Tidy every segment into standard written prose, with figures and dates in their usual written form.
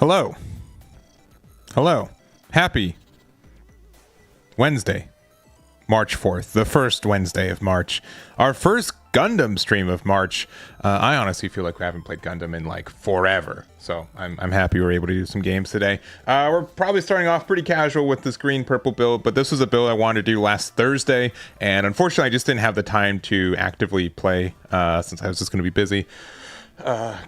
Hello. Hello. Happy Wednesday, March 4th, the first Wednesday of March. Our first Gundam stream of March. I honestly feel like we haven't played Gundam in like forever. So I'm happy we're able to do some games today. We're probably starting off pretty casual with this green-purple build, but this was a build I wanted to do last Thursday. And unfortunately, I just didn't have the time to actively play since I was just going to be busy.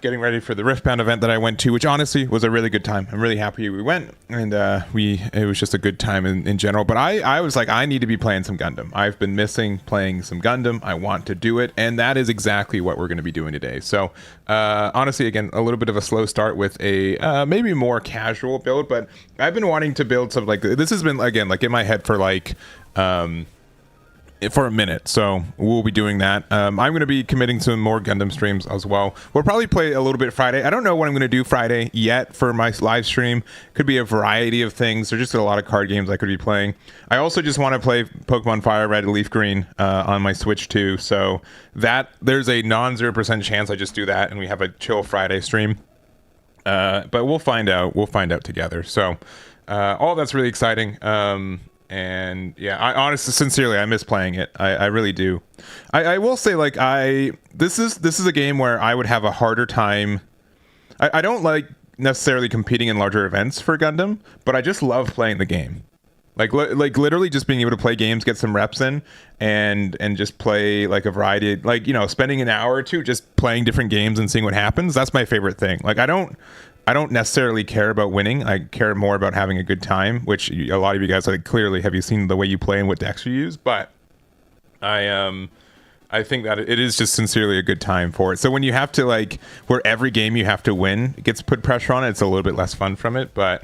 Getting ready for the Riftbound event that I went to, which honestly was a really good time. I'm really happy we went, and it was just a good time in general. But I was like, I need to be playing some Gundam. I've been missing playing some Gundam. I want to do it, and that is exactly what we're going to be doing today. So honestly, again, a little bit of a slow start with a maybe more casual build, but I've been wanting to build something like this. Has been again like in my head for like for a minute, so we'll be doing that. I'm going to be committing to more Gundam streams as well. We'll probably play a little bit Friday. I don't know what I'm going to do Friday yet for my live stream. Could be a variety of things. There's just a lot of card games I could be playing. I also just want to play Pokemon Fire Red, Leaf Green on my Switch too, so that there's a non-0% chance I just do that and we have a chill Friday stream. But we'll find out. We'll find out together. So all that's really exciting. And yeah, I honestly, sincerely, I miss playing it. I really do. I will say, like, this is a game where I would have a harder time. I don't like necessarily competing in larger events for Gundam, but I just love playing the game. Like literally just being able to play games, get some reps in, and just play like a variety, like, you know, spending an hour or two just playing different games and seeing what happens. That's my favorite thing. Like, I don't necessarily care about winning. I care more about having a good time, which a lot of you guys, like, clearly have you seen the way you play and what decks you use. But I think that it is just sincerely a good time for it. So when you have to, like, where every game you have to win, it gets put pressure on it. It's a little bit less fun from it, but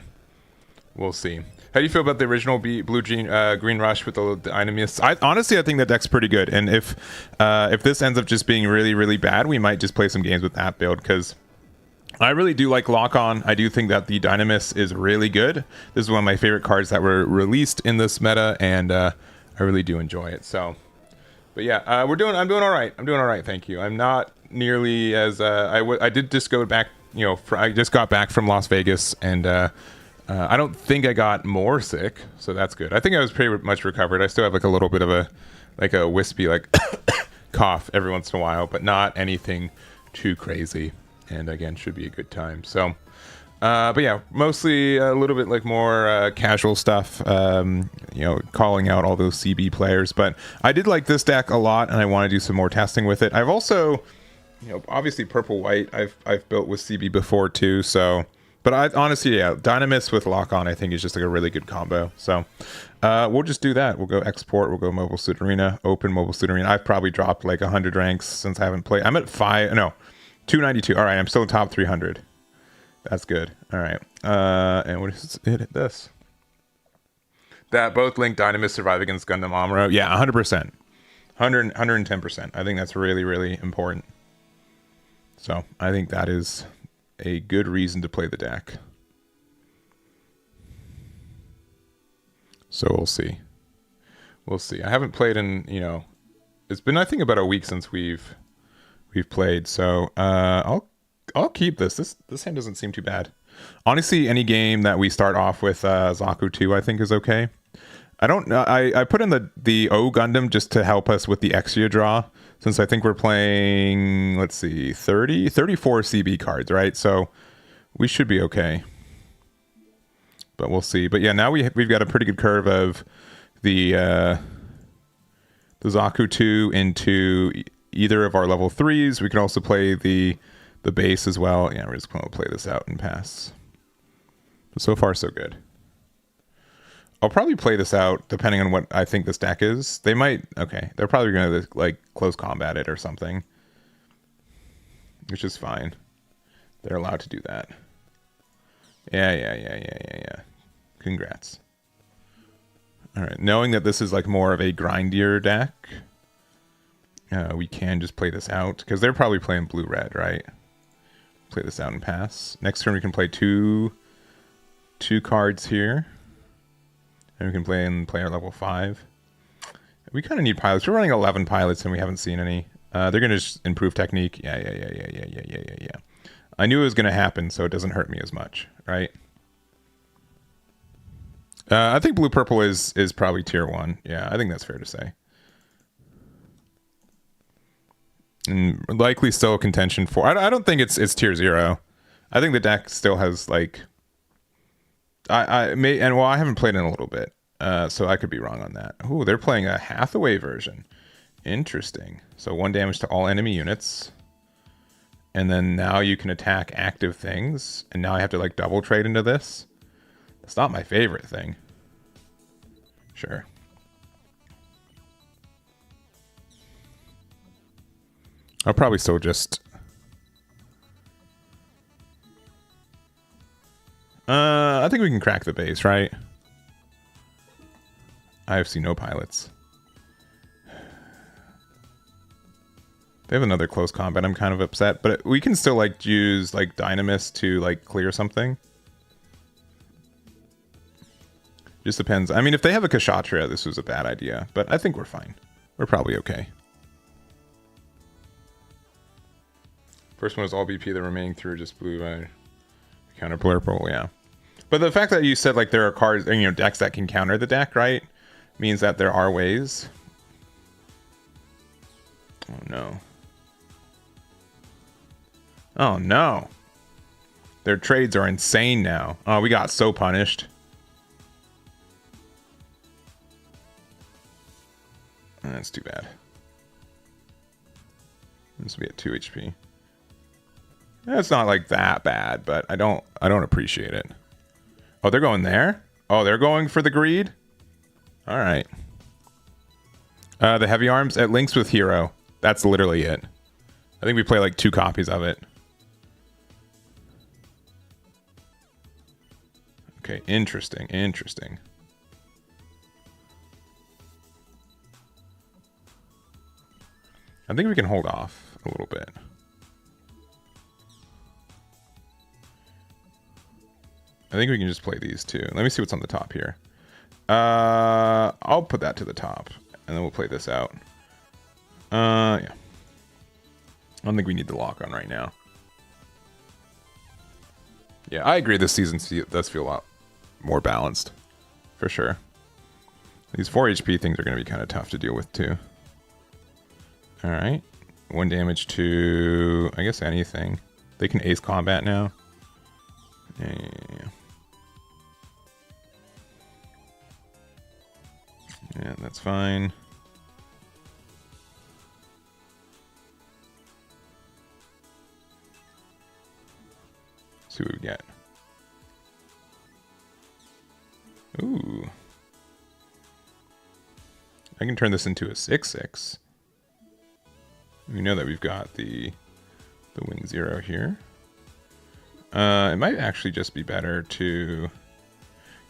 we'll see. How do you feel about the original Blue Green Rush with the Dynamis? Honestly, I think that deck's pretty good. And if this ends up just being really, really bad, we might just play some games with that build, because I really do like Lock On. I do think that the Dynamis is really good. This is one of my favorite cards that were released in this meta, and I really do enjoy it. So, but yeah, I'm doing all right. I'm doing all right, thank you. I'm not nearly as I did just go back. You know, I just got back from Las Vegas, and I don't think I got more sick, so that's good. I think I was pretty much recovered. I still have like a little bit of a wispy like cough every once in a while, but not anything too crazy. And again, should be a good time. So, but yeah, mostly a little bit like more casual stuff. You know, calling out all those CB players. But I did like this deck a lot, and I want to do some more testing with it. I've also, you know, obviously purple white. I've built with CB before too. So, but I honestly, yeah, Dynamis with Lock On, I think is just like a really good combo. So, we'll just do that. We'll go export. We'll go Mobile Suit Arena. Open Mobile Suit Arena. I've probably dropped like 100 ranks since I haven't played. I'm at 292. All right, I'm still in top 300. That's good. All right. And what is it? This? That both Link Dynamis survive against Gundam Amuro. Yeah, 100%. 110%. I think that's really, really important. So I think that is a good reason to play the deck. So we'll see. We'll see. I haven't played in, you know, it's been, I think, about a week since we've played, so I'll keep this. This hand doesn't seem too bad. Honestly, any game that we start off with Zaku 2, I think, is okay. I don't know. I put in the O Gundam just to help us with the Exia draw, since I think we're playing, let's see, 34 CB cards, right? So we should be okay. But we'll see. But yeah, now we've got a pretty good curve of the Zaku 2 into either of our level 3s. We can also play the base as well. Yeah, we're just going to play this out and pass. But so far, so good. I'll probably play this out depending on what I think this deck is. They might... Okay, they're probably going to like close combat it or something, which is fine. They're allowed to do that. Yeah. Congrats. All right, knowing that this is like more of a grindier deck, we can just play this out, because they're probably playing blue-red, right? Play this out and pass. Next turn we can play two cards here. And we can play our level 5. We kind of need pilots. We're running 11 pilots and we haven't seen any. They're going to just improve technique. Yeah. I knew it was going to happen, so it doesn't hurt me as much, right? I think blue purple is probably tier 1. Yeah, I think that's fair to say. And likely still a contention for. I don't think it's tier 0. I think the deck still has like. I haven't played in a little bit, so I could be wrong on that. Ooh, they're playing a Hathaway version. Interesting. So 1 damage to all enemy units. And then now you can attack active things. And now I have to like double trade into this. It's not my favorite thing. Sure. I'll probably still just... I think we can crack the base, right? IFC no pilots. They have another close combat. I'm kind of upset, but we can still like use like Dynamis to like clear something. Just depends. I mean, if they have a Kshatriya, this was a bad idea, but I think we're fine. We're probably okay. First one was all BP, the remaining 3 are just blue. Counter purple, yeah. But the fact that you said like there are cards, you know, decks that can counter the deck, right? Means that there are ways. Oh no. Oh no. Their trades are insane now. Oh, we got so punished. That's too bad. This will be at 2 HP. It's not like that bad, but I don't appreciate it. Oh, they're going there? Oh, they're going for the greed? All right. The heavy arms, it links with hero. That's literally it. I think we play like 2 copies of it. Okay, interesting, interesting. I think we can hold off a little bit. I think we can just play these 2. Let me see what's on the top here. I'll put that to the top, and then we'll play this out. Yeah. I don't think we need the lock on right now. Yeah, I agree. This season does feel a lot more balanced, for sure. These 4 HP things are going to be kind of tough to deal with, too. All right. 1 damage to, I guess, anything. They can ace combat now. Yeah. Yeah, that's fine. Let's see what we get. Ooh. I can turn this into a 6/6. We know that we've got the wing 0 here. It might actually just be better to.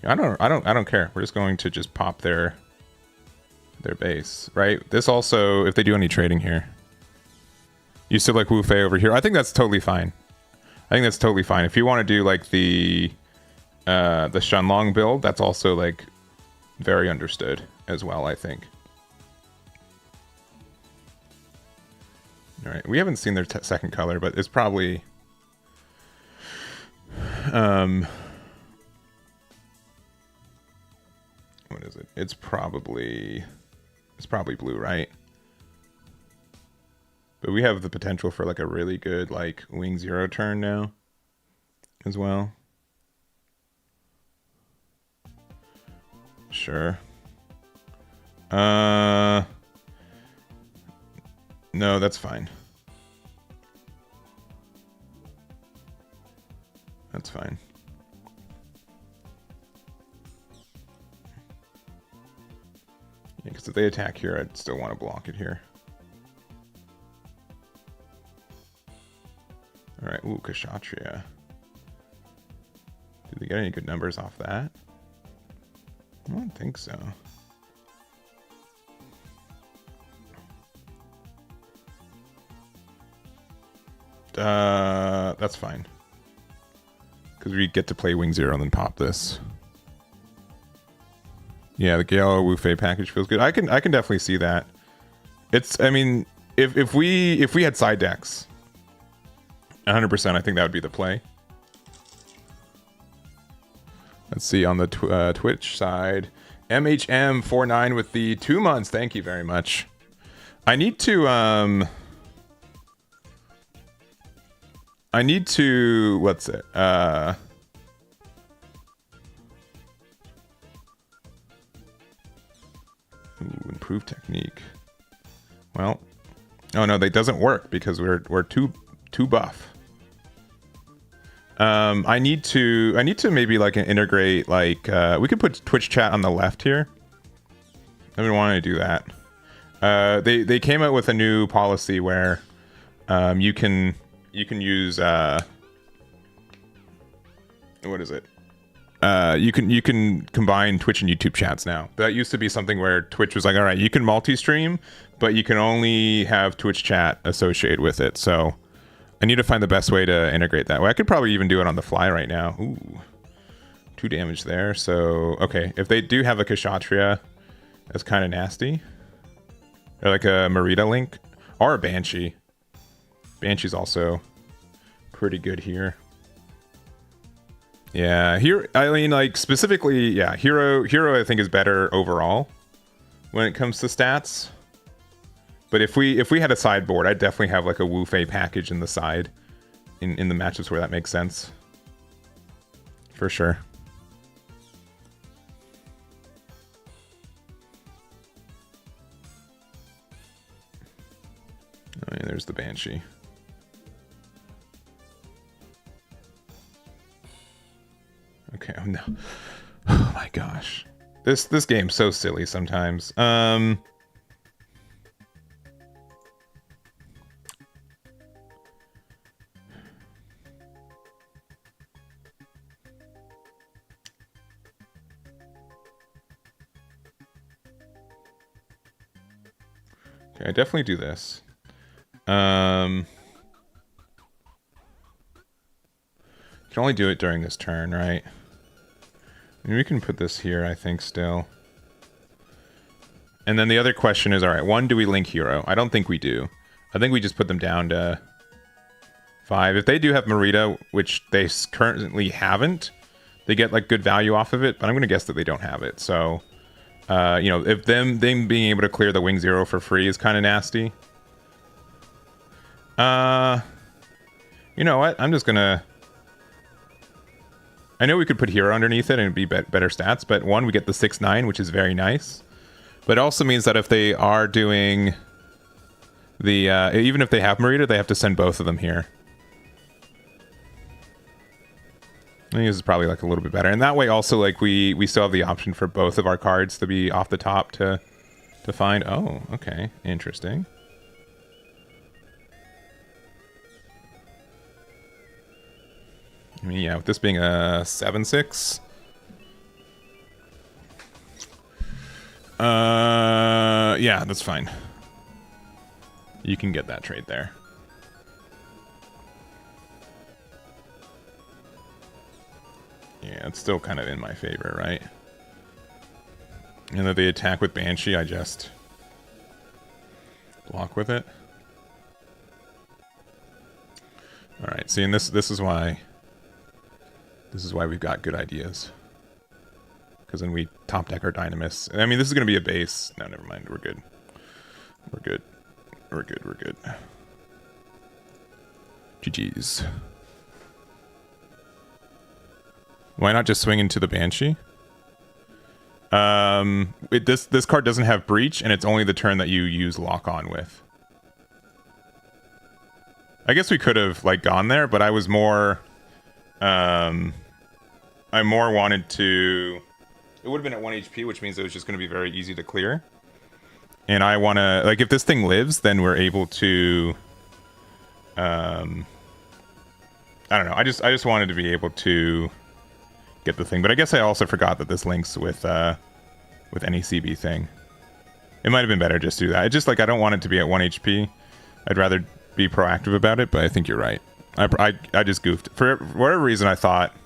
I don't care. We're just going to just pop their base, right? This also, if they do any trading here, you still like Wu Fei over here. I think that's totally fine. I think that's totally fine. If you want to do like the Shenlong build, that's also like very understood as well, I think. All right, we haven't seen their second color, but it's probably what is it? It's probably blue, right? But we have the potential for like a really good like wing 0 turn now as well. Sure. No, that's fine. That's fine. Yeah, because if they attack here, I'd still want to block it here. Alright, ooh, Kshatriya. Did we get any good numbers off that? I don't think so. That's fine. Because we get to play wing 0 and then pop this. Yeah, the Gale Wu Fei package feels good. I can definitely see that. It's, I mean, if we had side decks, 100%. I think that would be the play. Let's see on the Twitch side. MHM49 with the 2 months. Thank you very much. I need to what's it? Improve technique. Well, oh no, that doesn't work because we're too buff. I need to maybe like integrate like we could put Twitch chat on the left here. I've been wanting to do that. They came out with a new policy where you can use what is it? You can combine Twitch and YouTube chats now. That used to be something where Twitch was like, all right, you can multi-stream, but you can only have Twitch chat associated with it. So I need to find the best way to integrate that. Well, I could probably even do it on the fly right now. Ooh, 2 damage there. So, okay, if they do have like a Kshatriya, that's kind of nasty. Or like a Marita Link. Or a Banshee. Banshee's also pretty good here. Yeah, here, I mean, like, specifically, yeah, Hero I think is better overall when it comes to stats. But if we had a sideboard, I'd definitely have like a Wu Fei package in the side in the matchups where that makes sense. For sure. Oh yeah, there's the Banshee. Okay, oh no. Oh my gosh. This game's so silly sometimes. Okay, I definitely do this. Can only do it during this turn, right? I mean, we can put this here, I think, still. And then the other question is, all right, 1, do we link Hero? I don't think we do. I think we just put them down to 5. If they do have Marita, which they currently haven't, they get like good value off of it, but I'm going to guess that they don't have it. So, you know, if them being able to clear the Wing 0 for free is kind of nasty. You know what? I'm just going to... I know we could put Hero underneath it and it'd be better stats, but 1, we get the 6/9, which is very nice. But it also means that if they are doing the... even if they have Marita, they have to send both of them here. I think this is probably like a little bit better. And that way also like we still have the option for both of our cards to be off the top to find... Oh, okay. Interesting. I mean, yeah, with this being a 7/6. Yeah, that's fine. You can get that trade there. Yeah, it's still kind of in my favor, right? And that they attack with Banshee, I just block with it. Alright, see, and this is why... This is why we've got good ideas. Because then we top deck our Dynamis. I mean, this is going to be a base. No, never mind. We're good. We're good. We're good. We're good. GG's. Why not just swing into the Banshee? This card doesn't have Breach, and it's only the turn that you use Lock On with. I guess we could have like gone there, but I was more... I more wanted to... It would have been at 1 HP, which means it was just going to be very easy to clear. And I want to... Like, if this thing lives, then we're able to... I don't know. I just wanted to be able to get the thing. But I guess I also forgot that this links with any CB thing. It might have been better just to do that. It's just like I don't want it to be at 1 HP. I'd rather be proactive about it, but I think you're right. I just goofed. For whatever reason, I thought...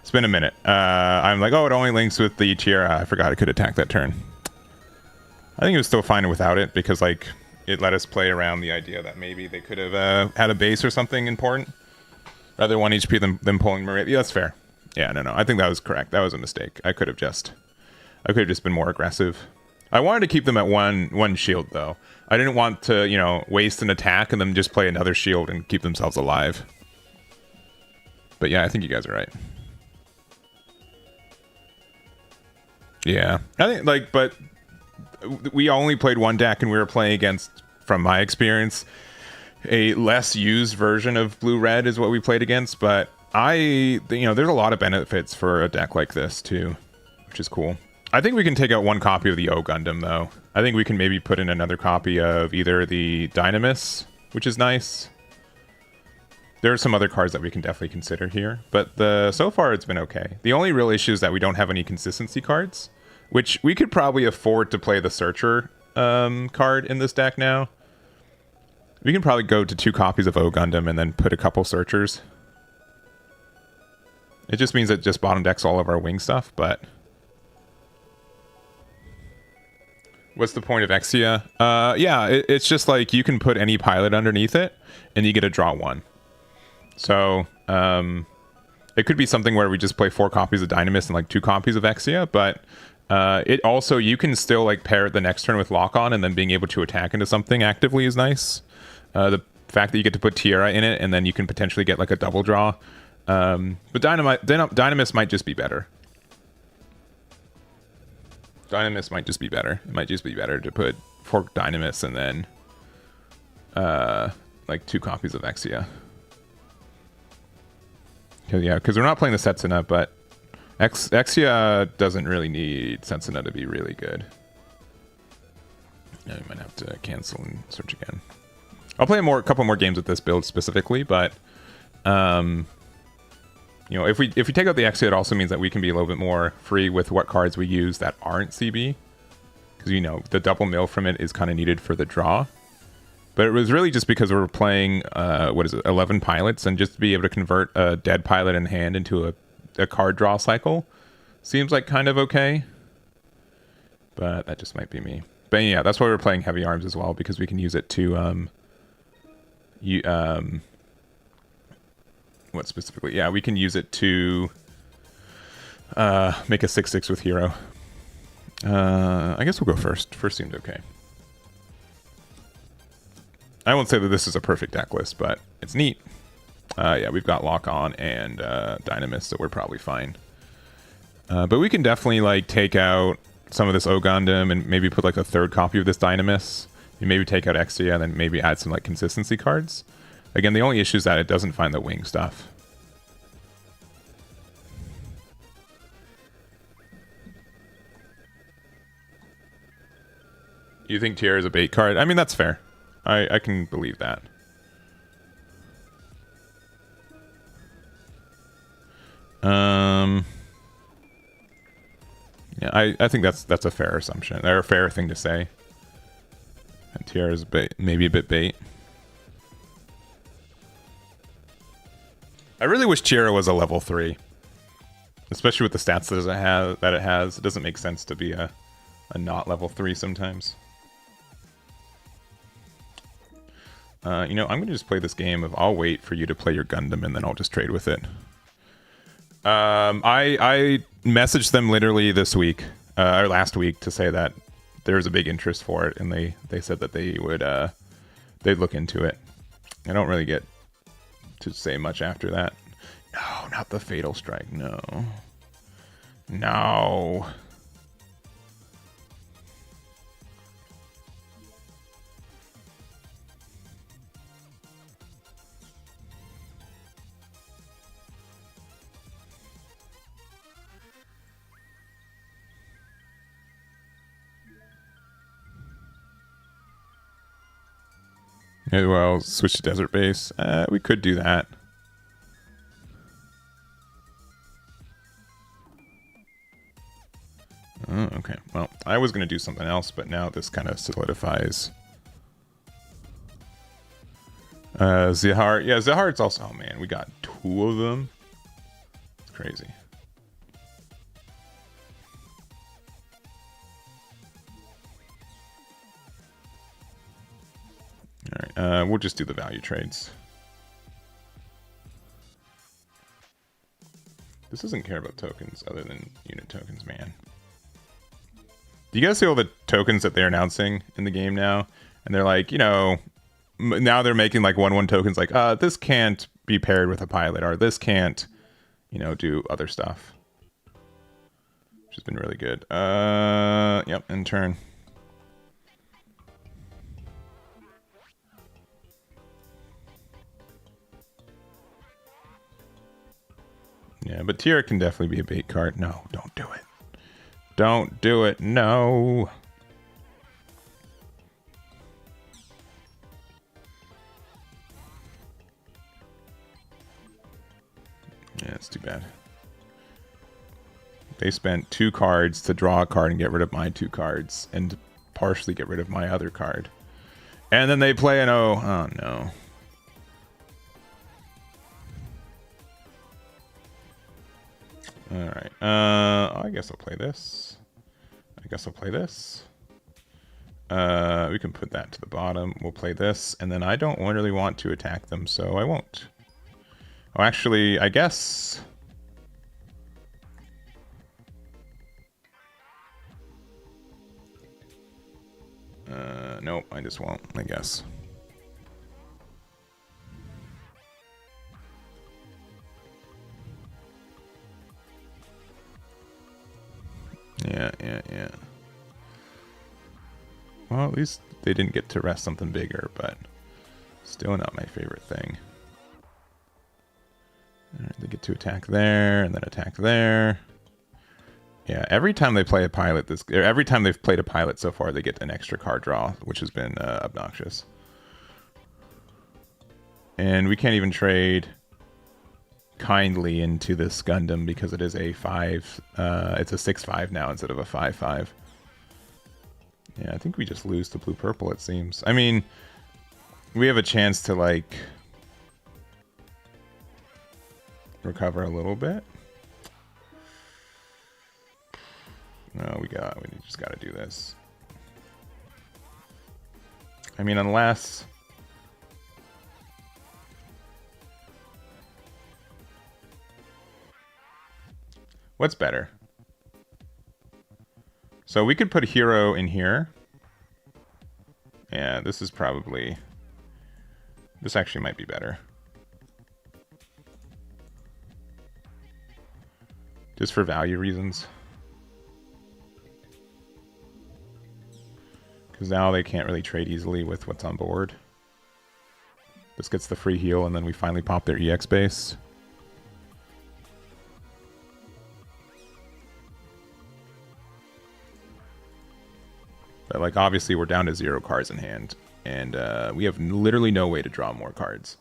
It's been a minute. I'm like, oh, it only links with the Tiara. I forgot I could attack that turn. I think it was still fine without it, because like it let us play around the idea that maybe they could have had a base or something important. Rather 1 HP than pulling Maria. Yeah, that's fair. Yeah, no. I think that was correct. That was a mistake. I could have just been more aggressive. I wanted to keep them at one shield though. I didn't want to, you know, waste an attack and then just play another shield and keep themselves alive. But yeah, I think you guys are right. Yeah, I think like, but we only played one deck and we were playing against, from my experience, a less used version of blue-red is what we played against. But you know, there's a lot of benefits for a deck like this too, which is cool. I think we can take out one copy of the O Gundam though. I think we can maybe put in another copy of either the Dynamis, which is nice. There are some other cards that we can definitely consider here, but so far it's been okay. The only real issue is that we don't have any consistency cards, which we could probably afford to play the Searcher card in this deck now. We can probably go to 2 copies of O Gundam and then put a couple Searchers. It just means it just bottom decks all of our wing stuff, but... What's the point of Exia? Yeah, it's just like you can put any pilot underneath it, and you get to draw 1. So, it could be something where we just play 4 copies of Dynamis and like 2 copies of Exia, but it also, you can still like pair it the next turn with Lock On, and then being able to attack into something actively is nice. The fact that you get to put Tierra in it, and then you can potentially get like a double draw. But Dynamis might just be better. Dynamis might just be better. It might just be better to put 4 Dynamis and then like 2 copies of Exia. Because we're not playing the Setsuna, but Exia doesn't really need Setsuna to be really good. Yeah, we might have to cancel and search again. I'll play a couple more games with this build specifically, but you know, if we take out the Exia, it also means that we can be a little bit more free with what cards we use that aren't CB, because you know the double mill from it is kind of needed for the draw. But it was really just because we were playing 11 pilots, and just to be able to convert a dead pilot in hand into a card draw cycle seems like kind of okay. But that just might be me. But yeah, that's why we're playing heavy arms as well, because we can use it to what specifically? Yeah, we can use it to make a 6/6 with hero. I guess we'll go first. First seemed okay. I won't say that this is a perfect deck list, but it's neat. Yeah, we've got Lock On and Dynamis, so we're probably fine. But we can definitely like take out some of this O Gundam and maybe put like a 3rd copy of this Dynamis. You maybe take out Exia and then maybe add some like consistency cards. Again, the only issue is that it doesn't find the wing stuff. You think Tierra is a bait card? I mean, that's fair. I can believe that. Yeah, I think that's a fair assumption, or a fair thing to say. And Tierra is maybe a bit bait. I really wish Tierra was a level 3. Especially with the stats that it has. It doesn't make sense to be a not level 3 sometimes. You know, I'm going to just play this game of I'll wait for you to play your Gundam and then I'll just trade with it. I messaged them literally this week, or last week, to say that there's a big interest for it, and they said that they would they'd look into it. I don't really get to say much after that. No, not the Fatal Strike. No. No. Yeah, well, switch to Desert Base. We could do that. Oh, okay. Well, I was going to do something else, but now this kind of solidifies. Zihar. Yeah, Zihar's also... Oh, man, we got 2 of them. It's crazy. Alright, we'll just do the value trades. This doesn't care about tokens other than unit tokens, man. Do you guys see all the tokens that they're announcing in the game now? And they're like, you know, now they're making like 1/1 tokens like, this can't be paired with a pilot, or this can't, you know, do other stuff. Which has been really good. Yep, in turn. Yeah, but Tier can definitely be a bait card. No, don't do it. Don't do it. No. Yeah, it's too bad. They spent 2 cards to draw a card and get rid of my 2 cards and partially get rid of my other card. And then they play an oh no. Alright. I guess I'll play this. I guess I'll play this. We can put that to the bottom. We'll play this. And then I don't really want to attack them, so I won't. Oh, actually, I guess... nope, I just won't, I guess. Yeah. Well, at least they didn't get to rest something bigger, but still not my favorite thing. Alright, they get to attack there, and then attack there. Yeah, every time they play a pilot, every time they've played a pilot so far, they get an extra card draw, which has been obnoxious. And we can't even trade kindly into this Gundam because it is a 5. It's a 6/5 now instead of a 5/5. Yeah, I think we just lose to blue-purple, it seems. I mean, we have a chance to, like, recover a little bit. No, we just gotta do this. I mean, unless... What's better? So we could put Hero in here. Yeah, this is probably... This actually might be better. Just for value reasons. Because now they can't really trade easily with what's on board. This gets the free heal, and then we finally pop their EX base. But, like, obviously we're down to 0 cards in hand. And we have literally no way to draw more cards.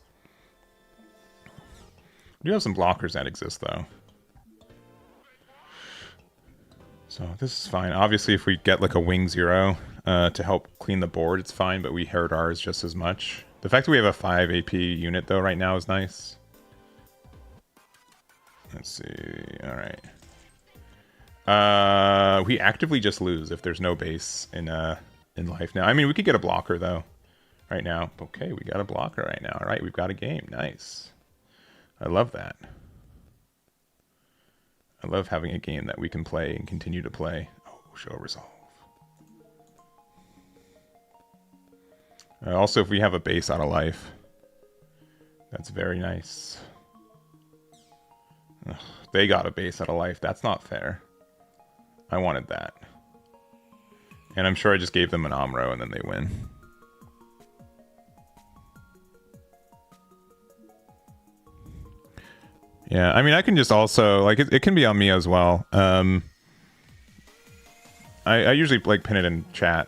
We do have some blockers that exist, though. So this is fine. Obviously, if we get, like, a wing 0 to help clean the board, it's fine. But we hurt ours just as much. The fact that we have a 5 AP unit, though, right now is nice. Let's see. All right. We actively just lose if there's no base in life now. I mean, we could get a blocker though, right now. Okay, we got a blocker right now. All right, we've got a game. Nice. I love that. I love having a game that we can play and continue to play. Oh, show resolve. Also, if we have a base out of life, that's very nice. Ugh, they got a base out of life. That's not fair. I wanted that. And I'm sure I just gave them an Amro and then they win. Yeah, I mean, I can just also, like, it can be on me as well. I usually, like, pin it in chat.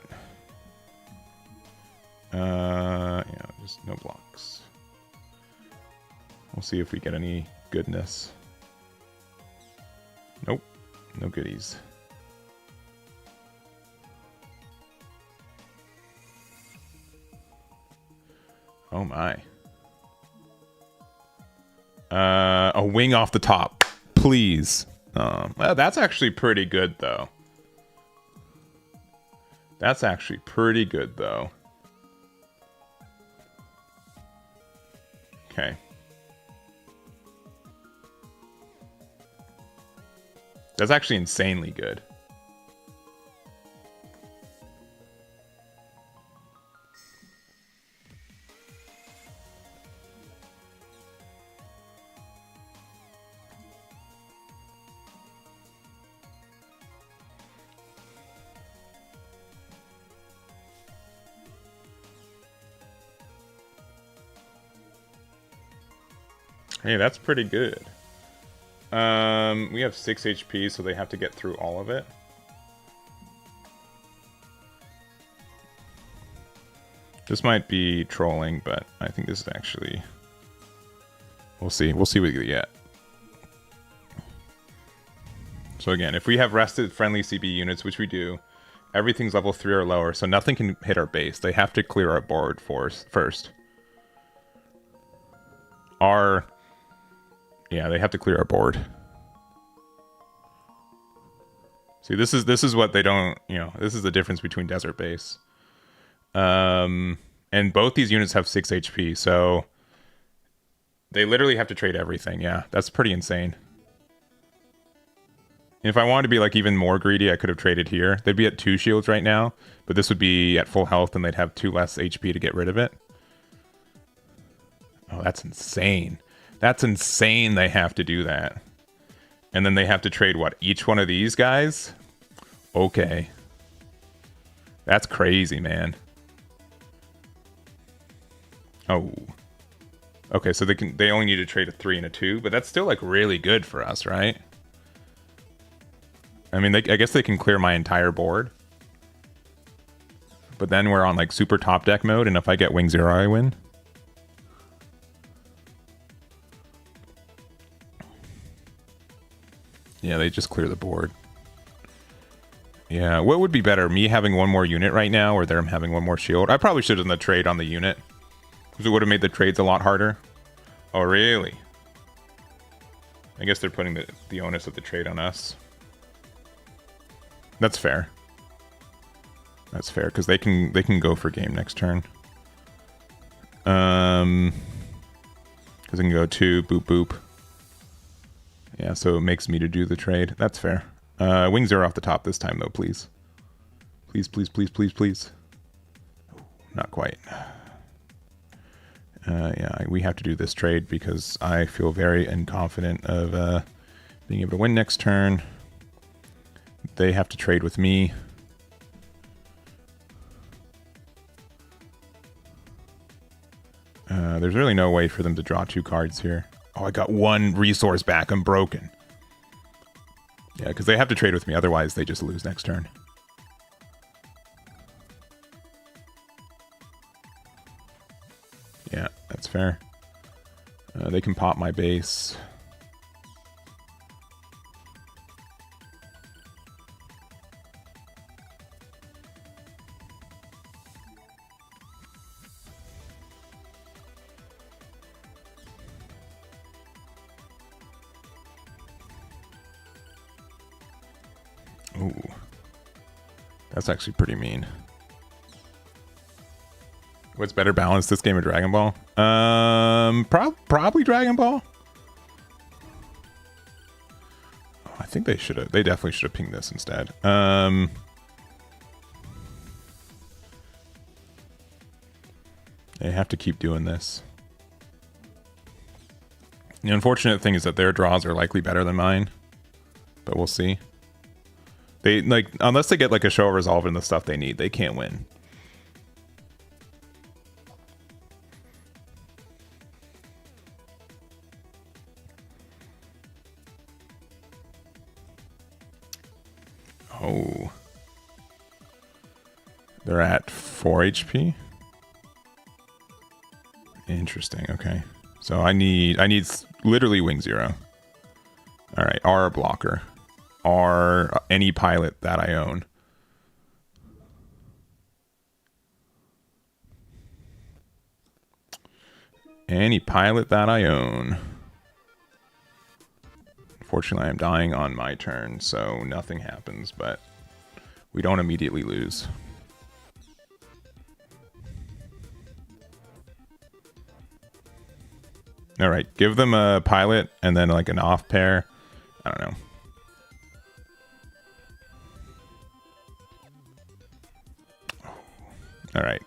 Yeah, just no blocks. We'll see if we get any goodness. Nope, no goodies. Oh my. A wing off the top, please. Well, that's actually pretty good, though. That's actually pretty good, though. Okay. That's actually insanely good. Hey, that's pretty good. We have 6 HP, so they have to get through all of it. This might be trolling, but I think this is actually... We'll see. We'll see what we get. So again, if we have rested friendly CB units, which we do, everything's level 3 or lower, so nothing can hit our base. They have to clear our board first. Yeah, they have to clear our board. See, this is what they don't, you know, this is the difference between Desert Base. And both these units have 6 HP, so they literally have to trade everything. Yeah, that's pretty insane. If I wanted to be like even more greedy, I could have traded here. They'd be at 2 shields right now, but this would be at full health and they'd have 2 less HP to get rid of it. Oh, that's insane. That's insane they have to do that. And then they have to trade, what, each one of these guys? Okay. That's crazy, man. Oh. Okay, so they only need to trade a 3 and a 2, but that's still like really good for us, right? I mean, I guess they can clear my entire board. But then we're on like super top deck mode, and if I get Wing 0, I win. Yeah, they just clear the board. Yeah, what would be better? Me having one more unit right now, or them having one more shield? I probably should have done the trade on the unit, because it would have made the trades a lot harder. Oh, really? I guess they're putting the onus of the trade on us. That's fair. That's fair, because they can go for game next turn. Because they can go 2, boop, boop. Yeah, so it makes me to do the trade. That's fair. Wing 0 off the top this time, though, please. Please, please, please, please, please. Not quite. Yeah, we have to do this trade because I feel very confident of being able to win next turn. They have to trade with me. There's really no way for them to draw 2 cards here. Oh, I got 1 resource back. I'm broken. Yeah, because they have to trade with me. Otherwise, they just lose next turn. Yeah, that's fair. They can pop my base. Ooh. That's actually pretty mean. What's better balanced, this game or Dragon Ball? Probably Dragon Ball. Oh, I think they should have. They definitely should have pinged this instead. They have to keep doing this. The unfortunate thing is that their draws are likely better than mine, but we'll see. They like, unless they get like a show of resolve in the stuff they need, they can't win. Oh. They're at 4 HP. Interesting. Okay. So I need literally Wing 0. All right, R blocker. R any pilot that I own. Any pilot that I own. Unfortunately, I'm dying on my turn, so nothing happens, but we don't immediately lose. All right, give them a pilot and then like an off pair. I don't know. All right.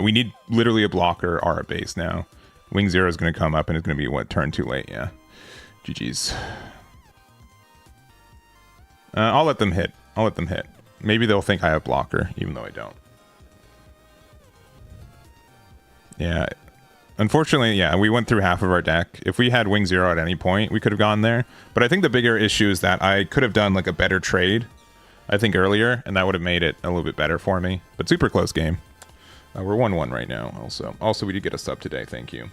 We need literally a blocker or a base now. Wing 0 is going to come up and it's going to be, what, turn too late? Yeah. GG's. I'll let them hit. I'll let them hit. Maybe they'll think I have blocker, even though I don't. Yeah. Unfortunately, yeah, we went through half of our deck. If we had Wing 0 at any point, we could have gone there. But I think the bigger issue is that I could have done like a better trade, I think, earlier, and that would have made it a little bit better for me. But super close game. We're 1-1 right now, also. Also, we did get a sub today, thank you.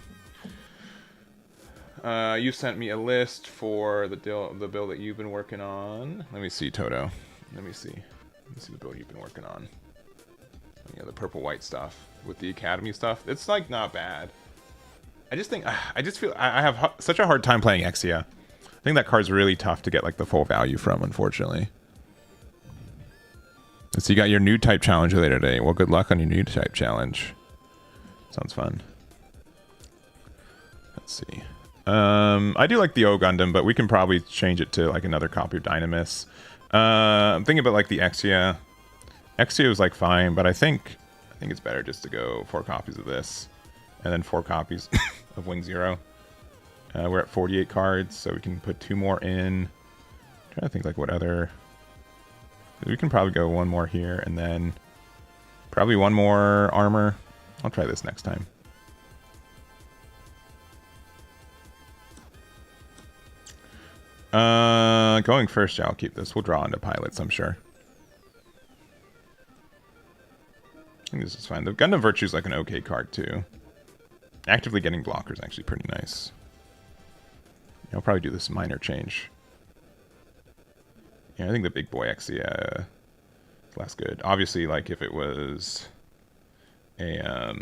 You sent me a list for the bill that you've been working on. Let me see, Toto. Let me see the bill you've been working on. Yeah, the purple-white stuff with the Academy stuff. It's, like, not bad. I just feel I have such a hard time playing Exia. I think that card's really tough to get, like, the full value from, unfortunately. So you got your new type challenge later today. Well, good luck on your new type challenge. Sounds fun. Let's see. I do like the O Gundam, but we can probably change it to like another copy of Dynamis. I'm thinking about like the Exia. Exia is like fine, but I think it's better just to go 4 copies of this, and then 4 copies of Wing 0. We're at 48 cards, so we can put 2 more in. I'm trying to think like what other. We can probably go 1 more here, and then probably 1 more armor. I'll try this next time. Going first, yeah, I'll keep this. We'll draw into pilots, I'm sure. I think this is fine. The Gundam Virtue is like an okay card, too. Actively getting blockers is actually pretty nice. Yeah, I'll probably do this minor change. Yeah, I think the big boy Exia is less good. Obviously, like, if it was a,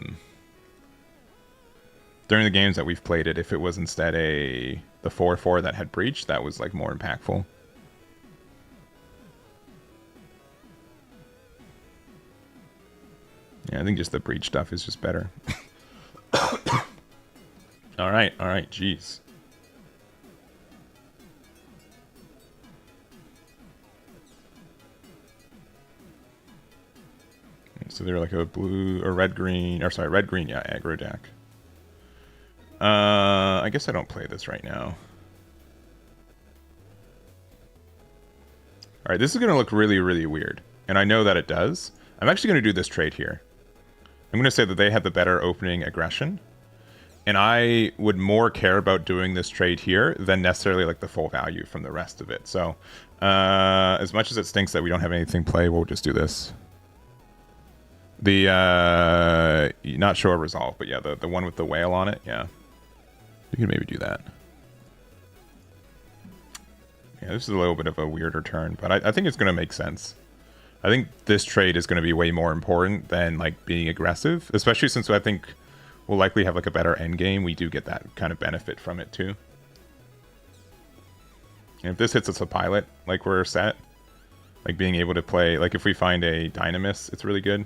during the games that we've played it, if it was instead the 4/4 that had breach, that was, like, more impactful. Yeah, I think just the breach stuff is just better. Alright, jeez. So they're like a blue or red-green, or sorry, red-green, yeah, aggro deck. I guess I don't play this right now. Alright, this is going to look really, really weird. And I know that it does. I'm actually going to do this trade here. I'm going to say that they had the better opening aggression. And I would more care about doing this trade here than necessarily like the full value from the rest of it. So, as much as it stinks that we don't have anything play, we'll just do this. The, not sure resolve, but yeah, the one with the whale on it, yeah. You can maybe do that. Yeah, this is a little bit of a weirder turn, but I think it's going to make sense. I think this trade is going to be way more important than, like, being aggressive, especially since I think we'll likely have, like, a better end game. We do get that kind of benefit from it, too. And if this hits us a pilot, like, we're set. Like, being able to play, like, if we find a Dynamis, it's really good.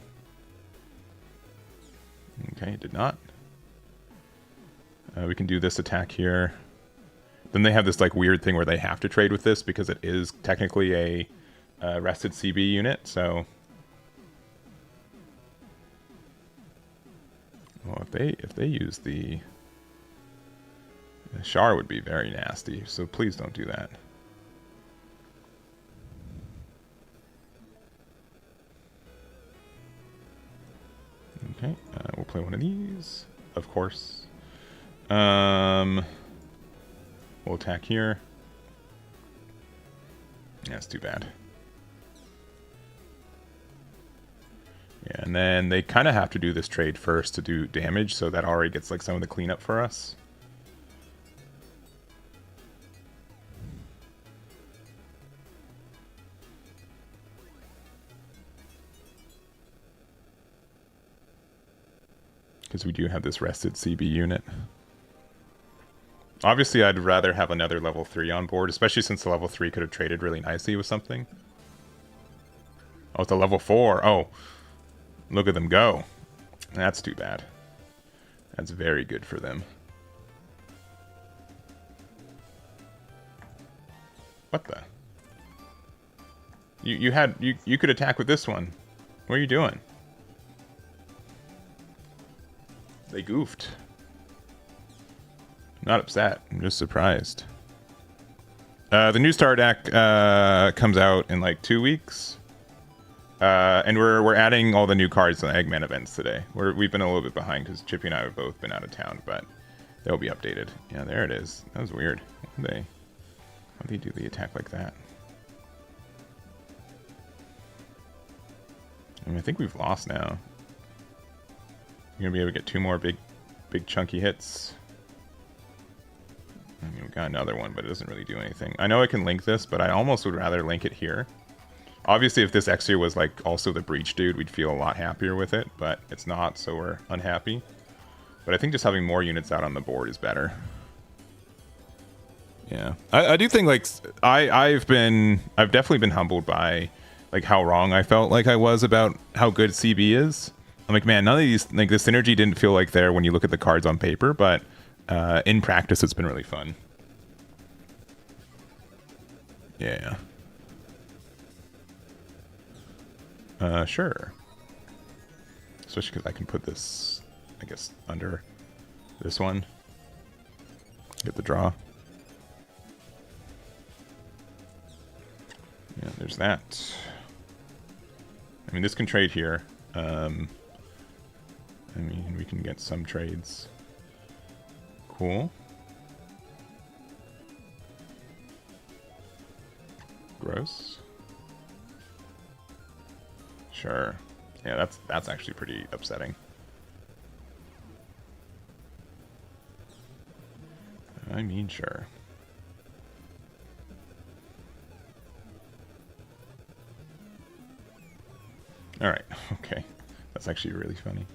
Okay, it did not. We can do this attack here. Then they have this like weird thing where they have to trade with this because it is technically a rested CB unit. So, well, if they use the Char would be very nasty. So please don't do that. Okay, we'll play one of these, of course. We'll attack here. Yeah, that's too bad. Yeah, and then they kind of have to do this trade first to do damage, so that already gets like some of the cleanup for us. Because we do have this rested CB unit. Obviously, I'd rather have another level 3 on board, especially since the level 3 could have traded really nicely with something. Oh, it's a level 4. Oh, look at them go. That's too bad. That's very good for them. What the? You could attack with this one. What are you doing? They goofed. I'm not upset. I'm just surprised. The new Star deck comes out in like 2 weeks. And we're adding all the new cards to the Eggman events today. We've been a little bit behind because Chippy and I have both been out of town, but they'll be updated. Yeah, there it is. That was weird. Why do they do the attack like that? I mean, I think we've lost now. You're gonna be able to get 2 more big chunky hits. I mean, we got another one, but it doesn't really do anything. I know I can link this, but I almost would rather link it here. Obviously, if this Exia was like also the Breach dude, we'd feel a lot happier with it, but it's not, so we're unhappy. But I think just having more units out on the board is better. Yeah, I do think like I've definitely been humbled by like how wrong I felt like I was about how good CB is. I'm like, man, none of these, like the synergy didn't feel like there when you look at the cards on paper, but in practice it's been really fun. Yeah. Sure. Especially because I can put this, I guess, under this one. Get the draw. Yeah, there's that. I mean, this can trade here. I mean, we can get some trades. Cool. Gross. Sure. Yeah, that's actually pretty upsetting. I mean, sure. All right. Okay. That's actually really funny.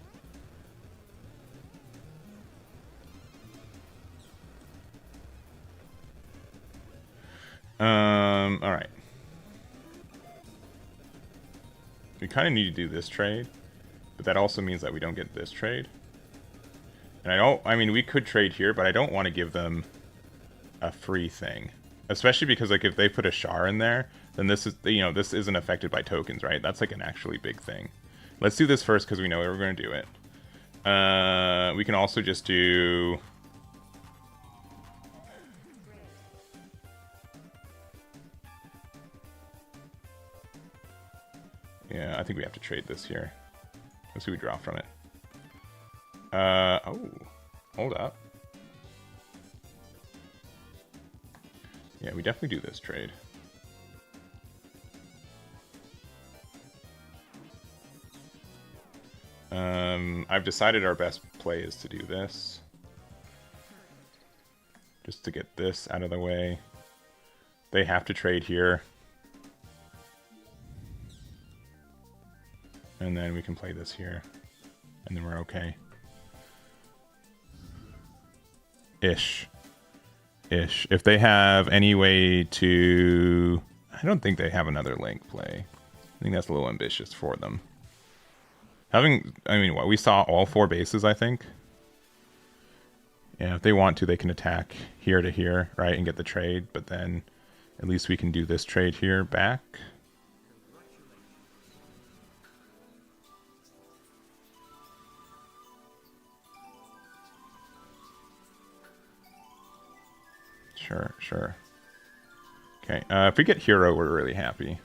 All right. We kind of need to do this trade, but that also means that we don't get this trade. And I mean, we could trade here, but I don't want to give them a free thing. Especially because, like, if they put a Char in there, then this is, you know, this isn't affected by tokens, right? That's, like, an actually big thing. Let's do this first because we know we're going to do it. We can also just do... Yeah, I think we have to trade this here. Let's see what we draw from it. Oh, hold up. Yeah, we definitely do this trade. I've decided our best play is to do this. Just to get this out of the way. They have to trade here. And then we can play this here. And then we're okay. Ish. If they have any way to... I don't think they have another link play. I think that's a little ambitious for them. I mean, what, we saw all 4 bases, I think. Yeah, if they want to, they can attack here to here, right, and get the trade. But then at least we can do this trade here back. Sure. Okay, if we get hero, we're really happy.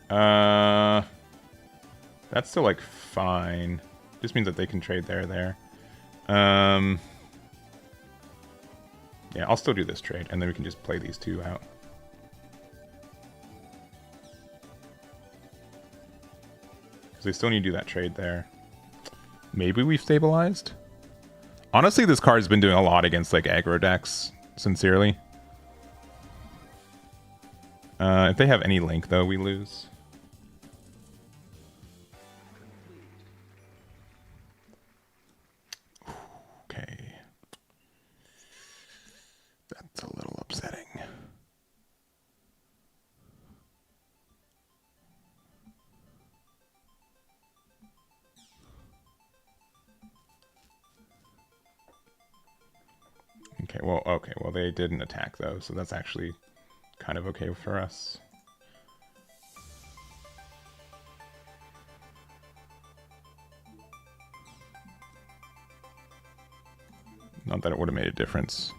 That's still, like, fine. Just means that they can trade there. Yeah, I'll still do this trade, and then we can just play these 2 out. Because they still need to do that trade there. Maybe we've stabilized? Honestly, this card's been doing a lot against, like, aggro decks, sincerely. If they have any link, though, we lose. Okay. That's a little upsetting. Okay, well, they didn't attack, though, so that's actually kind of okay for us. Not that it would have made a difference.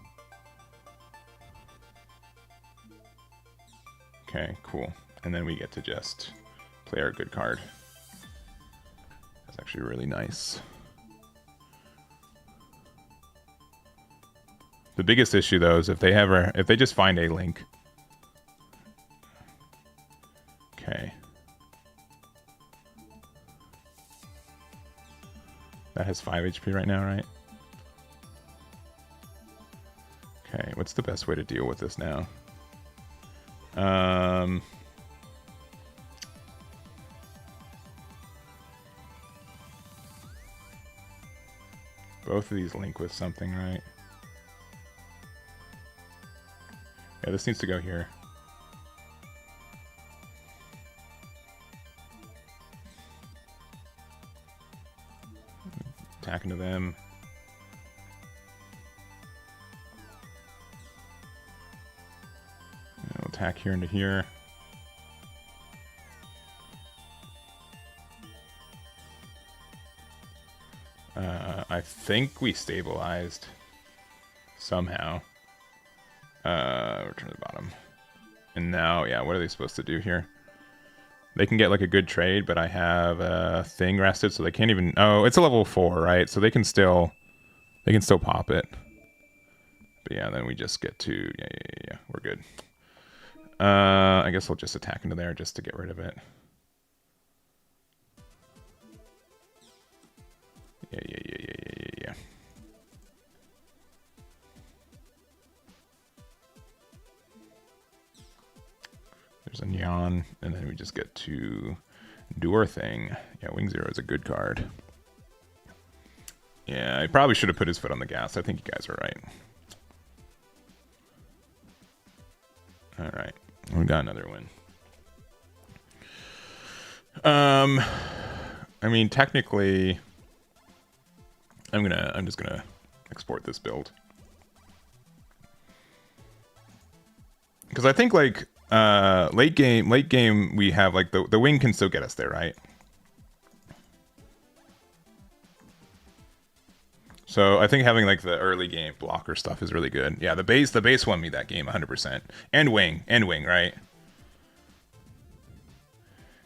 Okay, cool. And then we get to just play our good card. That's actually really nice. The biggest issue though is if they just find a link. Okay. That has 5 HP right now, right? Okay, what's the best way to deal with this now? Both of these link with something, right? Yeah, this needs to go here. Attack into them. We'll attack here into here. I think we stabilized somehow. Return to the bottom. And now, yeah, what are they supposed to do here? They can get like a good trade, but I have a thing rested, so they can't even. Oh, it's a level 4, right? So they can still pop it. But yeah, then we just get to yeah. We're good. I guess I'll just attack into there just to get rid of it. Yeah. There's a neon, and then we just get to do our thing. Yeah, Wing Zero is a good card. Yeah, I probably should have put his foot on the gas. I think you guys are right. Alright, we got another win. I mean, technically, I'm just gonna export this build. Because I think, like, late game, we have, like, the wing can still get us there, right? So I think having, like, the early game blocker stuff is really good. Yeah, the base won me that game 100%. And wing, right?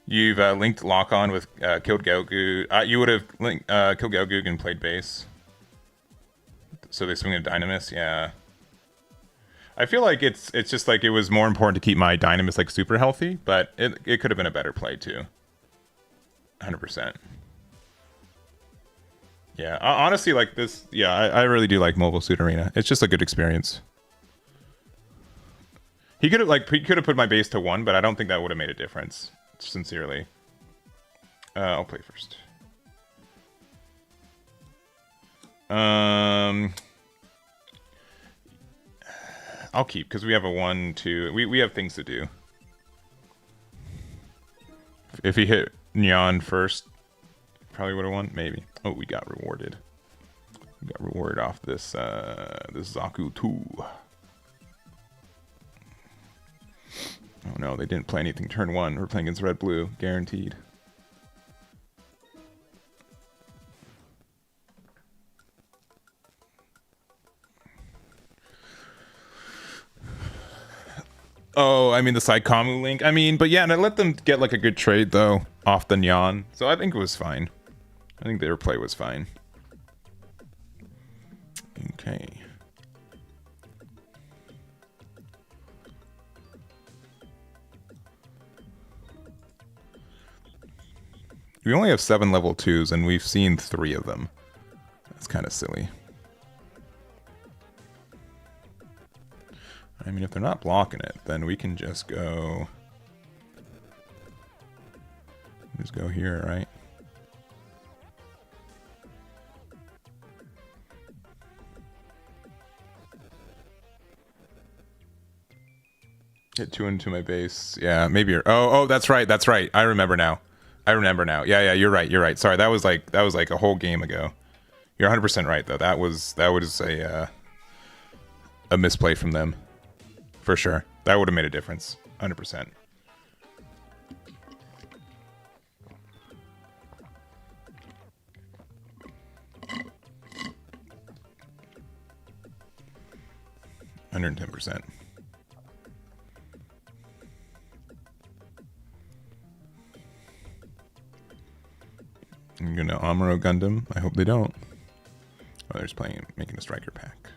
You've linked lock on with killed Gelgoog. You would have linked killed Gelgoog and played base. So they swing a Dynamis, yeah. I feel like it's just like it was more important to keep my Dynamis like super healthy, but it could have been a better play too. 100%. Yeah, honestly, like this, yeah, I really do like Mobile Suit Arena. It's just a good experience. He could have put my base to 1, but I don't think that would have made a difference. Sincerely. I'll play first. I'll keep because we have a 1, 2. We have things to do. If he hit Neon first, probably would have won. Maybe. Oh, we got rewarded. We got rewarded off this this Zaku 2. Oh no, they didn't play anything turn 1. We're playing against red blue, guaranteed. Oh, I mean the Saikamu link. I mean, but yeah, and I let them get like a good trade though off the Nyan. So I think it was fine. I think their play was fine. Okay. We only have 7 level 2s and we've seen 3 of them. That's kind of silly. I mean, if they're not blocking it, then we can just go... Just go here, right? Hit 2 into my base. Yeah, maybe you're... Oh, that's right, that's right. I remember now. Yeah, you're right. Sorry, that was like a whole game ago. You're 100% right though. That was a misplay from them. For sure. That would have made a difference. 100%. 110%. I'm gonna Amuro Gundam. I hope they don't. Oh, they're just making a striker pack.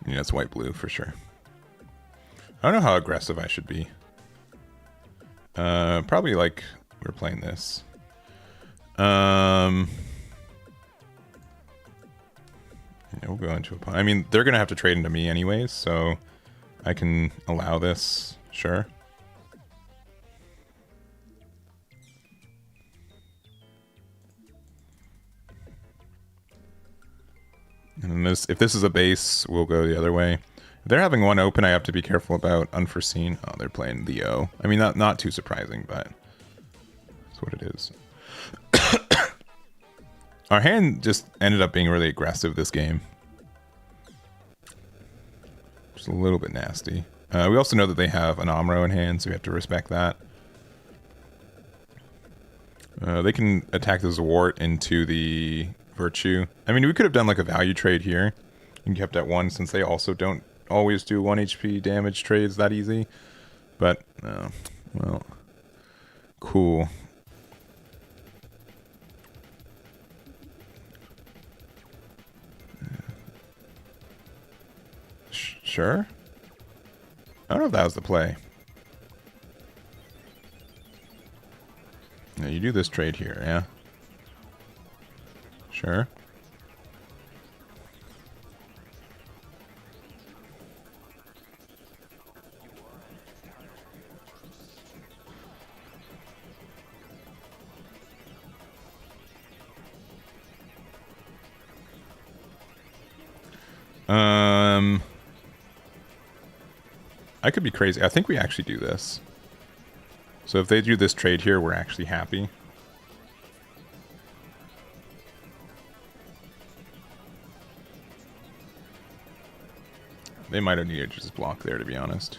Yeah, it's white blue for sure. I don't know how aggressive I should be. Probably like we're playing this. Yeah, we'll go into a. I mean, they're gonna have to trade into me anyways, so I can allow this. Sure. And then this, if this is a base, we'll go the other way. If they're having one open, I have to be careful about unforeseen. Oh, they're playing the O. I mean, not too surprising, but that's what it is. Our hand just ended up being really aggressive this game. Just a little bit nasty. We also know that they have an Amuro in hand, so we have to respect that. They can attack the Zwart into the Virtue. I mean, we could have done like a value trade here and kept at 1 since they also don't always do 1 HP damage trades that easy. But, well, cool. Sure? I don't know if that was the play. Now you do this trade here, yeah? Sure. I could be crazy. I think we actually do this. So if they do this trade here, we're actually happy. They might have needed to just block there, to be honest.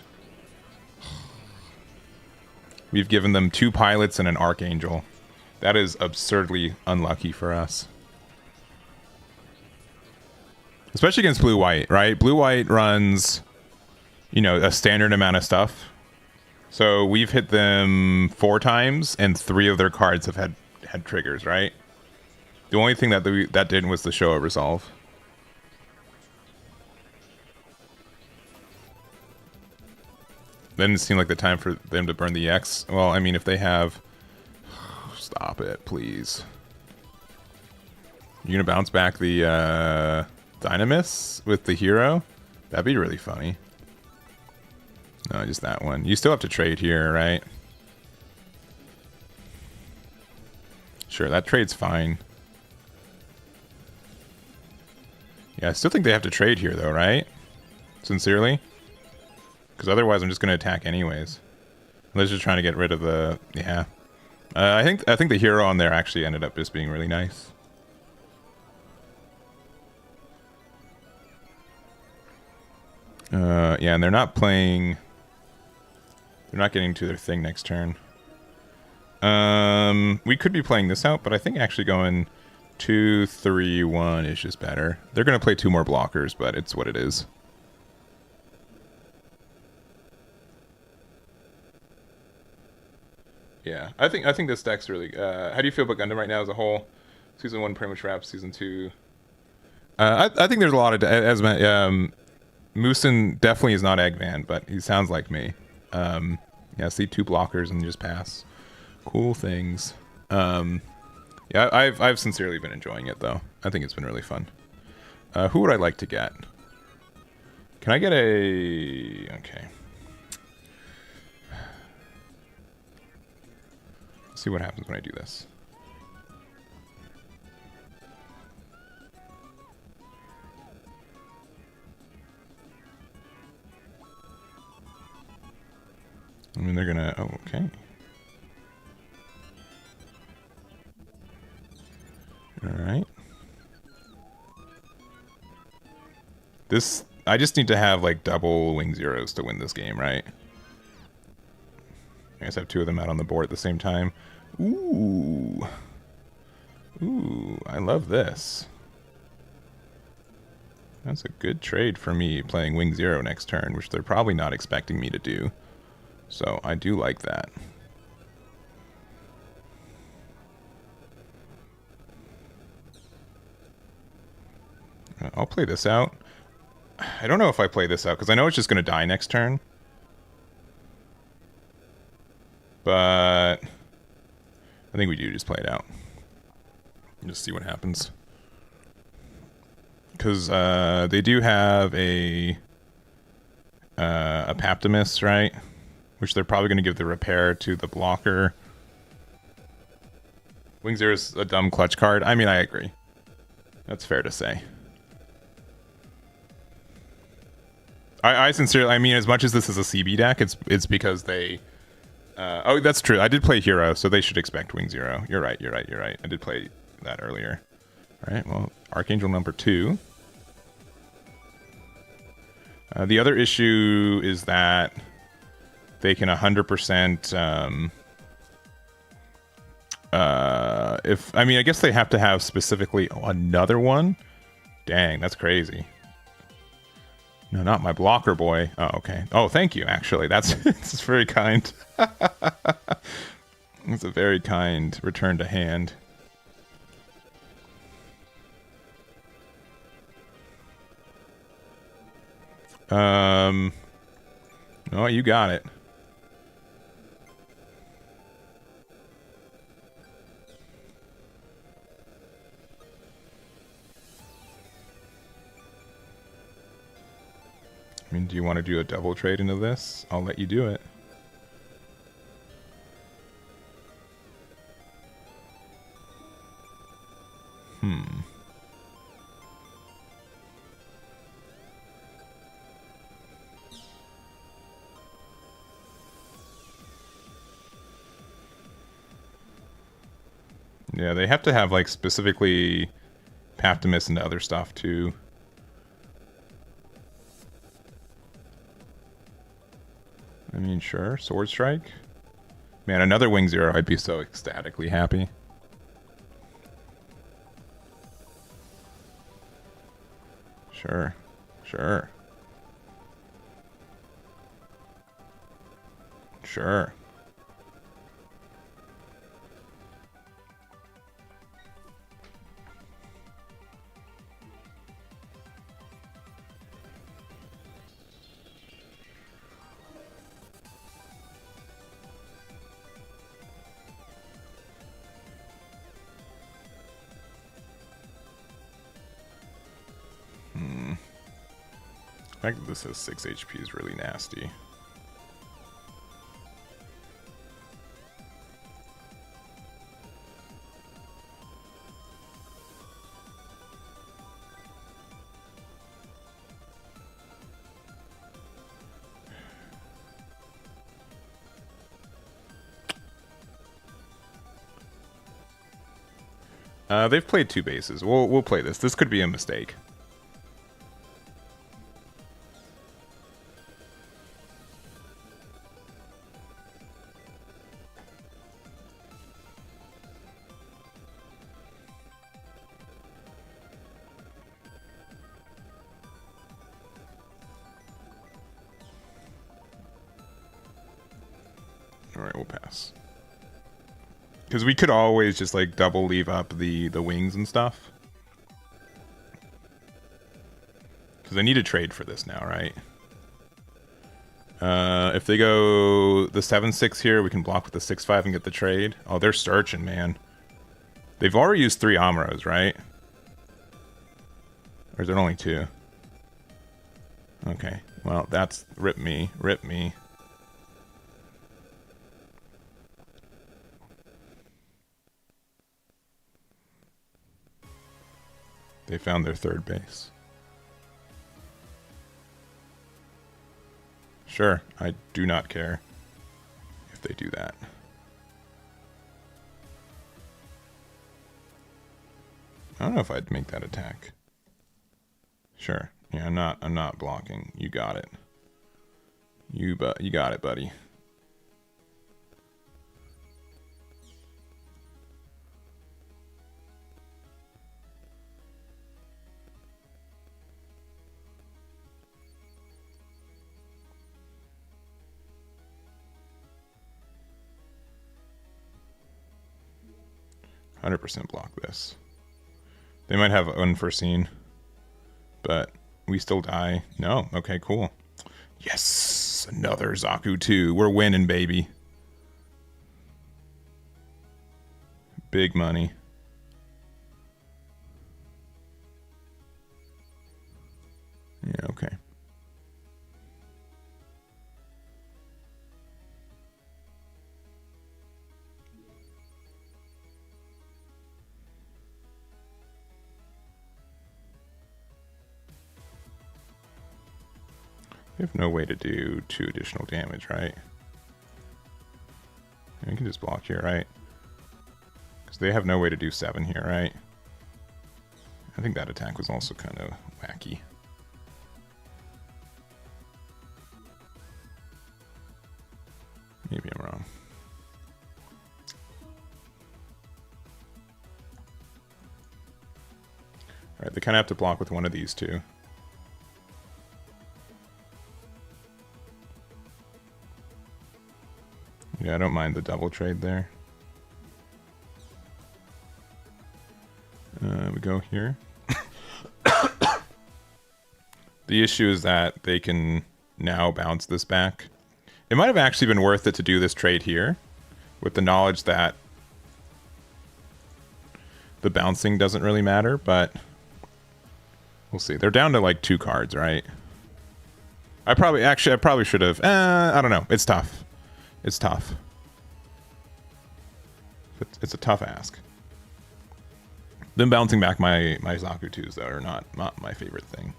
We've given them 2 pilots and an Archangel. That is absurdly unlucky for us. Especially against blue-white, right? Blue-white runs, you know, a standard amount of stuff. So we've hit them 4 times, and 3 of their cards have had triggers, right? The only thing that that didn't was the show a resolve. Didn't seem like the time for them to burn the X. Well, I mean, if they have... Stop it, please. You gonna bounce back the Dynamis with the hero? That'd be really funny. No, just that one. You still have to trade here, right? Sure, that trade's fine. Yeah, I still think they have to trade here, though, right? Sincerely? Because otherwise I'm just going to attack anyways. Unless you're trying to get rid of the... Yeah. I think the hero on there actually ended up just being really nice. Yeah, and they're not playing... They're not getting to their thing next turn. We could be playing this out, but I think actually going 2, 3, 1 is just better. They're going to play 2 more blockers, but it's what it is. Yeah, I think this deck's really... how do you feel about Gundam right now as a whole? Season 1 pretty much wraps. Season 2... I think there's a lot of... Moosin definitely is not Eggman, but he sounds like me. Yeah, see 2 blockers and just pass. Cool things. Yeah, I've sincerely been enjoying it, though. I think it's been really fun. Who would I like to get? Can I get a... Okay. Let's see what happens when I do this. I mean, they're gonna... Oh, okay. Alright. This... I just need to have, like, double wing zeros to win this game, right? I guess I have 2 of them out on the board at the same time. Ooh. Ooh, I love this. That's a good trade for me playing Wing Zero next turn, which they're probably not expecting me to do. So I do like that. I'll play this out. I don't know if I play this out, because I know it's just going to die next turn. But I think we do just play it out. Just see what happens. Because they do have a Paptimus, right? Which they're probably going to give the repair to the blocker. Wing Zero is a dumb clutch card. I mean, I agree. That's fair to say. I sincerely, I mean, as much as this is a CB deck, it's because they... oh, that's true. I did play Hero, so they should expect Wing Zero. You're right. I did play that earlier. All right, well, Archangel number 2. The other issue is that they can 100%... I mean, I guess they have to have specifically another one. Dang, that's crazy. No, not my blocker boy. Oh, okay. Oh, thank you, actually. That's very kind. It's a very kind return to hand. Oh, you got it. I mean, do you want to do a double trade into this? I'll let you do it. Yeah, they have to have, like, specifically Paptimus and other stuff, too. I mean, sure. Sword Strike. Man, another Wing Zero, I'd be so ecstatically happy. Sure. Sure. Sure. The fact that this has 6 HP is really nasty. They've played 2 bases. We'll play this. This could be a mistake. Alright, we'll pass. Because we could always just, like, double leave up the wings and stuff. Because I need a trade for this now, right? If they go the 7-6 here, we can block with the 6-5 and get the trade. Oh, they're searching, man. They've already used 3 Amuros, right? Or is it only 2? Okay. Well, that's... Rip me. Rip me. They found their 3rd base. Sure, I do not care if they do that. I don't know if I'd make that attack. Sure. Yeah, I'm not blocking. You got it. You got it, buddy. 100% block this. They might have unforeseen, but we still die. No. Okay, cool. Yes, another Zaku 2. We're winning, baby. Big money. Yeah, okay. We have no way to do 2 additional damage, right? We can just block here, right? Because they have no way to do 7 here, right? I think that attack was also kind of wacky. Maybe I'm wrong. Alright, they kind of have to block with one of these two. Yeah, I don't mind the double trade there. We go here. The issue is that they can now bounce this back. It might have actually been worth it to do this trade here, with the knowledge that the bouncing doesn't really matter, but we'll see. They're down to like 2 cards, right? I probably should have. I don't know. It's tough. It's tough. It's a tough ask. Them bouncing back my Zaku 2s though are not my favorite thing.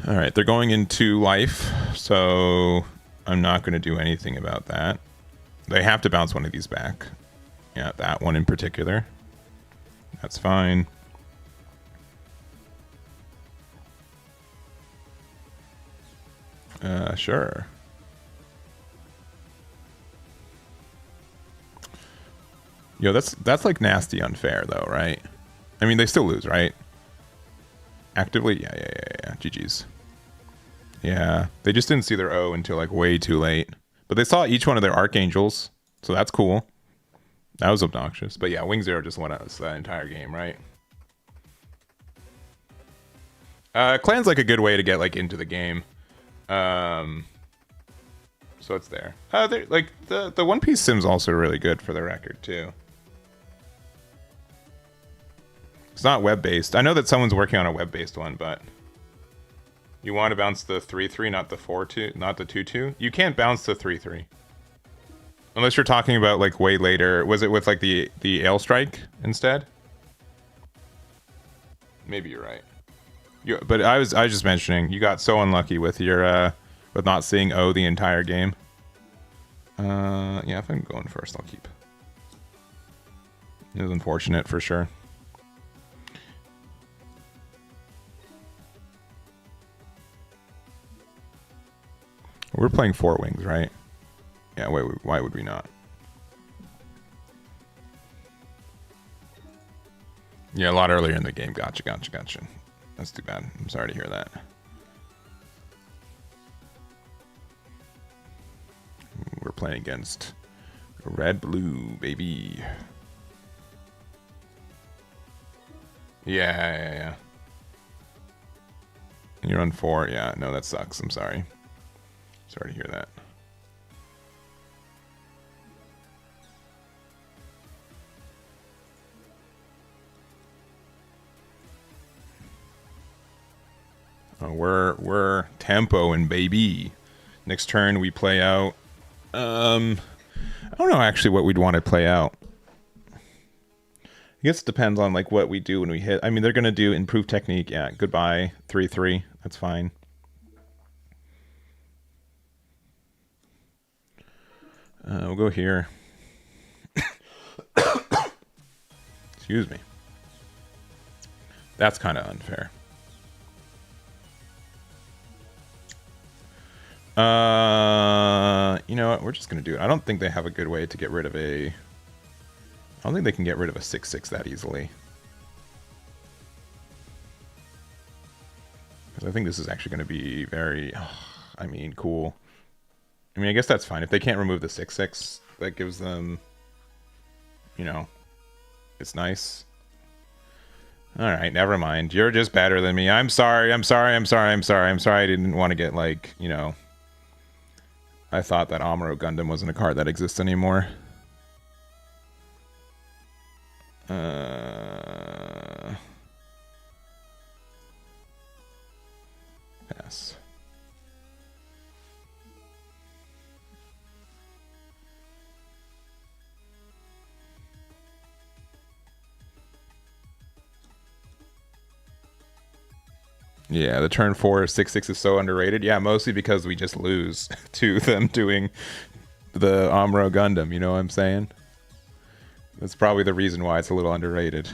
All right, they're going into life, so I'm not going to do anything about that. They have to bounce one of these back. Yeah, that one in particular. That's fine. Sure. Yo, that's like nasty unfair though, right? I mean, they still lose, right? Actively? Yeah. GG's. Yeah, they just didn't see their O until like way too late. But they saw each one of their Archangels, so that's cool. That was obnoxious. But yeah, Wing Zero just won us that entire game, right? Clan's like a good way to get like into the game. So it's there. Like the One Piece sim's also really good for the record too. It's not web-based. I know that someone's working on a web-based one, but you want to bounce the 3-3, not the 4-2, not the 2-2. You can't bounce the 3-3 unless you're talking about like way later. Was it with like the Ale Strike instead? Maybe you're right. But I was just mentioning you got so unlucky with your with not seeing O the entire game. Yeah, if I'm going first, I'll keep. It was unfortunate for sure. We're playing 4 wings, right? Yeah, why would we not? Yeah, a lot earlier in the game. Gotcha. That's too bad. I'm sorry to hear that. We're playing against red-blue, baby. Yeah. And you're on 4. Yeah, no, that sucks. I'm sorry. Sorry to hear that. We're tempoing, baby. Next turn we play out. I don't know actually what we'd want to play out. I guess it depends on like what we do when we hit. I mean, they're gonna do improved technique. Yeah, goodbye 3-3. That's fine. We'll go here. Excuse me. That's kind of unfair. You know what? We're just gonna do it. I don't think they have a good way to get rid of a. I don't think they can get rid of a 6-6 that easily. Because I think this is actually going to be very. I mean, cool. I mean, I guess that's fine if they can't remove the 6-6. That gives them you know, it's nice. All right, never mind. You're just better than me. I'm sorry. I'm sorry. I'm sorry. I'm sorry. I'm sorry. I didn't want to get like, you know. I thought that Amuro Gundam wasn't a card that exists anymore. Pass. Yeah, the turn 4 6/6 is so underrated. Yeah, mostly because we just lose to them doing the Amuro Gundam, you know what I'm saying? That's probably the reason why it's a little underrated.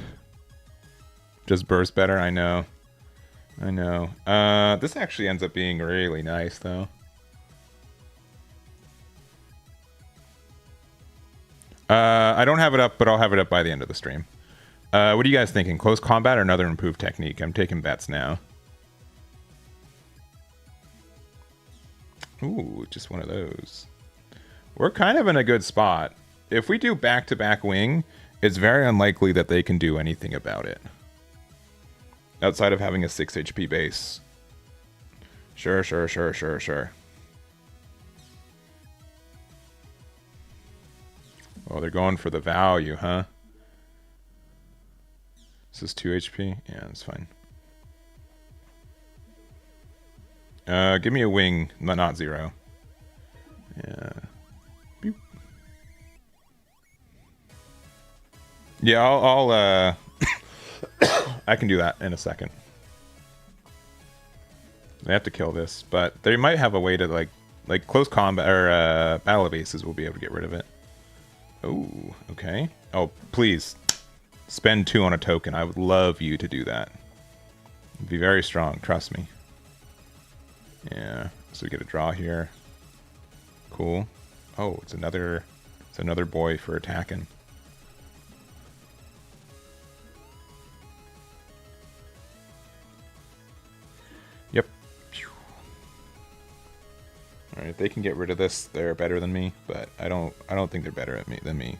Just burst better, I know. I know. This actually ends up being really nice, though. I don't have it up, but I'll have it up by the end of the stream. What are you guys thinking? Close combat or another improved technique? I'm taking bets now. Ooh, just one of those. We're kind of in a good spot. If we do back-to-back wing, it's very unlikely that they can do anything about it. Outside of having a 6 HP base. Sure. Oh, they're going for the value, huh? This is 2 HP? Yeah, that's fine. Give me a wing, not 0. Yeah. Beep. Yeah, I'll I can do that in a second. They have to kill this, but they might have a way to like close combat or battle bases will be able to get rid of it. Oh, okay. Oh, please spend 2 on a token. I would love you to do that. It'd be very strong, trust me. Yeah, so we get a draw here. Cool. Oh, it's another boy for attacking. Yep. All right, if they can get rid of this, they're better than me, but I don't think they're better at me than me.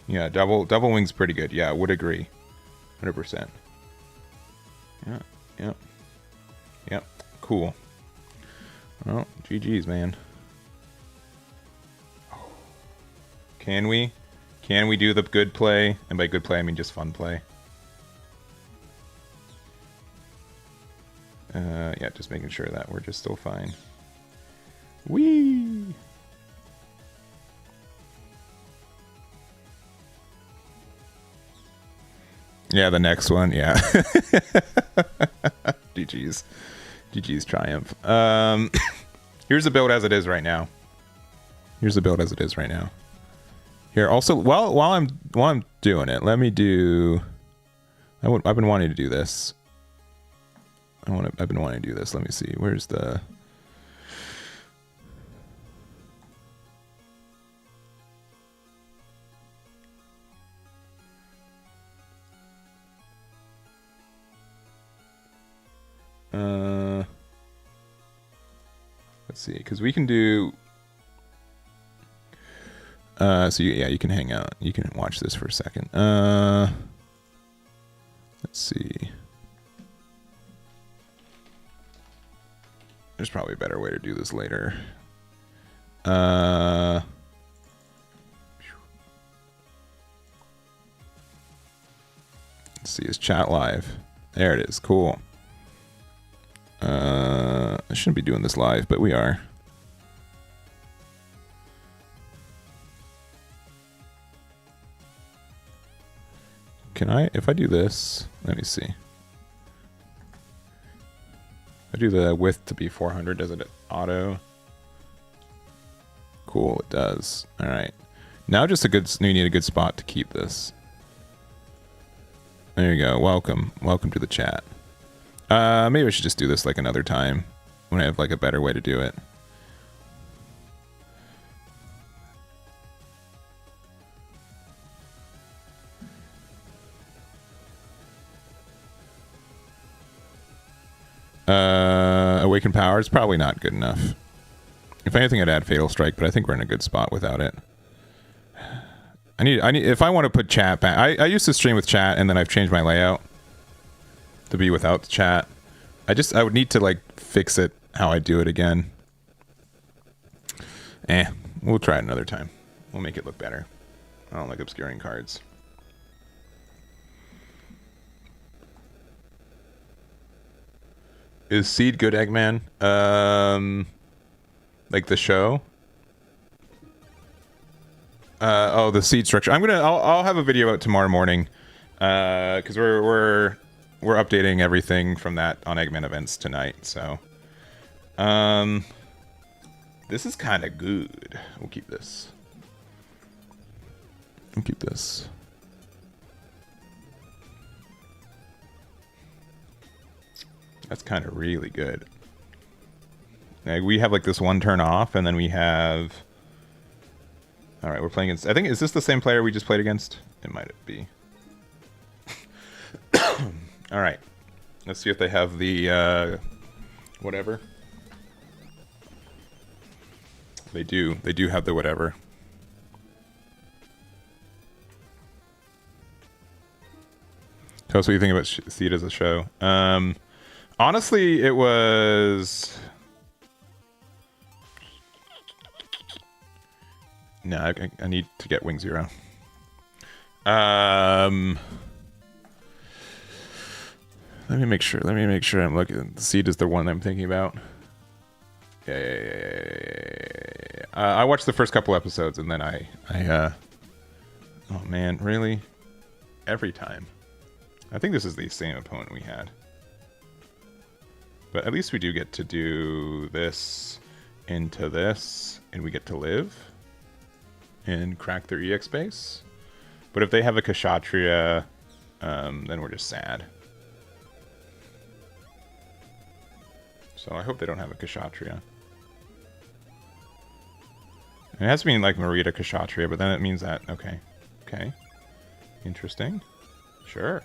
Yeah, double wing's pretty good. Yeah, I would agree. 100%. Yeah. Yep. Cool. Well, GG's, man. Can we do the good play? And by good play, I mean just fun play. Yeah, just making sure that we're just still fine. Whee! Yeah, the next one, yeah. GG's triumph. Here's the build as it is right now. Here, also, while I'm doing it, let me do. I've been wanting to do this. I've been wanting to do this. Let me see. Where's the? Let's see, because we can do. So yeah, you can hang out. You can watch this for a second. Let's see. There's probably a better way to do this later. Let's see, is chat live? There it is. Cool. I shouldn't be doing this live, but we are. Can I, if I do this, let me see. I do the width to be 400, does it auto? Cool, it does. All right. Now just we need a good spot to keep this. There you go. Welcome to the chat. Maybe I should just do this like another time when I have like a better way to do it. Awakened Power is probably not good enough. If anything, I'd add Fatal Strike, but I think we're in a good spot without it. I need if I want to put chat back. I used to stream with chat and then I've changed my layout to be without the chat. I would need to like fix it how I do it again. We'll try it another time. We'll make it look better. I don't like obscuring cards. Is Seed good, Eggman? Like the show? Oh, the seed structure. I'll have a video out tomorrow morning, because we're updating everything from that on Eggman events tonight. So, this is kind of good. We'll keep this. We'll keep this. That's kind of really good. Like, we have like this one turn off, and then we have. All right, we're playing against. I think is this the same player we just played against? It might be. All right, let's see if they have the whatever. They do. They do have the whatever. Tell us what you think about Seed as a show. Honestly, it was. No, I need to get Wing Zero. Let me make sure. Let me make sure I'm looking. The Seed is the one I'm thinking about. Yeah. I watched the first couple episodes and then I oh man, really? Every time. I think this is the same opponent we had. But at least we do get to do this into this, and we get to live and crack their EX base. But if they have a Kshatriya, then we're just sad. So I hope they don't have a Kshatriya. It has to be like Marita Kshatriya, but then it means that, okay. Interesting. Sure.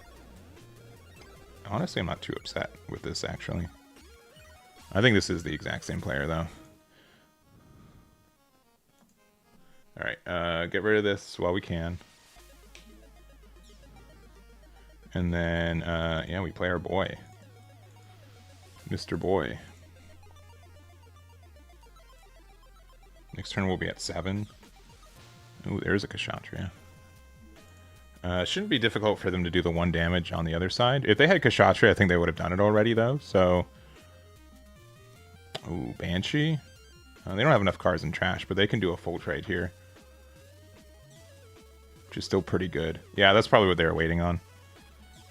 Honestly, I'm not too upset with this, actually. I think this is the exact same player, though. Alright, get rid of this while we can. And then, yeah, we play our boy. Mr. Boy. Next turn we'll be at 7. Ooh, there's a Kshatriya. Shouldn't be difficult for them to do the 1 damage on the other side. If they had Kshatriya, I think they would have done it already, though, so... Ooh, Banshee. They don't have enough cards in trash, but they can do a full trade here. Which is still pretty good. Yeah, that's probably what they were waiting on.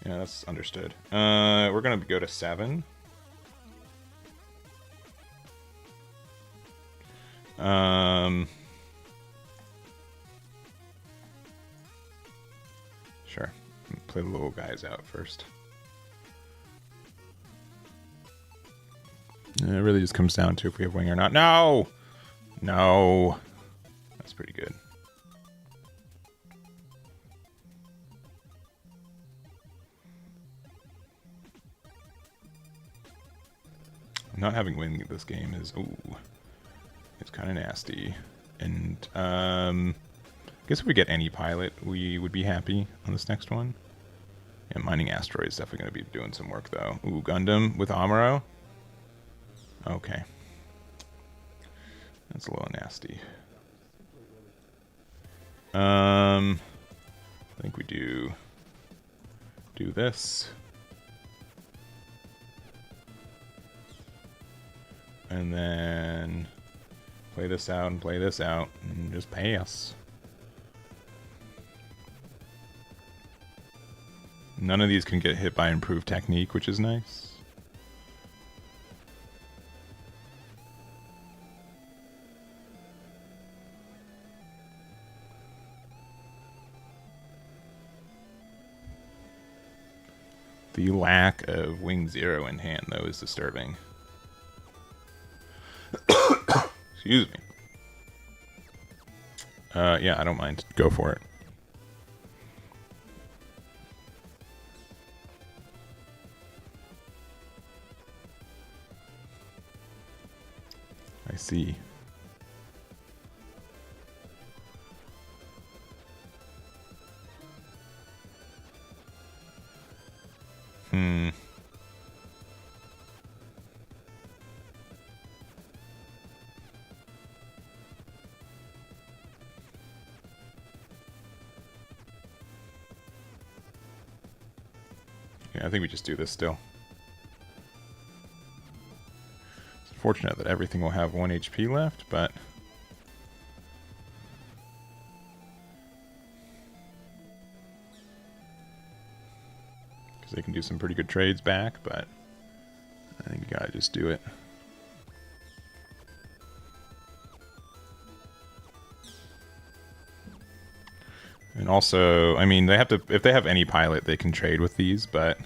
Yeah, that's understood. We're going to go to 7. Sure. Play the little guys out first. It really just comes down to if we have wing or not. No! No! That's pretty good. Not having wing this game is, ooh, it's kind of nasty. And, I guess if we get any pilot, we would be happy on this next one. Yeah, mining asteroids definitely going to be doing some work, though. Ooh, Gundam with Amuro. Okay. That's a little nasty. I think we do this. And then play this out and play this out and just pass. None of these can get hit by improved technique, which is nice. The lack of Wing Zero in hand, though, is disturbing. Excuse me. Yeah, I don't mind. Go for it. I see. Hmm. Yeah, I think we just do this still. It's unfortunate that everything will have 1 HP left, but... because they can do some pretty good trades back, but I think you gotta just do it. And also, I mean, they have to, if they have any pilot, they can trade with these, but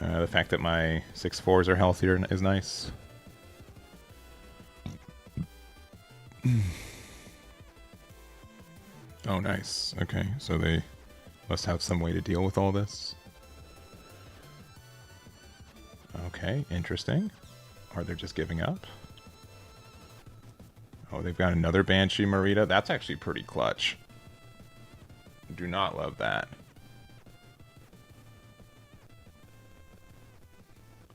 the fact that my 6-4s are healthier is nice. Oh, nice. Okay, so they must have some way to deal with all this. Okay, interesting. Or they're just giving up. Oh, they've got another Banshee Marita. That's actually pretty clutch. Do not love that.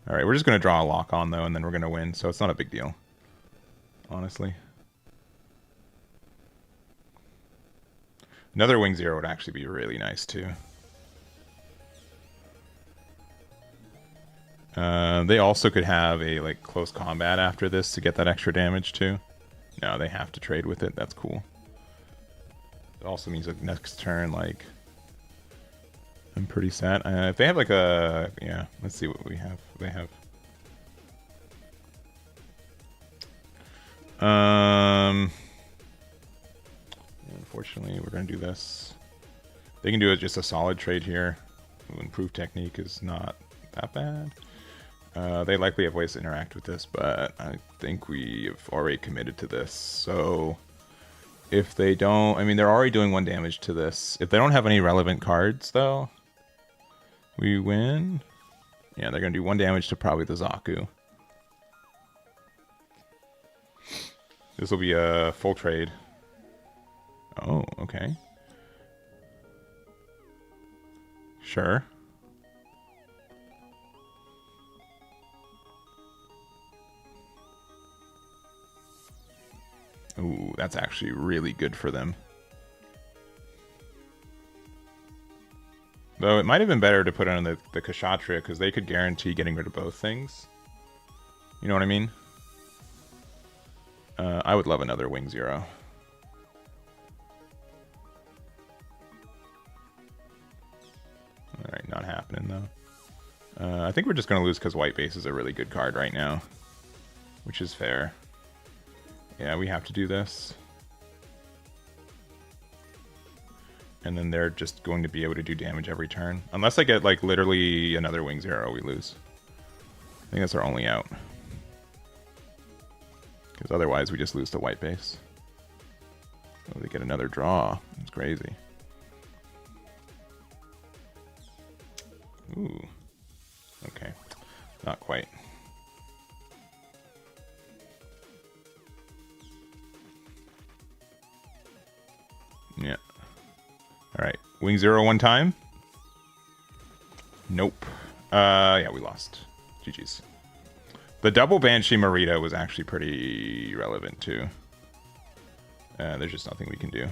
Alright, we're just going to draw a lock on, though, and then we're going to win, so it's not a big deal. Honestly. Another Wing Zero would actually be really nice, too. They also could have a, like, close combat after this to get that extra damage, too. No, they have to trade with it. That's cool. It also means that next turn, like, I'm pretty set. If they have, like, a... yeah, let's see what we have. They have... unfortunately, we're going to do this. They can do just a solid trade here. Improved technique is not that bad. They likely have ways to interact with this, but I think we have already committed to this. So if they don't... I mean, they're already doing 1 damage to this. If they don't have any relevant cards, though, we win. Yeah, they're going to do 1 damage to probably the Zaku. This will be a full trade. Oh, okay. Sure. Ooh, that's actually really good for them. Though it might have been better to put on the Kshatriya, because they could guarantee getting rid of both things. You know what I mean? I would love another Wing Zero. Alright, not happening though. I think we're just going to lose because White Base is a really good card right now. Which is fair. Yeah, we have to do this. And then they're just going to be able to do damage every turn. Unless I get, like, literally another Wing Zero, we lose. I think that's our only out. Because otherwise we just lose to White Base. Oh, they get another draw. It's crazy. Ooh. Okay. Not quite. Yeah. Alright. Wing Zero 1 time. Nope. Yeah, we lost. GG's. The double Banshee Marita was actually pretty relevant, too. There's just nothing we can do.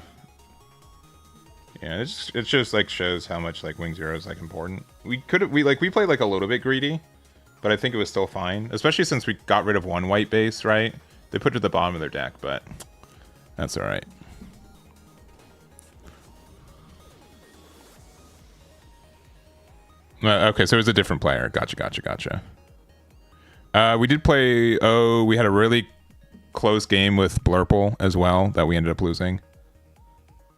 Yeah, it just like shows how much like Wing Zero is like important. We played like a little bit greedy, but I think it was still fine. Especially since we got rid of 1 White Base, right? They put it at the bottom of their deck, but that's alright. Okay, so it was a different player. Gotcha. We did play... oh, we had a really close game with Blurple as well that we ended up losing.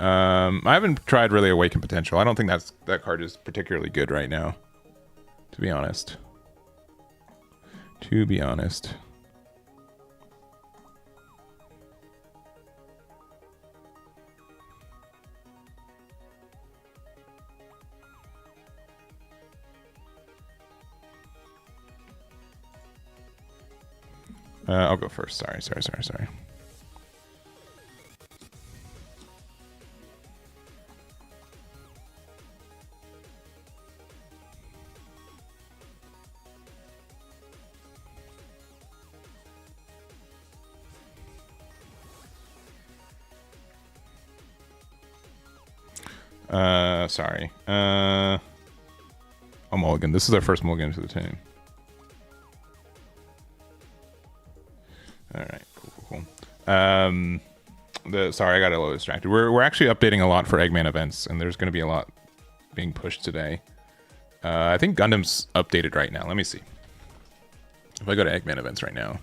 I haven't tried really Awaken Potential. I don't think that card is particularly good right now, to be honest. I'll go first. Sorry. Sorry. Oh, mulligan. This is our first mulligan to the team. All right, cool. Sorry, I got a little distracted. We're actually updating a lot for Eggman events, and there's going to be a lot being pushed today. I think Gundam's updated right now. Let me see. If I go to Eggman events right now,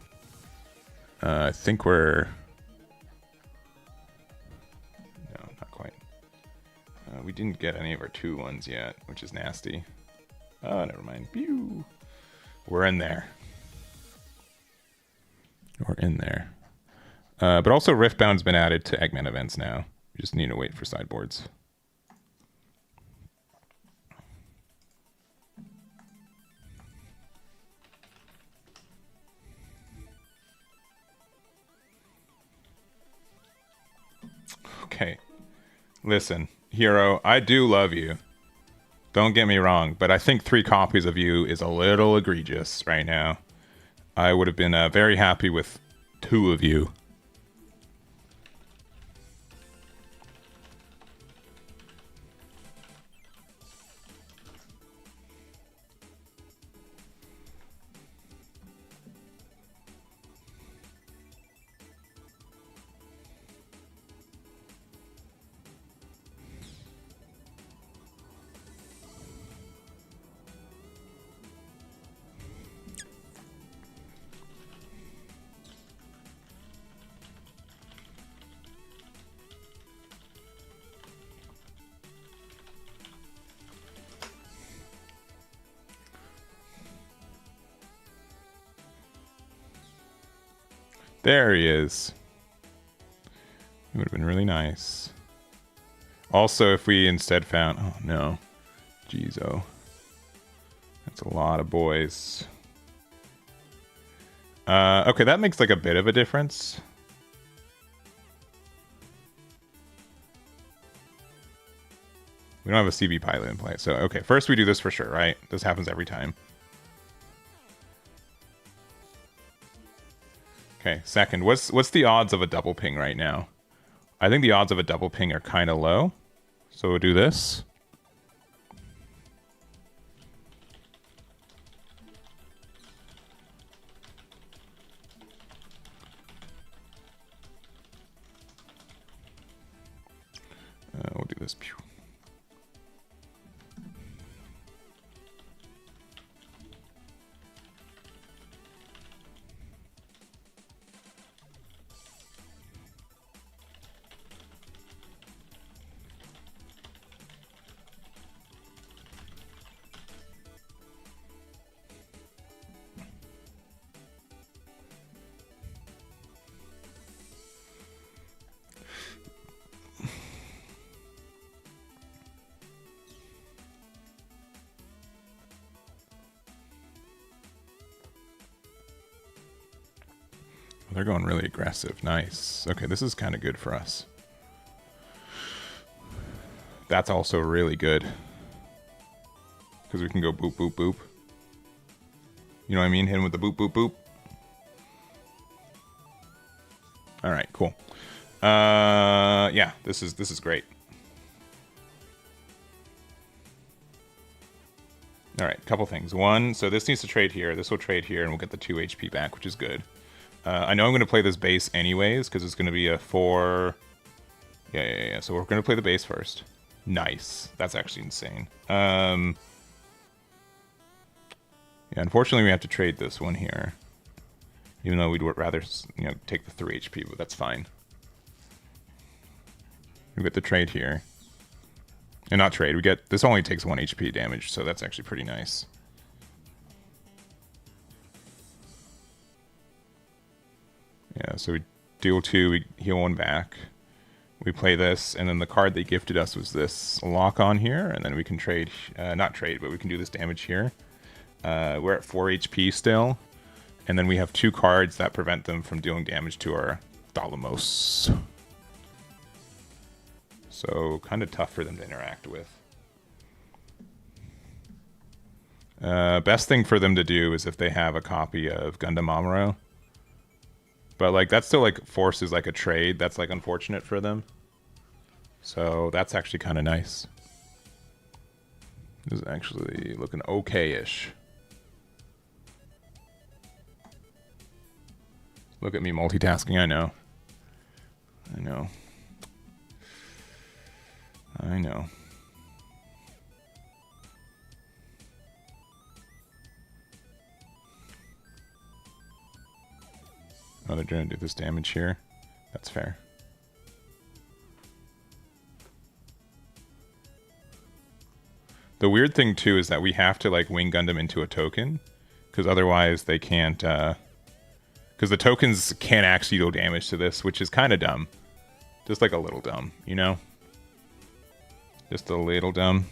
I think we're... No, not quite. We didn't get any of our 2 ones yet, which is nasty. Oh, never mind. Pew! We're in there. We're in there. But also Riftbound's been added to Eggman events now. We just need to wait for sideboards. Okay. Listen, Hero, I do love you. Don't get me wrong, but I think 3 copies of you is a little egregious right now. I would have been very happy with 2 of you. There he is. It would have been really nice. Also, if we instead found... Oh, no. Jeez, oh. That's a lot of boys. Okay, that makes like a bit of a difference. We don't have a CB pilot in play. So, okay, first we do this for sure, right? This happens every time. Okay, second, what's the odds of a double ping right now? I think the odds of a double ping are kind of low. So we'll do this. We'll do this. Pew. They're going really aggressive. Nice. Okay, this is kind of good for us. That's also really good. Because we can go boop, boop, boop. You know what I mean? Hit him with the boop, boop, boop. All right, cool. Yeah, this is great. All right, couple things. One, so this needs to trade here. This will trade here, and we'll get the 2 HP back, which is good. I know I'm going to play this base anyways, because it's going to be a 4... Yeah. So we're going to play the base first. Nice. That's actually insane. Yeah, unfortunately we have to trade this one here. Even though we'd rather, take the 3 HP, but that's fine. We get the trade here. And not trade, we get... This only takes 1 HP damage, so that's actually pretty nice. Yeah, so we deal 2, we heal 1 back. We play this, and then the card they gifted us was this lock-on here, and then we can trade... not trade, but we can do this damage here. We're at 4 HP still, and then we have 2 cards that prevent them from dealing damage to our Thalamos. So, kind of tough for them to interact with. Best thing for them to do is if they have a copy of Gundam Amuro. But, like, that still, like, forces, like, a trade. That's, like, unfortunate for them. So that's actually kind of nice. This is actually looking okay-ish. Look at me multitasking, I know. I know. I know. Oh, they're trying to do this damage here. That's fair. The weird thing, too, is that we have to, like, wing Gundam into a token. Because otherwise they can't, because the tokens can't actually deal damage to this, which is kind of dumb. Just, like, a little dumb, you know? Just a little dumb.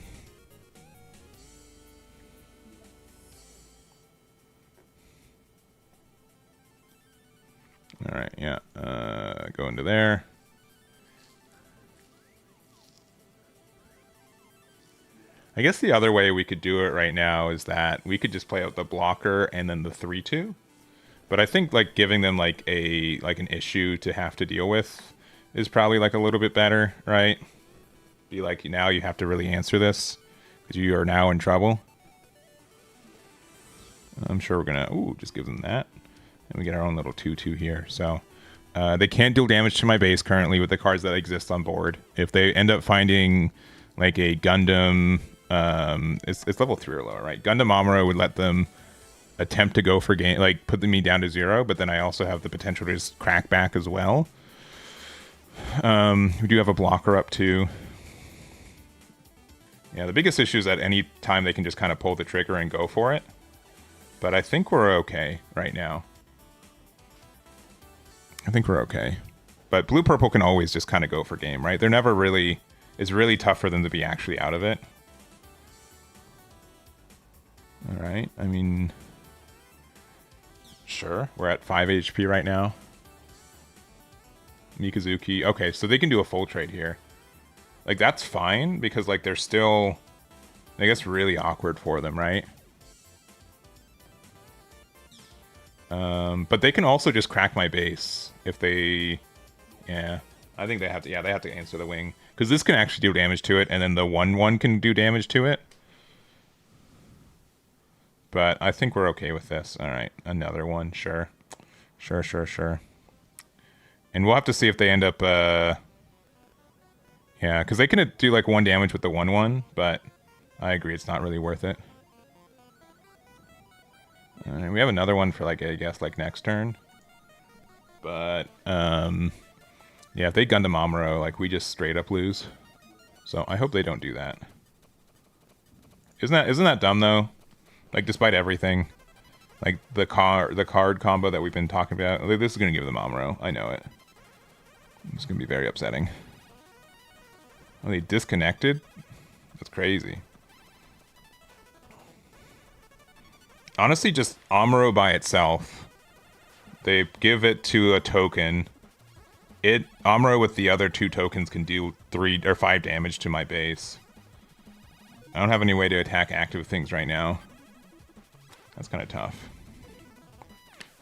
Alright, yeah. Go into there. I guess the other way we could do it right now is that we could just play out the blocker and then the 3-2. But I think like giving them like an issue to have to deal with is probably like a little bit better, right? Be like, now you have to really answer this because you are now in trouble. I'm sure we're gonna just give them that, and we get our own little 2-2 here. So they can't deal damage to my base currently with the cards that exist on board. If they end up finding like a Gundam, it's level 3 or lower, right? Gundam Amuro would let them attempt to go for game, like put me down to 0, but then I also have the potential to just crack back as well. We do have a blocker up too. Yeah, the biggest issue is that any time they can just kind of pull the trigger and go for it. But I think we're okay right now. I think we're okay. But blue-purple can always just kind of go for game, right? They're never really... It's really tough for them to be actually out of it. Alright, I mean... Sure, we're at 5 HP right now. Mikazuki. Okay, so they can do a full trade here. Like, that's fine, because, like, they're still... I guess really awkward for them, right? But they can also just crack my base if they... Yeah, I think they have to... Yeah, they have to answer the wing. Because this can actually do damage to it, and then the 1-1 can do damage to it. But I think we're okay with this. Alright, another one, sure. Sure. And we'll have to see if they end up... Yeah, because they can do like 1 damage with the 1-1, but I agree, it's not really worth it. Alright, we have another one for like, I guess, like next turn. But, yeah, if they Gundam Amuro, like, we just straight up lose. So I hope they don't do that. Isn't that dumb, though? Like, despite everything. Like, the card combo that we've been talking about. Like, this is going to give them Amuro. I know it. It's going to be very upsetting. Oh, they disconnected? That's crazy. Honestly, just Amuro by itself. They give it to a token. Amuro with the other 2 tokens can do 3 or 5 damage to my base. I don't have any way to attack active things right now. That's kind of tough.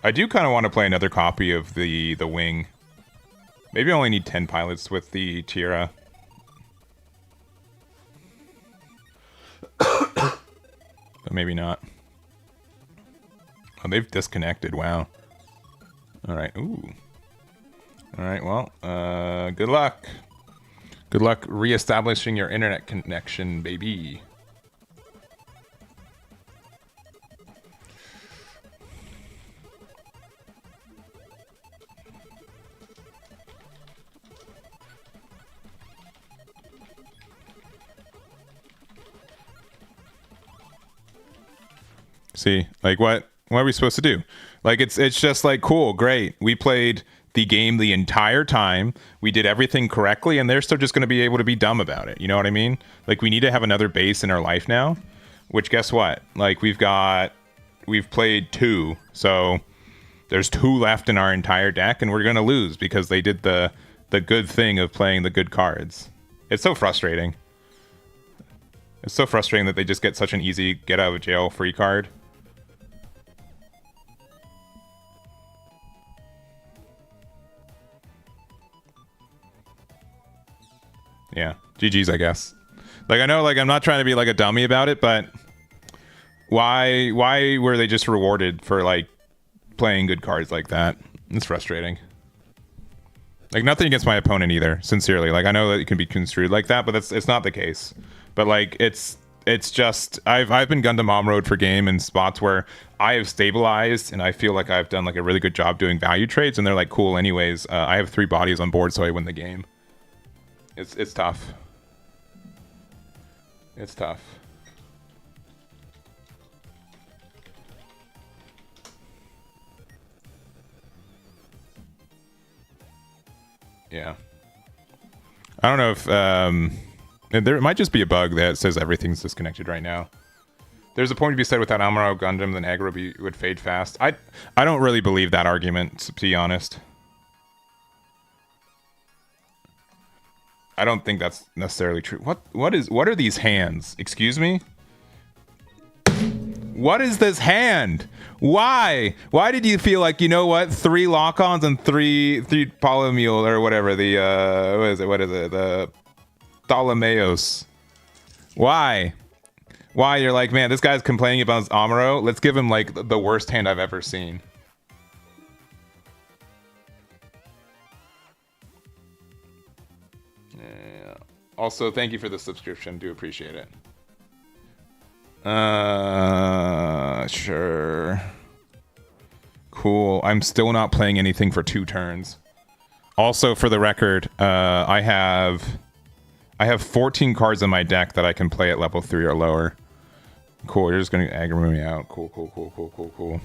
I do kind of want to play another copy of the wing. Maybe I only need 10 pilots with the Tira. But maybe not. Oh, they've disconnected. Wow. Alright, ooh. Alright, well, good luck. Good luck re-establishing your internet connection, baby. See, like what are we supposed to do? Like it's just like, cool, great. We played the game the entire time. We did everything correctly, and they're still just going to be able to be dumb about it. You know what I mean? Like, we need to have another base in our life now, which, guess what? Like, we've played 2, so there's 2 left in our entire deck, and we're going to lose because they did the good thing of playing the good cards. It's so frustrating. It's so frustrating that they just get such an easy get out of jail free card. Yeah, GG's, I guess. Like, I know, like, I'm not trying to be like a dummy about it, but why were they just rewarded for like playing good cards like that? It's frustrating. Like, nothing against my opponent either, sincerely. Like, I know that it can be construed like that, but it's not the case. But like, it's just I've been Gundam Amroad for game in spots where I have stabilized and I feel like I've done like a really good job doing value trades, and they're like, cool, anyways, I have 3 bodies on board, so I win the game. It's tough. It's tough. Yeah. I don't know if there might just be a bug that says everything's disconnected right now. There's a point to be said without Amaro Gundam, then aggro would fade fast. I don't really believe that argument, to be honest. I don't think that's necessarily true. What are these hands? Excuse me? What is this hand? Why? Why did you feel like, you know what? 3 lock-ons and 3 polymule or whatever. The what is it? The Ptolemaeus. Why? Why? You're like, man, this guy's complaining about his Amaro. Let's give him like the worst hand I've ever seen. Yeah. Also, thank you for the subscription. Do appreciate it. Sure. Cool. I'm still not playing anything for 2 turns. Also, for the record, I have 14 cards in my deck that I can play at level 3 or lower. Cool. You're just gonna aggro me out. Cool. Cool.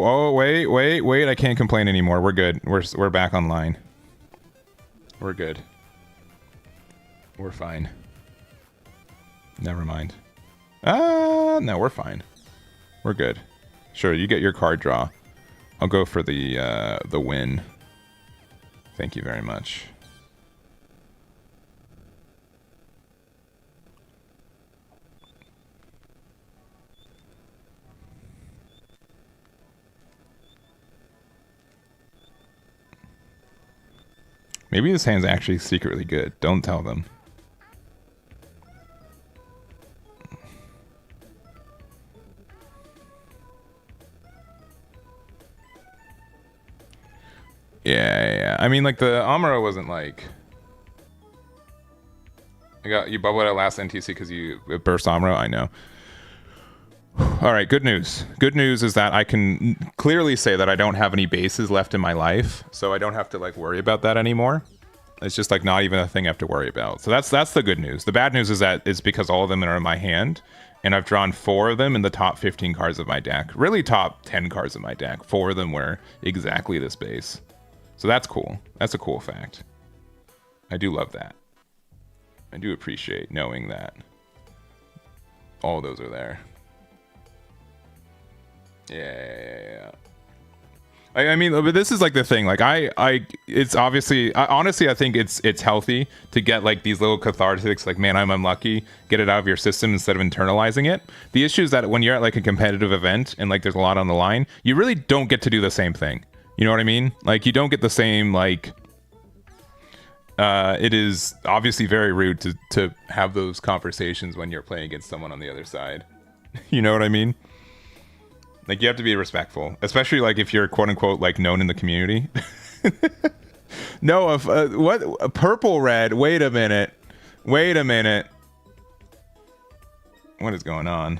Oh, wait. I can't complain anymore. We're good. We're back online. We're good. We're fine. Never mind. No, we're fine. We're good. Sure, you get your card draw. I'll go for the win. Thank you very much. Maybe this hand's actually secretly good. Don't tell them. Yeah. I mean, like, the Amaro wasn't like... You bubbled out last NTC because you burst Amaro? I know. Alright, good news. Good news is that I can clearly say that I don't have any bases left in my life, so I don't have to, like, worry about that anymore. It's just, like, not even a thing I have to worry about. So that's the good news. The bad news is that it's because all of them are in my hand, and I've drawn 4 of them in the top 15 cards of my deck. Really top 10 cards of my deck. 4 of them were exactly this base. So that's cool. That's a cool fact. I do love that. I do appreciate knowing that all those are there. Yeah. I mean, but this is like the thing. Like, it's obviously, honestly, I think it's healthy to get like these little cathartics. Like, man, I'm unlucky. Get it out of your system instead of internalizing it. The issue is that when you're at like a competitive event and like there's a lot on the line, you really don't get to do the same thing. You know what I mean? Like, you don't get the same, like, it is obviously very rude to have those conversations when you're playing against someone on the other side. You know what I mean? Like, you have to be respectful, especially like if you're quote unquote like known in the community. No, what purple red? Wait a minute. What is going on?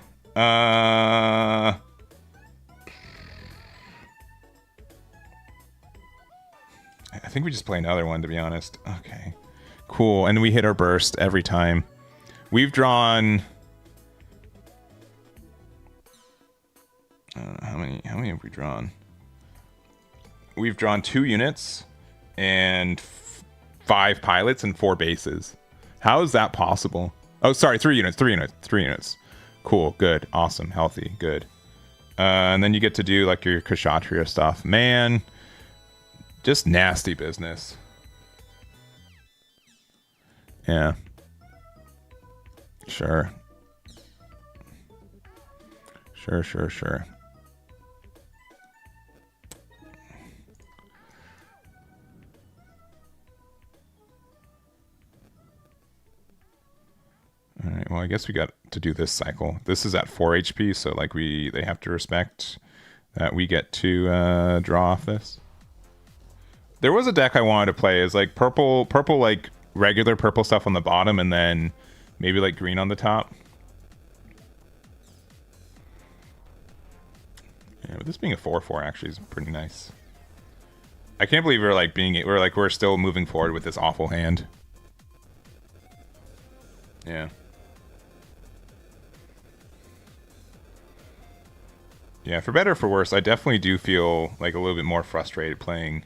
I think we just play another one, to be honest. Okay, cool. And we hit our burst every time. We've drawn... how many have we drawn? We've drawn 2 units and 5 pilots and 4 bases. How is that possible? Oh, sorry, 3 units. Cool, good, awesome, healthy, good. And then you get to do like your Kshatriya stuff. Man, just nasty business. Yeah. Sure. Well, I guess we got to do this cycle. This is at 4 HP, so like they have to respect that we get to draw off this. There was a deck I wanted to play. Is like purple, like regular purple stuff on the bottom, and then maybe like green on the top. Yeah, but this being a 4/4 actually is pretty nice. I can't believe we're still moving forward with this awful hand. Yeah. Yeah, for better or for worse, I definitely do feel like a little bit more frustrated playing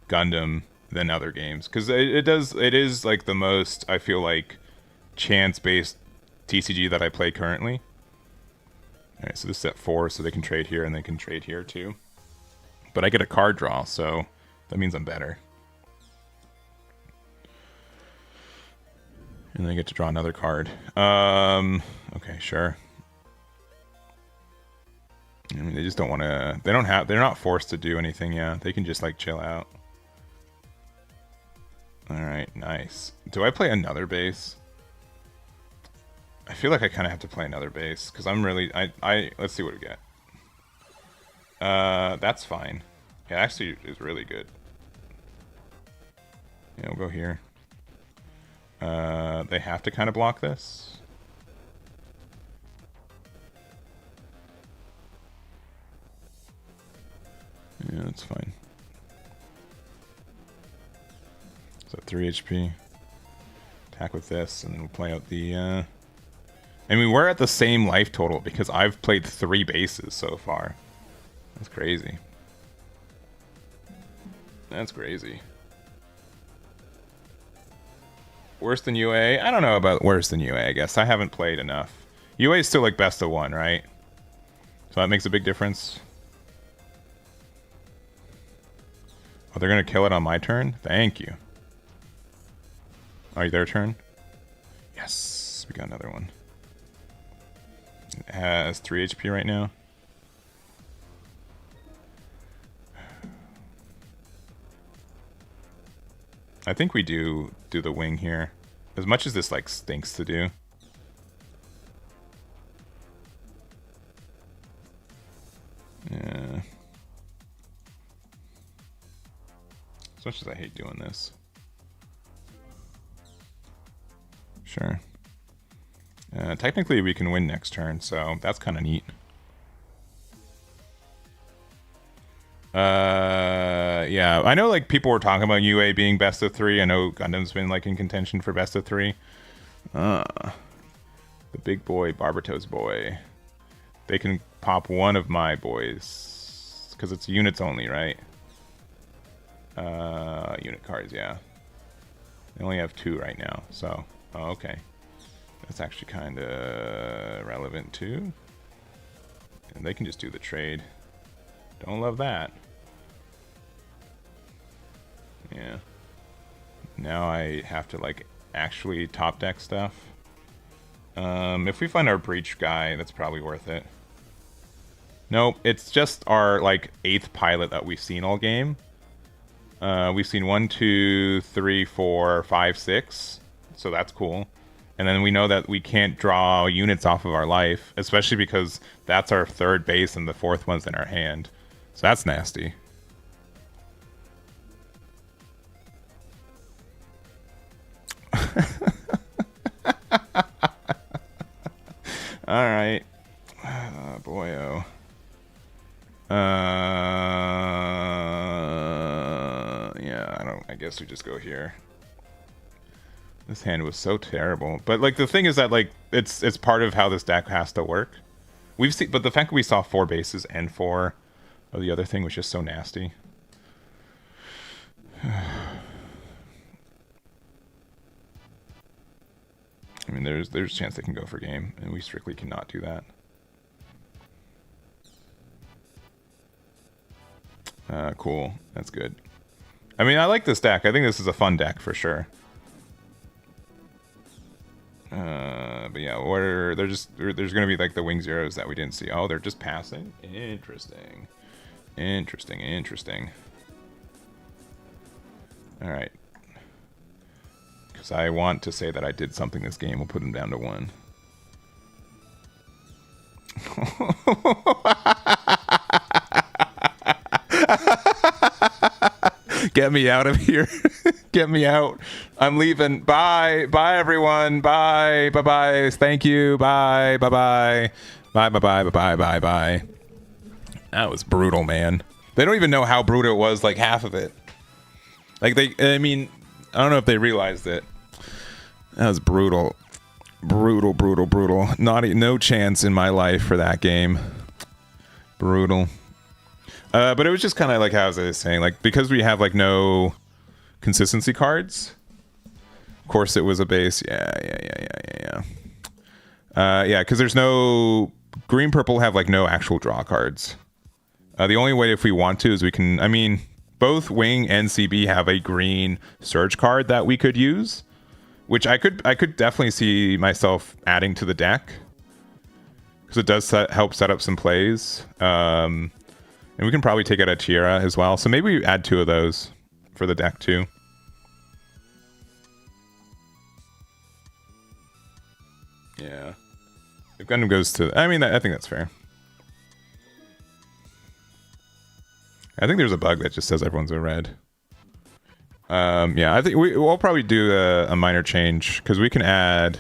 Gundam than other games, because it is like the most, I feel like, chance-based TCG that I play currently. Alright, so this is at 4, so they can trade here and they can trade here too. But I get a card draw, so that means I'm better. And then I get to draw another card. Okay, sure. I mean, they just don't want to... They're not forced to do anything, yeah. They can just, like, chill out. Alright, nice. Do I play another base? I feel like I kind of have to play another base, because I'm really... Let's see what we get. That's fine. Yeah, actually, is really good. Yeah, we'll go here. They have to kind of block this. Yeah, that's fine. So 3 HP. Attack with this, and then we'll play out the... I mean, we're at the same life total because I've played 3 bases so far. That's crazy. That's crazy. Worse than UA? I don't know about worse than UA, I guess. I haven't played enough. UA is still like best of 1, right? So that makes a big difference. Oh, they're going to kill it on my turn? Thank you. Are you their turn? Yes, we got another one. It has 3 HP right now. I think we do the wing here. As much as this like stinks to do. Yeah. As much as I hate doing this. Sure. Technically we can win next turn, so that's kind of neat. Yeah, I know like people were talking about UA being best of 3. I know Gundam's been like in contention for best of 3. The big boy, Barberto's boy. They can pop one of my boys. Because it's units only, right? Unit cards, yeah. They only have 2 right now, so... Oh, okay. That's actually kind of relevant, too. And they can just do the trade. Don't love that. Yeah. Now I have to, like, actually top deck stuff. If we find our breach guy, that's probably worth it. Nope, it's just our, like, 8th pilot that we've seen all game. We've seen 1, 2, 3, 4, 5, 6. So that's cool. And then we know that we can't draw units off of our life, especially because that's our 3rd base and the 4th one's in our hand. So that's nasty. Alright. Boyo. Yeah, I guess we just go here. This hand was so terrible. But like the thing is that like it's part of how this deck has to work. We've seen, but the fact that we saw 4 bases and 4 of the other thing was just so nasty. I mean, there's a chance they can go for game, and we strictly cannot do that. Cool. That's good. I mean, I like this deck. I think this is a fun deck for sure. But yeah, there's gonna be like the wing zeros that we didn't see. Oh, they're just passing. Interesting. Interesting. All right. because I want to say that I did something this game. We'll put him down to 1. Get me out of here. Get me out. I'm leaving. Bye. Bye, everyone. Bye. Bye-bye. Thank you. Bye. Bye-bye. Bye-bye. Bye-bye. Bye-bye. That was brutal, man. They don't even know how brutal it was, like half of it. Like, I mean, I don't know if they realized it. That was brutal. Brutal, brutal, brutal. No chance in my life for that game. Brutal. But it was just kind of like how I was saying, like, because we have like no consistency cards. Of course, it was a base. Yeah, because there's no green, purple have like no actual draw cards. The only way if we want to is we can. I mean, both Wing and CB have a green surge card that we could use, which I could definitely see myself adding to the deck because it does help set up some plays. And we can probably take out a Tierra as well. So maybe we add 2 of those for the deck too. Yeah. If Gundam goes to... I mean, I think that's fair. I think there's a bug that just says everyone's a red. Yeah, I think we'll probably do a minor change because we can add...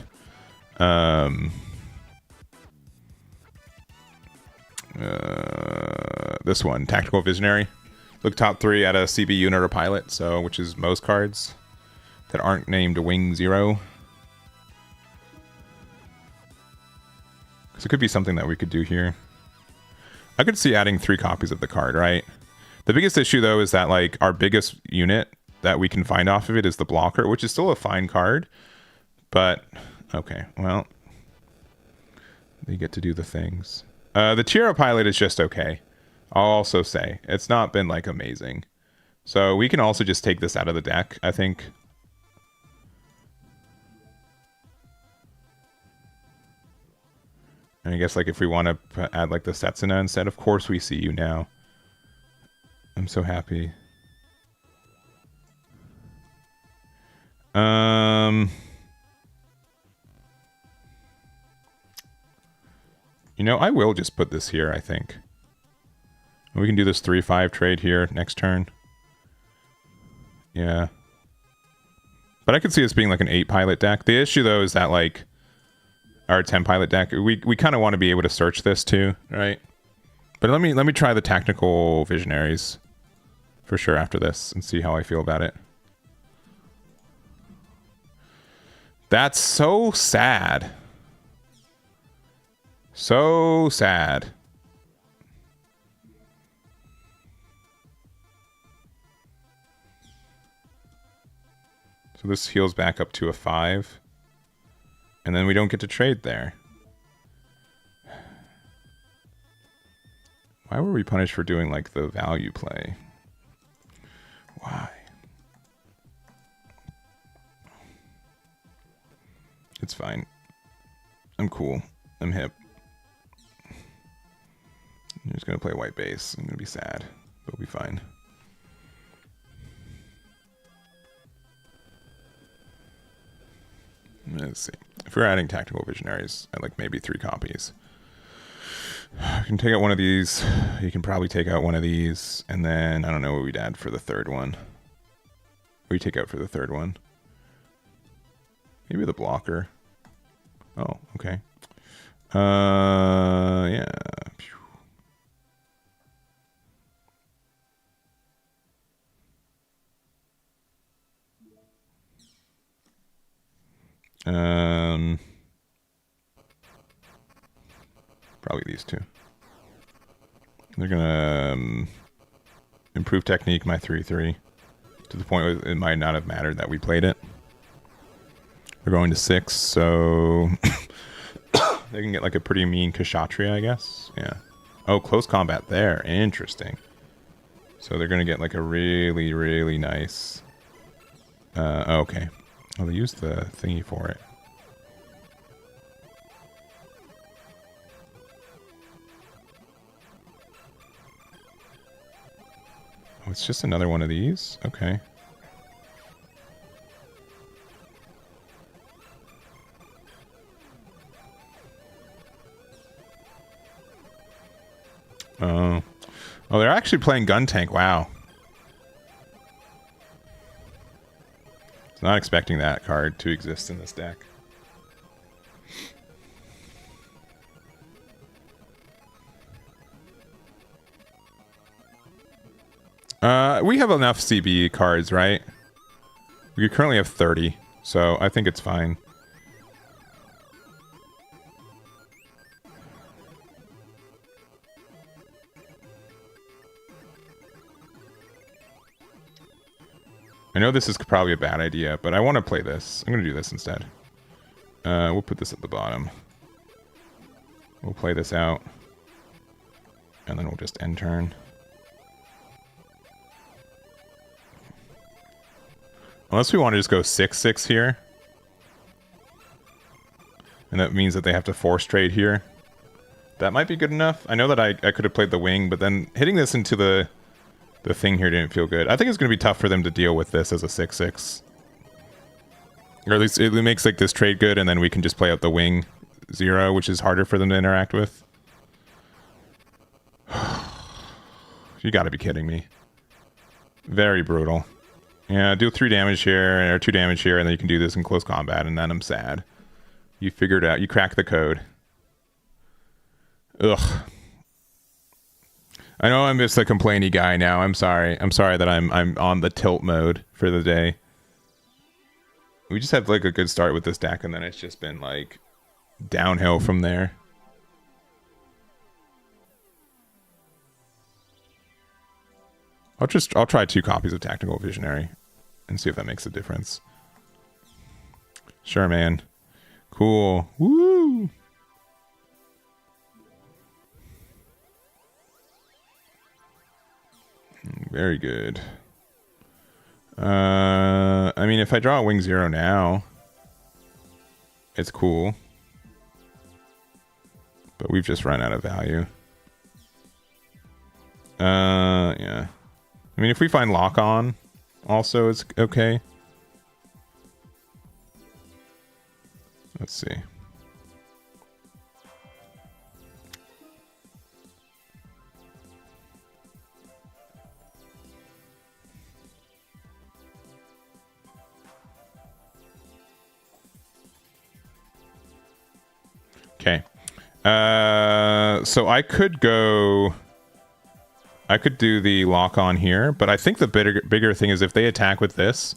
this one, Tactical Visionary. Look top 3 at a CB unit or pilot, so which is most cards that aren't named Wing 0. Because it could be something that we could do here. I could see adding 3 copies of the card, right? The biggest issue though is that like our biggest unit that we can find off of it is the blocker, which is still a fine card. But okay, well, they get to do the things. The Tierra pilot is just okay. I'll also say it's not been like amazing, so we can also just take this out of the deck, I think. And I guess like if we want to add like the Setsuna instead, of course we see you now. I'm so happy. You know, I will just put this here, I think. We can do this 3-5 trade here next turn. Yeah. But I could see this being like an 8 pilot deck. The issue though is that like our 10 pilot deck, we kind of want to be able to search this too, right? But let me try the Tactical Visionaries for sure after this and see how I feel about it. That's so sad. So sad. So this heals back up to a 5. And then we don't get to trade there. Why were we punished for doing like the value play? Why? It's fine. I'm cool. I'm hip. I'm just gonna play white base. I'm gonna be sad, but we'll be fine. Let's see. If we're adding Tactical Visionaries, I like maybe 3 copies. You can take out one of these. You can probably take out one of these, and then I don't know what we'd add for the 3rd one. What do you take out for the 3rd one? Maybe the blocker. Oh, okay. Yeah. Probably these 2. They're gonna improve technique my 3-3 to the point where it might not have mattered that we played it. We're going to 6, so they can get like a pretty mean Kshatriya, I guess. Yeah. Oh, close combat there. Interesting. So they're gonna get like a really, really nice. Okay. Oh, they used the thingy for it. Oh, it's just another one of these? Okay. Oh, they're actually playing gun tank. Wow. I was not expecting that card to exist in this deck. We have enough CB cards, right? We currently have 30, so I think it's fine. I know this is probably a bad idea, but I want to play this. I'm going to do this instead. We'll put this at the bottom. We'll play this out. And then we'll just end turn. Unless we want to just go 6-6 here. And that means that they have to force trade here. That might be good enough. I know that I could have played the wing, but then hitting this into the thing here didn't feel good. I think it's going to be tough for them to deal with this as a 6-6. Or at least it makes like this trade good, and then we can just play out the wing 0, which is harder for them to interact with. You gotta be kidding me. Very brutal. Yeah, do 3 damage here, or 2 damage here, and then you can do this in close combat, and then I'm sad. You figured out. You cracked the code. Ugh. I know I'm just a complainy guy now. I'm sorry. I'm sorry that I'm on the tilt mode for the day. We just had like a good start with this deck, and then it's just been like downhill from there. I'll try 2 copies of Tactical Visionary and see if that makes a difference. Sure, man. Cool. Woo! Very good. I mean, if I draw a wing 0 now, it's cool. But we've just run out of value. Yeah. I mean, if we find lock on, also it's okay. Let's see. Okay. So I could go... I could do the lock on here, but I think the bigger thing is if they attack with this,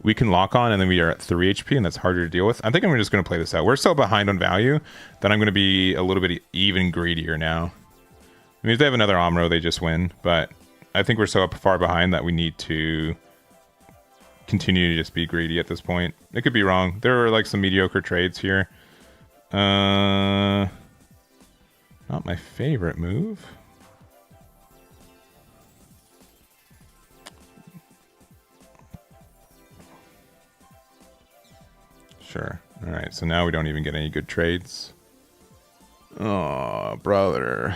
we can lock on and then we are at 3 HP, and that's harder to deal with. I think I'm just going to play this out. We're so behind on value that I'm going to be a little bit even greedier now. I mean, if they have another Amro, they just win, but I think we're so far behind that we need to continue to just be greedy at this point. It could be wrong. There are like some mediocre trades here. Not my favorite move. Sure. Alright, so now we don't even get any good trades. Oh, brother.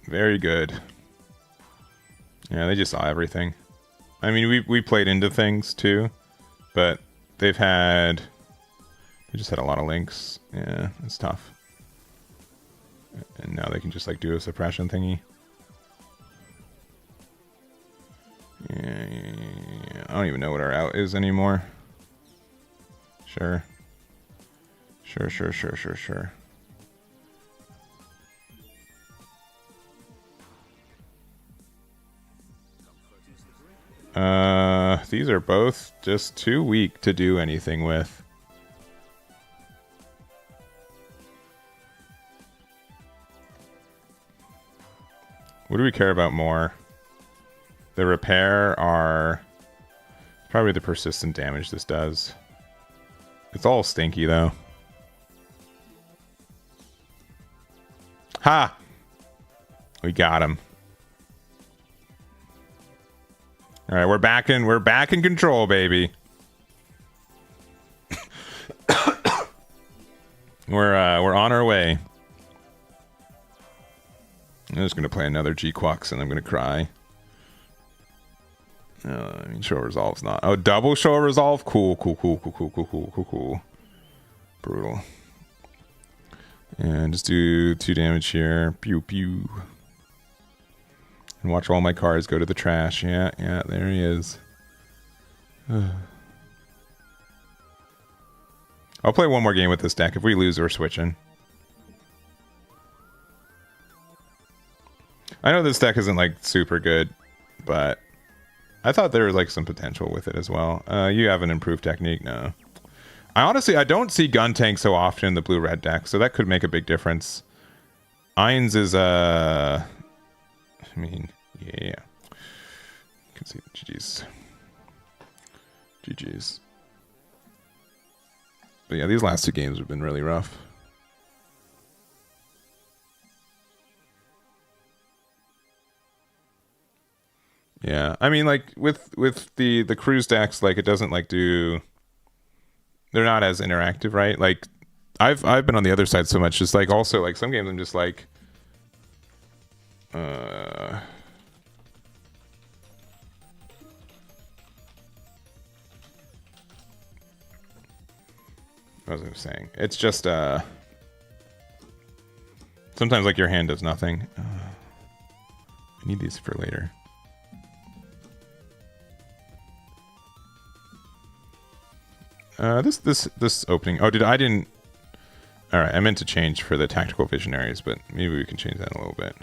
Very good. Yeah, they just saw everything. I mean, we played into things too, but they just had a lot of links. Yeah, it's tough. And now they can just like do a suppression thingy. Yeah. I don't even know what our out is anymore. Sure. Sure. These are both just too weak to do anything with. What do we care about more? The repair are probably the persistent damage this does. It's all stinky though. Ha! We got him. All right, we're back in control, baby. We're on our way. I'm just gonna play another G-Quux and I'm gonna cry. I mean, show resolve's not. Oh, double show resolve? Cool. Brutal. And just do 2 damage here. Pew pew. And watch all my cards go to the trash. Yeah, there he is. I'll play one more game with this deck. If we lose, we're switching. I know this deck isn't like super good, but I thought there was like some potential with it as well. You have an improved technique? No. I don't see gun tank so often in the blue-red deck, so that could make a big difference. Ainz is, I mean, yeah. You can see GG's. GG's. But yeah, these last 2 games have been really rough. Yeah, I mean, like with the cruise decks, like it doesn't like do. They're not as interactive, right? Like, I've been on the other side so much. Just like also like some games, I'm just like, what was I saying? It's just sometimes like your hand does nothing. I need these for later. This opening. Oh, I didn't. All right, I meant to change for the tactical visionaries, but maybe we can change that a little bit.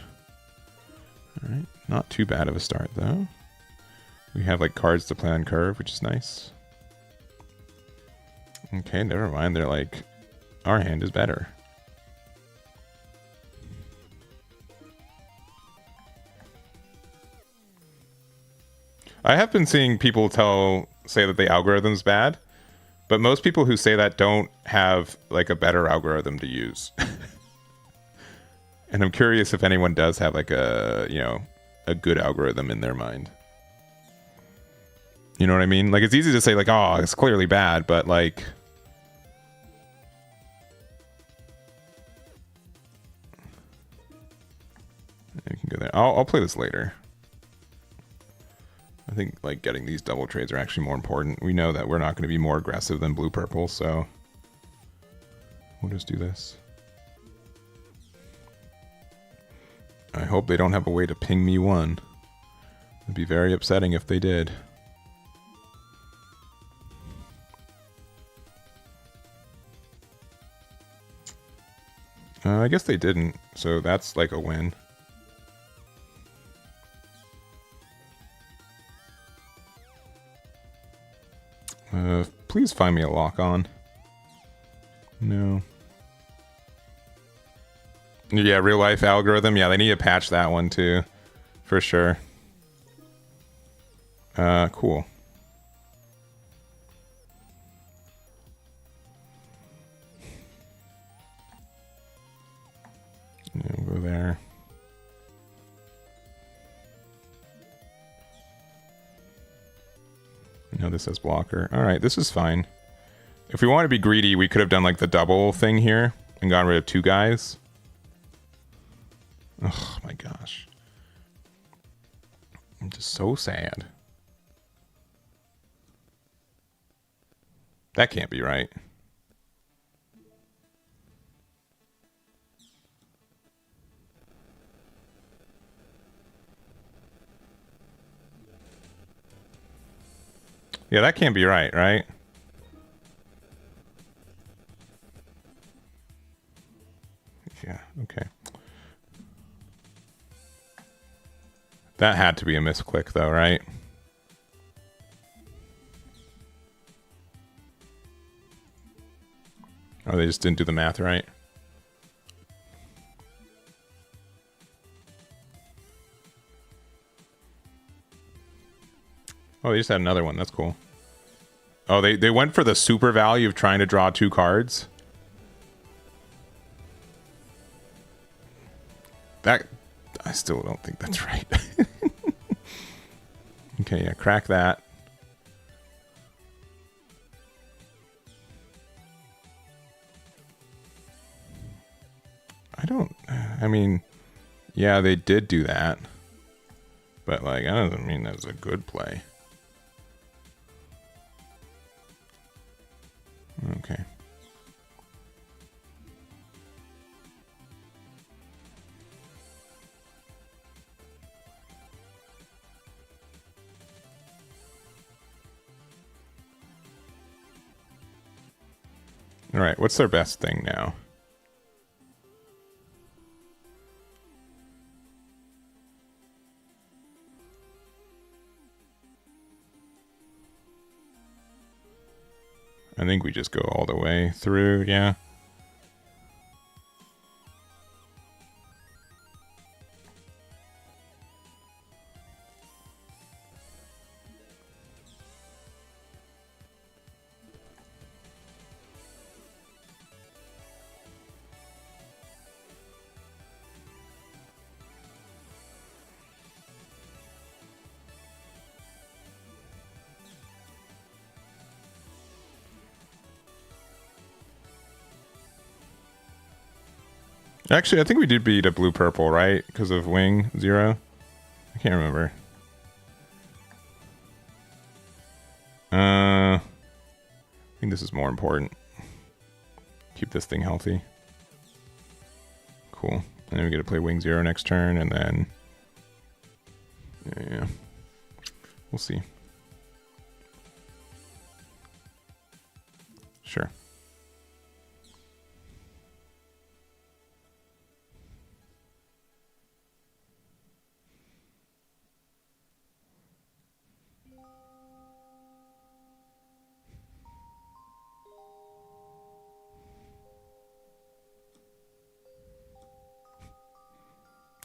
All right, not too bad of a start though. We have like cards to play on curve, which is nice. Okay, never mind. They're like, our hand is better. I have been seeing people say that the algorithm's bad. But most people who say that don't have like a better algorithm to use. And I'm curious if anyone does have like a good algorithm in their mind. You know what I mean? Like it's easy to say like, oh, it's clearly bad, but like you can go there. I'll play this later. I think like getting these double trades are actually more important. We know that we're not going to be more aggressive than blue purple, so we'll just do this. I hope they don't have a way to ping me 1. It'd be very upsetting if they did. I guess they didn't, so that's like a win. Please find me a lock on. No. Yeah, real life algorithm. Yeah, they need to patch that one too, for sure. Cool. Yeah, we'll go there. No, this says blocker. All right, this is fine. If we want to be greedy, we could have done like the double thing here and gotten rid of 2 guys. Oh my gosh. I'm just so sad. That can't be right. Yeah, that can't be right, right? Yeah, okay. That had to be a misclick though, right? Oh, they just didn't do the math right. Oh, they just had another one. That's cool. Oh, they went for the super value of trying to draw 2 cards. That, I still don't think that's right. Okay, yeah, crack that. I mean, yeah, they did do that. But, like, that doesn't mean that's a good play. Okay. All right, what's their best thing now? I think we just go all the way through, yeah. Actually, I think we did beat a blue-purple, right? Because of Wing Zero? I can't remember. I think this is more important. Keep this thing healthy. Cool. And then we get to play Wing Zero next turn, and then... Yeah. We'll see. Sure.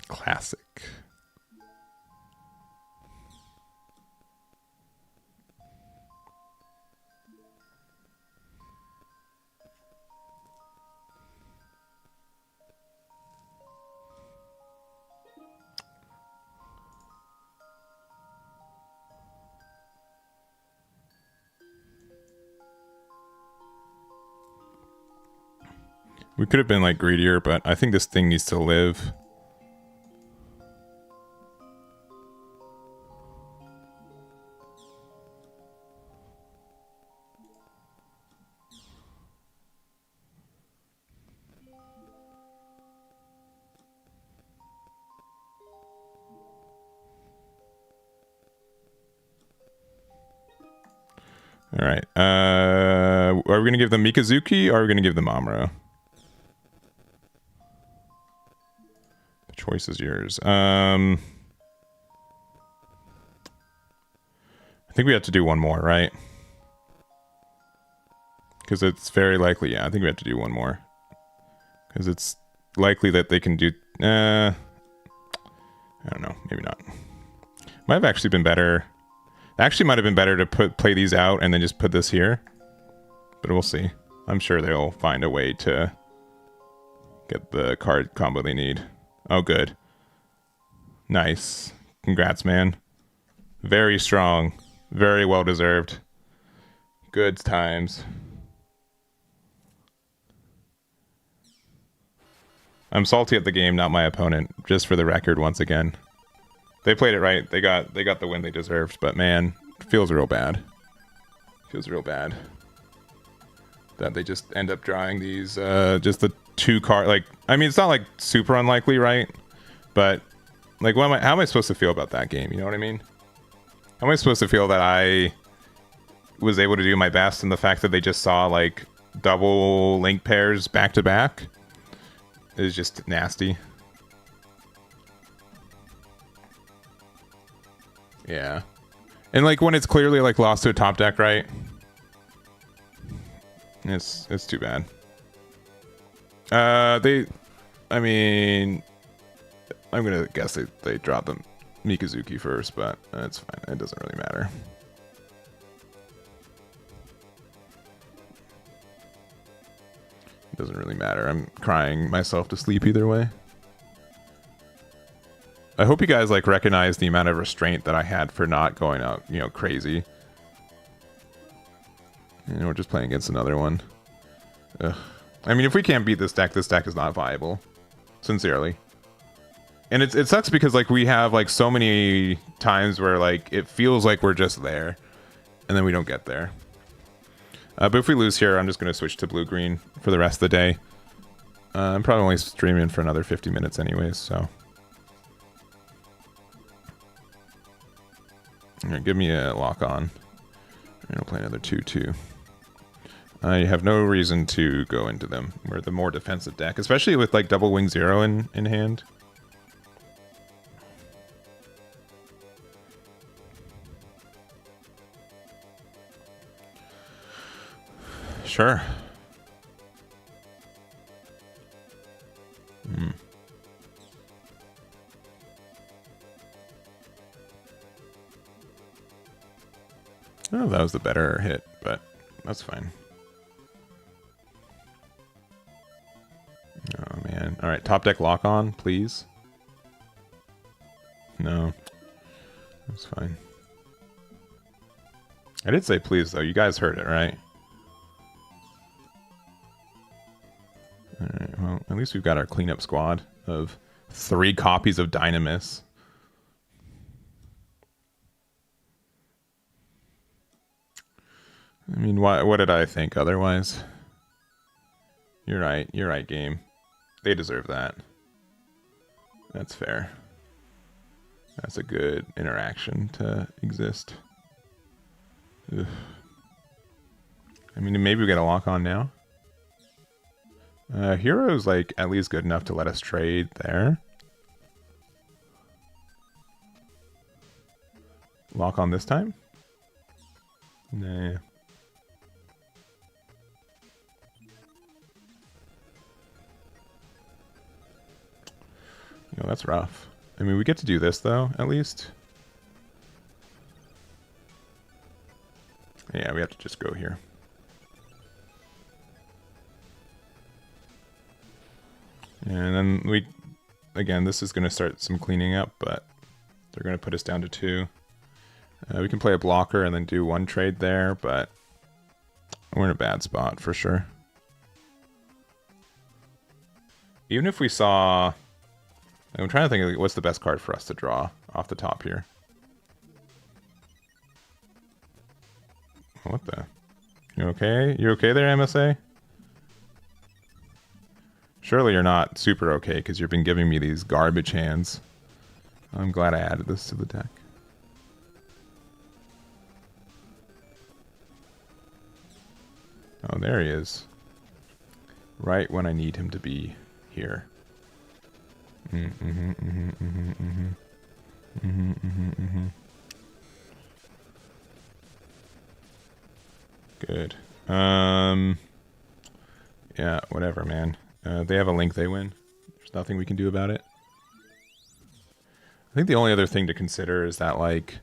Classic. We could have been like greedier, but I think this thing needs to live. All right. Are we going to give them Mikazuki or are we going to give them Amuro? The choice is yours. I think we have to do one more, right? Because it's very likely. Yeah, I think we have to do one more. Because it's likely that they can do... I don't know. Maybe not. Might have actually been better... Actually might have been better to play these out and then just put this here. But we'll see. I'm sure they'll find a way to get the card combo they need. Oh, good. Nice. Congrats, man. Very strong. Very well deserved. Good times. I'm salty at the game, not my opponent. Just for the record, once again. They played it right. They got the win they deserved, but man, it feels real bad. Feels real bad that they just end up drawing these just the two card. Like, I mean, it's not like super unlikely, right? But like, how am I supposed to feel about that game? You know what I mean? How am I supposed to feel that I was able to do my best, and the fact that they just saw like double link pairs back to back is just nasty. Yeah. And like when it's clearly like lost to a top deck, right? It's too bad. I mean, I'm gonna guess they dropped them Mikazuki first, but it's fine. It doesn't really matter. It doesn't really matter. I'm crying myself to sleep either way. I hope you guys like recognize the amount of restraint that I had for not going out, you know, crazy. And we're just playing against another one. Ugh. I mean, if we can't beat this deck is not viable. Sincerely. And it sucks because like we have like so many times where like it feels like we're just there, and then we don't get there. But if we lose here, I'm just going to switch to blue-green for the rest of the day. I'm probably only streaming for another 50 minutes anyways, so... All right, give me a lock on. I'm going to play another 2-2. I have no reason to go into them. We're the more defensive deck, especially with like double wing 0 in hand. Sure. Oh, that was the better hit, but that's fine. Oh, man. All right, top deck lock on, please. No. That's fine. I did say please, though. You guys heard it, right? All right, well, at least we've got our cleanup squad of 3 copies of Dynamis. I mean, what did I think otherwise? You're right, game. They deserve that. That's fair. That's a good interaction to exist. Ugh. I mean, maybe we get a lock on now. Hero's like at least good enough to let us trade there. Lock on this time? Nah. You know, that's rough. I mean, we get to do this, though, at least. Yeah, we have to just go here. And then we... Again, this is going to start some cleaning up, but they're going to put us down to 2. We can play a blocker and then do 1 trade there, but we're in a bad spot for sure. Even if we saw... I'm trying to think of what's the best card for us to draw off the top here. What the? You okay? You okay there, MSA? Surely you're not super okay because you've been giving me these garbage hands. I'm glad I added this to the deck. Oh, there he is. Right when I need him to be here. Good. Yeah, whatever, man. They have a link, they win. There's nothing we can do about it. I think the only other thing to consider is that, like,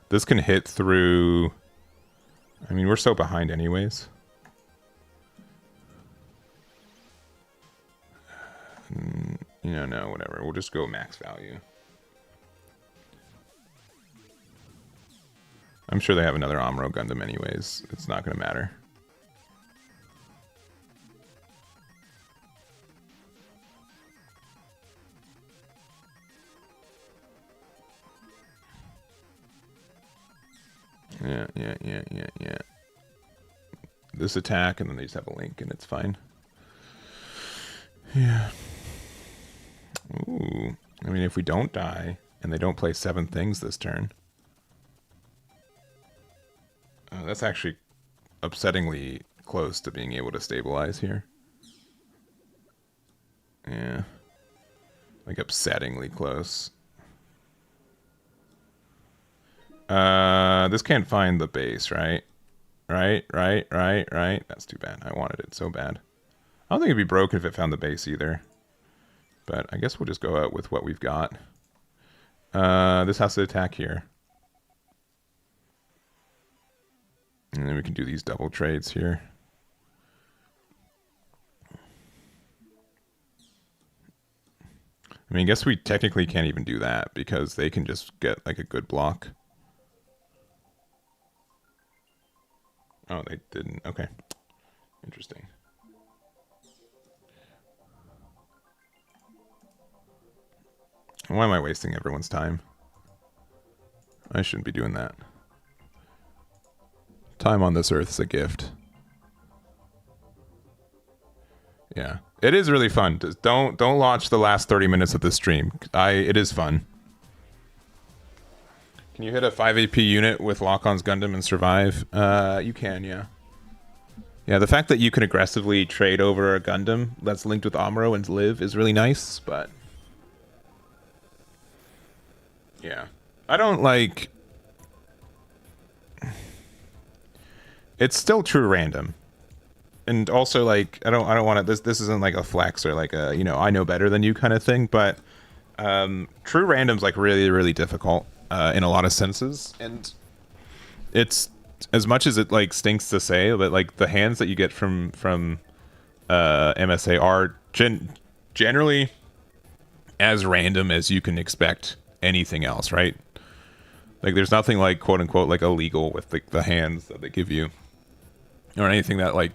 this can hit through... I mean, we're so behind anyways. You know, no, whatever. We'll just go max value. I'm sure they have another Amuro Gundam anyways. It's not going to matter. Yeah. This attack, and then they just have a link, and it's fine. Yeah. Ooh. I mean, if we don't die, and they don't play 7 things this turn... that's actually upsettingly close to being able to stabilize here. Yeah. Like, upsettingly close. This can't find the base, right? Right. That's too bad. I wanted it so bad. I don't think it'd be broken if it found the base either. But I guess we'll just go out with what we've got. This has to attack here. And then we can do these double trades here. I mean, I guess we technically can't even do that because they can just get like a good block. Oh, they didn't. Okay. Interesting. Why am I wasting everyone's time? I shouldn't be doing that. Time on this earth is a gift. Yeah. It is really fun. Don't watch the last 30 minutes of the stream. It is fun. Can you hit a 5 AP unit with Lock-On's Gundam and survive? You can, yeah. Yeah, the fact that you can aggressively trade over a Gundam that's linked with Amuro and live is really nice, but yeah. I don't like... It's still true random. And also, like, I don't want to... This isn't like a flex or like a, you know, I know better than you kind of thing, but true random's like really, really difficult in a lot of senses. And it's... As much as it like stinks to say, but like the hands that you get from MSA are generally as random as you can expect anything else, right? Like there's nothing like quote unquote like illegal with the hands that they give you, or anything that like,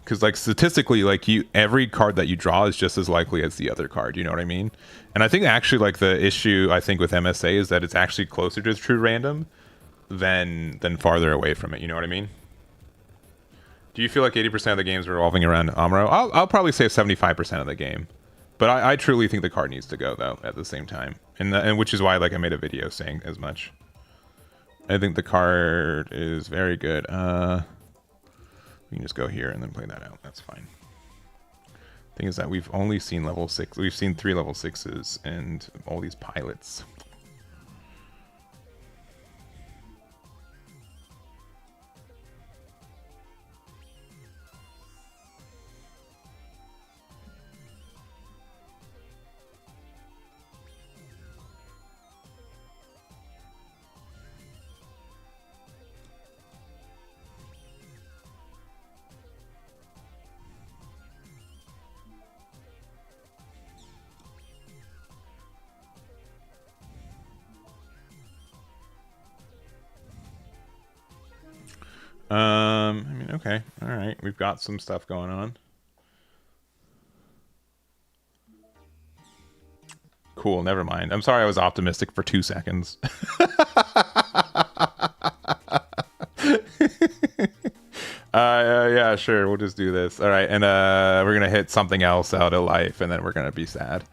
because like statistically, like every card that you draw is just as likely as the other card. You know what I mean? And I think actually like the issue I think with MSA is that it's actually closer to true random than farther away from it. You know what I mean? Do you feel like 80% of the games revolving around Amuro? I'll probably say 75% of the game, but I truly think the card needs to go though at the same time, and which is why like I made a video saying as much. I think the card is very good. We can just go here and then play that out. That's fine. Thing is that we've only seen level 6. We've seen 3 level 6s and all these pilots. I mean, okay. All right. We've got some stuff going on. Cool. Never mind. I'm sorry I was optimistic for 2 seconds. Yeah, sure. We'll just do this. All right. And we're going to hit something else out of life, and then we're going to be sad.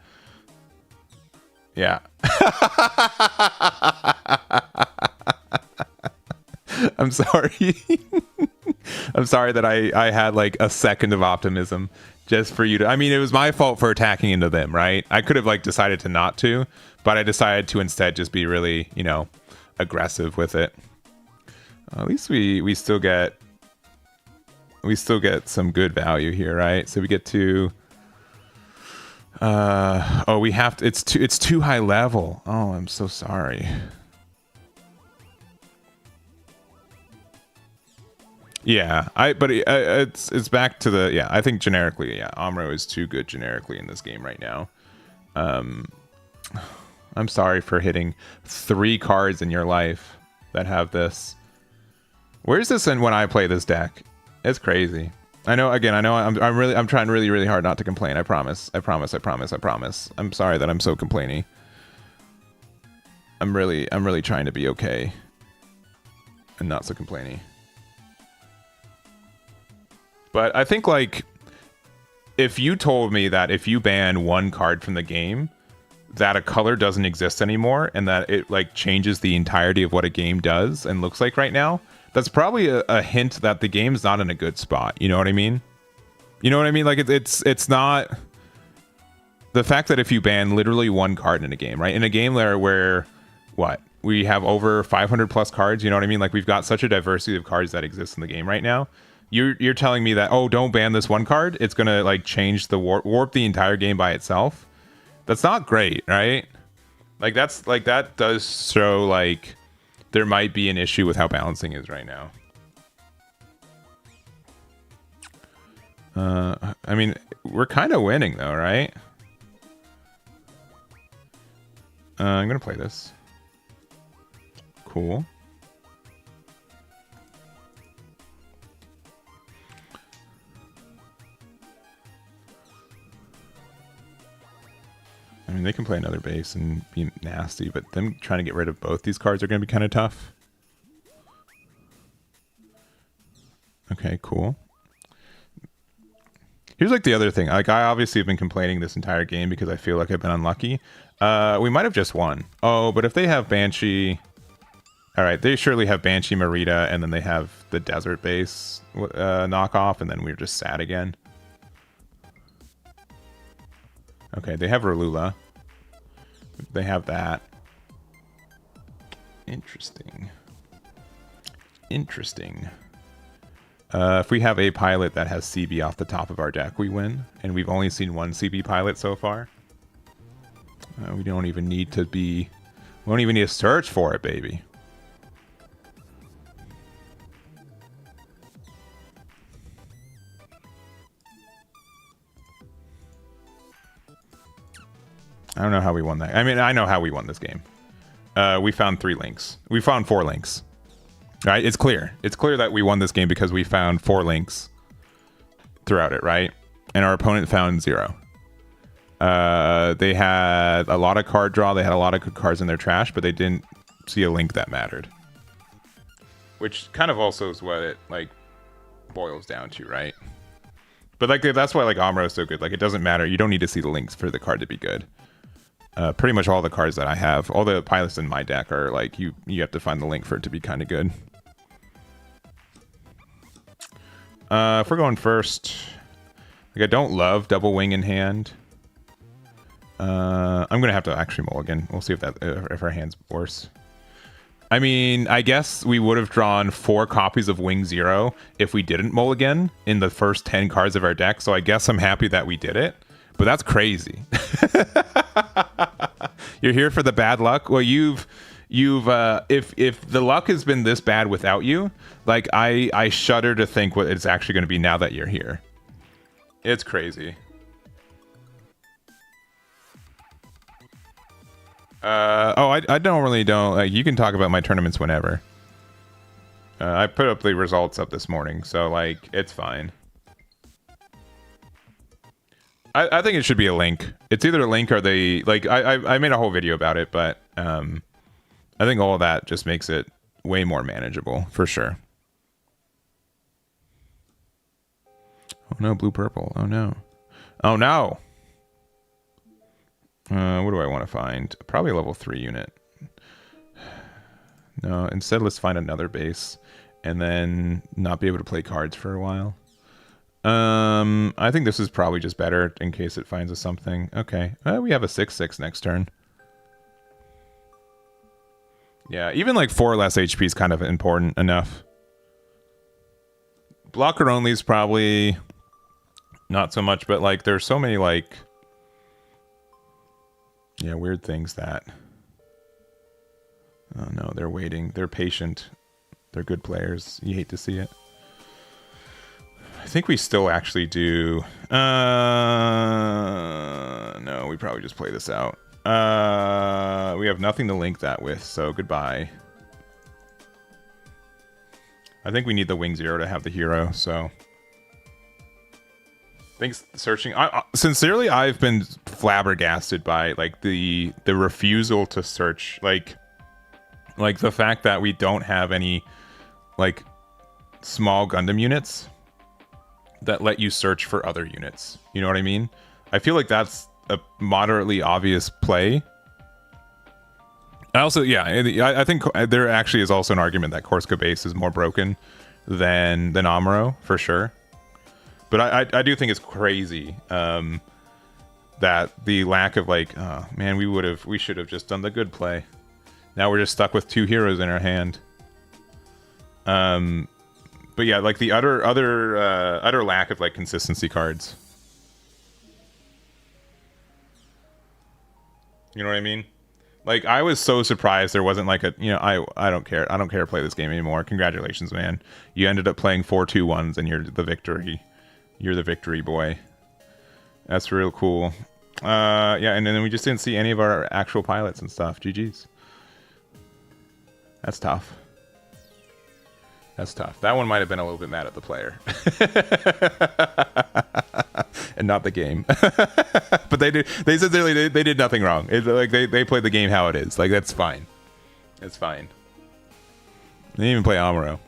Yeah. I'm sorry. I'm sorry that I had like a second of optimism just for you to... I mean, it was my fault for attacking into them, right? I could have like decided to not to, but I decided to instead just be really, you know, aggressive with it. At least we still get some good value here, right? So we get to... oh, we have to... It's too high level. Oh, I'm so sorry. Yeah, but it's back to the... Yeah, I think generically, yeah, Amuro is too good generically in this game right now. I'm sorry for hitting 3 cards in your life that have this. Where's this in when I play this deck? It's crazy. I know. Again, I know. I'm trying really, really hard not to complain. I promise. I promise. I promise. I promise. I'm sorry that I'm so complainy. I'm really trying to be okay and not so complainy. But I think, like, if you told me that if you ban 1 card from the game, that a color doesn't exist anymore, and that it, like, changes the entirety of what a game does and looks like right now, that's probably a hint that the game's not in a good spot. You know what I mean? You know what I mean? Like, it's not... The fact that if you ban literally 1 card in a game, right? In a game where what? We have over 500 plus cards, you know what I mean? Like, we've got such a diversity of cards that exist in the game right now. You're telling me that, oh, don't ban this 1 card, it's gonna like change the warp the entire game by itself. That's not great, right? Like that does show like there might be an issue with how balancing is right now. I mean, we're kind of winning though, right? I'm gonna play this. Cool. I mean, they can play another base and be nasty, but them trying to get rid of both these cards are going to be kind of tough. Okay, cool. Here's like the other thing. Like, I obviously have been complaining this entire game because I feel like I've been unlucky. We might have just won. Oh, but if they have Banshee... All right, they surely have Banshee Marita, and then they have the Desert Base knockoff, and then we're just sad again. Okay, they have Ralula. They have that. Interesting. Interesting. If we have a pilot that has CB off the top of our deck, we win. And we've only seen one CB pilot so far. We don't even need to be... We don't even need to search for it, baby. I don't know how we won that. I mean, I know how we won this game. We found 3 links. We found 4 links. Right? It's clear. It's clear that we won this game because we found 4 links throughout it, right? And our opponent found 0. They had a lot of card draw. They had a lot of good cards in their trash, but they didn't see a link that mattered. Which kind of also is what it, like, boils down to, right? But, like, that's why, like, Amuro is so good. Like, it doesn't matter. You don't need to see the links for the card to be good. Pretty much all the cards that I have, all the pilots in my deck are like you have to find the link for it to be kind of good. If we're going first, like I don't love double wing in hand. I'm gonna have to actually mulligan. We'll see if that if our hand's worse. I mean, I guess we would have drawn 4 copies of Wing 0 if we didn't mulligan in the first 10 cards of our deck. So I guess I'm happy that we did it. But that's crazy. You're here for the bad luck. Well, if the luck has been this bad without you, like I shudder to think what it's actually going to be now that you're here. It's crazy. I don't. Like, you can talk about my tournaments whenever. I put up the results up this morning, so like it's fine. I think it should be a link. It's either a link or they like. I made a whole video about it, but I think all of that just makes it way more manageable for sure. Oh no, blue purple. Oh no. Oh no. What do I want to find? Probably a level 3 unit. No, instead let's find another base and then not be able to play cards for a while. I think this is probably just better in case it finds us something. Okay, we have a 6/6 next turn. Yeah, even like 4 less HP is kind of important enough. Blocker only is probably not so much, but like there's so many like weird things that oh no, they're waiting, they're patient, they're good players. You hate to see it. I think we still actually do. No, we probably just play this out. We have nothing to link that with, so goodbye. I think we need the Wing 0 to have the hero, so. Thanks, searching. Sincerely, I've been flabbergasted by like the refusal to search, like the fact that we don't have any like small Gundam units that let you search for other units. You know what I mean? I feel like that's a moderately obvious play. I also, I think there actually is also an argument that Corsica base is more broken than Amuro, for sure. But I do think it's crazy that the lack of like, oh man, we should have just done the good play. Now we're just stuck with 2 heroes in our hand. But yeah, like the utter lack of like consistency cards. You know what I mean? Like I was so surprised there wasn't like a, I don't care to play this game anymore. Congratulations, man. You ended up playing 4-2-1s and you're the victory. You're the victory boy. That's real cool. Yeah, and then we just didn't see any of our actual pilots and stuff. GG's. That's tough. That's tough. That one might have been a little bit mad at the player. And not the game. But they sincerely they did nothing wrong. It's like they played the game how it is. Like that's fine. It's fine. They didn't even play Amuro.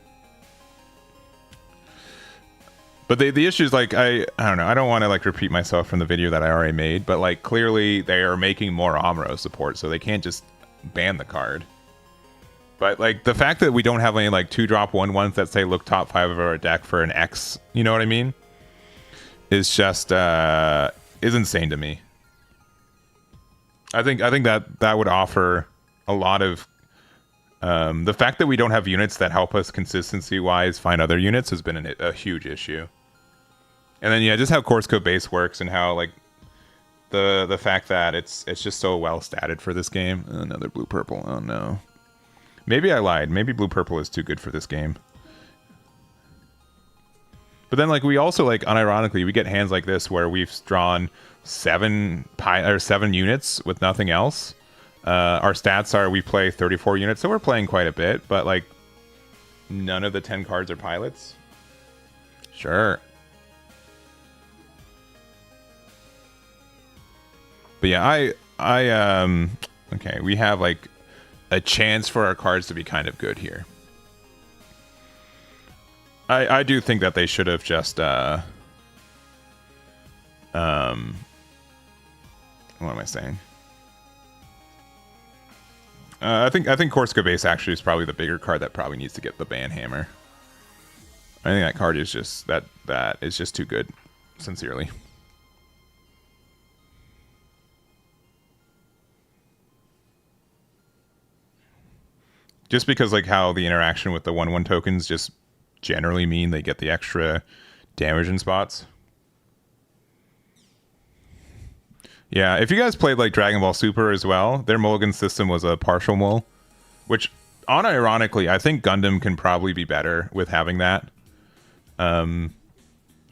But the issue is like I don't know. I don't want to like repeat myself from the video that I already made, but like clearly they are making more Amuro support, so they can't just ban the card. But like the fact that we don't have any like 2-drop 1/1s that say look top 5 of our deck for an X, you know what I mean? Is just is insane to me. I think that would offer a lot of the fact that we don't have units that help us consistency wise find other units has been a huge issue. And then yeah, just how course code base works and how like the fact that it's just so well statted for this game. Another blue purple. Oh no. Maybe I lied. Maybe blue purple is too good for this game. But then like we also like unironically we get hands like this where we've drawn 7 units with nothing else. Our stats are we play 34 units, so we're playing quite a bit, but like none of the 10 cards are pilots. Sure. But yeah, okay, we have like a chance for our cards to be kind of good here. I do think that they should have just what am I saying? I think Corsica Base actually is probably the bigger card that probably needs to get the ban hammer. I think that card is just that is just too good, sincerely. Just because like how the interaction with the 1/1 tokens just generally mean they get the extra damage in spots. Yeah, if you guys played like Dragon Ball Super as well, their mulligan system was a partial mull, which unironically I think Gundam can probably be better with having that.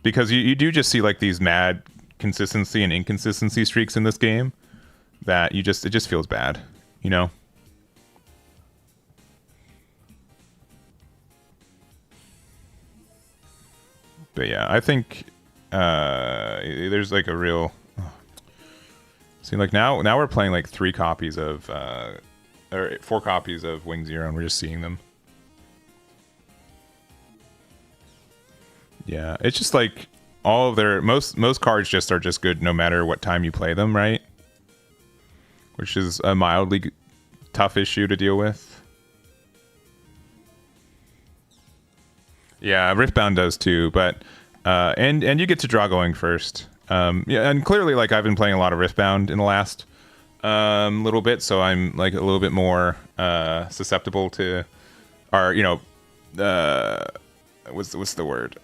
Because you do just see like these mad consistency and inconsistency streaks in this game that it just feels bad, you know? But yeah, I think there's like a real... See, like now we're playing like 3 copies of... or 4 copies of Wing Zero, and we're just seeing them. Yeah, it's just like all of their... Most cards just are just good no matter what time you play them, right? Which is a mildly tough issue to deal with. Yeah, Riftbound does too, but and you get to draw going first. Yeah, and clearly, like I've been playing a lot of Riftbound in the last little bit, so I'm like a little bit more susceptible to, or you know, what's the word?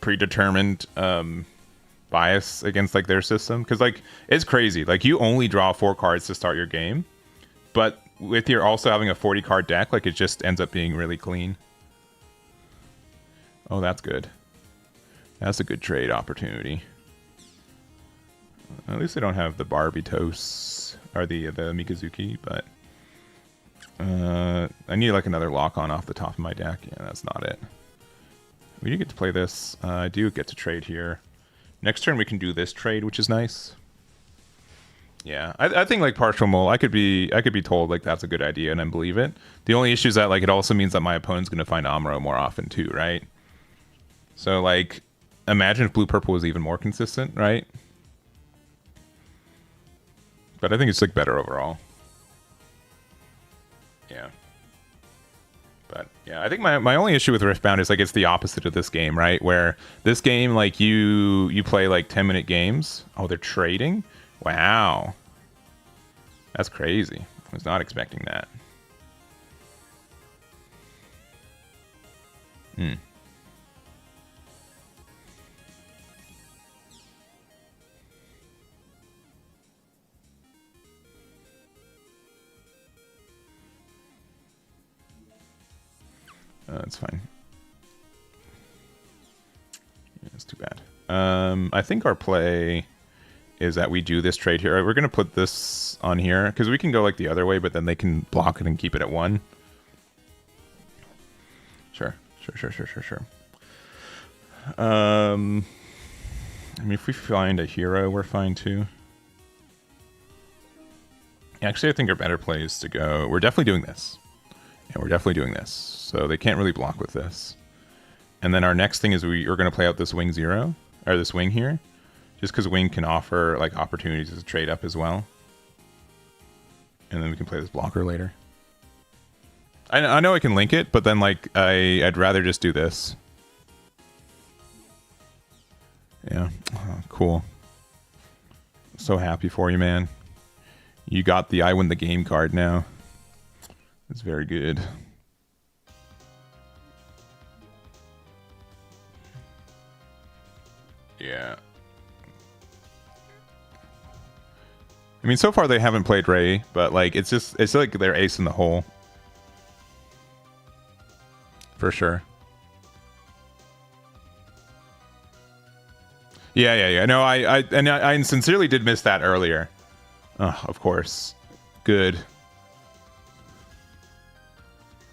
Predetermined bias against like their system, because like it's crazy. Like you only draw 4 cards to start your game, but with your also having a 40 card deck, like it just ends up being really clean. Oh, that's good. That's a good trade opportunity. At least I don't have the Barbitos or the Mikazuki, but I need like another lock on off the top of my deck. Yeah, that's not it. We do get to play this. I do get to trade here. Next turn we can do this trade, which is nice. Yeah, I think like partial mull, I could be told like that's a good idea and I believe it. The only issue is that like it also means that my opponent's going to find Amuro more often too, right? So like, imagine if blue purple was even more consistent, right? But I think it's like better overall. Yeah. But yeah, I think my only issue with Riftbound is like it's the opposite of this game, right? Where this game like you play like 10-minute games. Oh, they're trading? Wow. That's crazy. I was not expecting that. That's fine. Yeah, that's too bad. I think our play is that we do this trade here. We're going to put this on here because we can go like the other way, but then they can block it and keep it at 1. Sure. I mean, if we find a hero, we're fine too. Actually, I think our better play is to go... We're definitely doing this. Yeah, we're definitely doing this. So they can't really block with this. And then our next thing is we're going to play out this Wing Zero, or this Wing here. Just because Wing can offer like opportunities to trade up as well. And then we can play this blocker later. I know I can link it, but then like I'd rather just do this. Yeah, oh, cool. So happy for you, man. You got the I win the game card now. It's very good. Yeah. I mean, so far they haven't played Ray, but like it's like they're ace in the hole. For sure. Yeah. No, I sincerely did miss that earlier. Oh, of course. Good.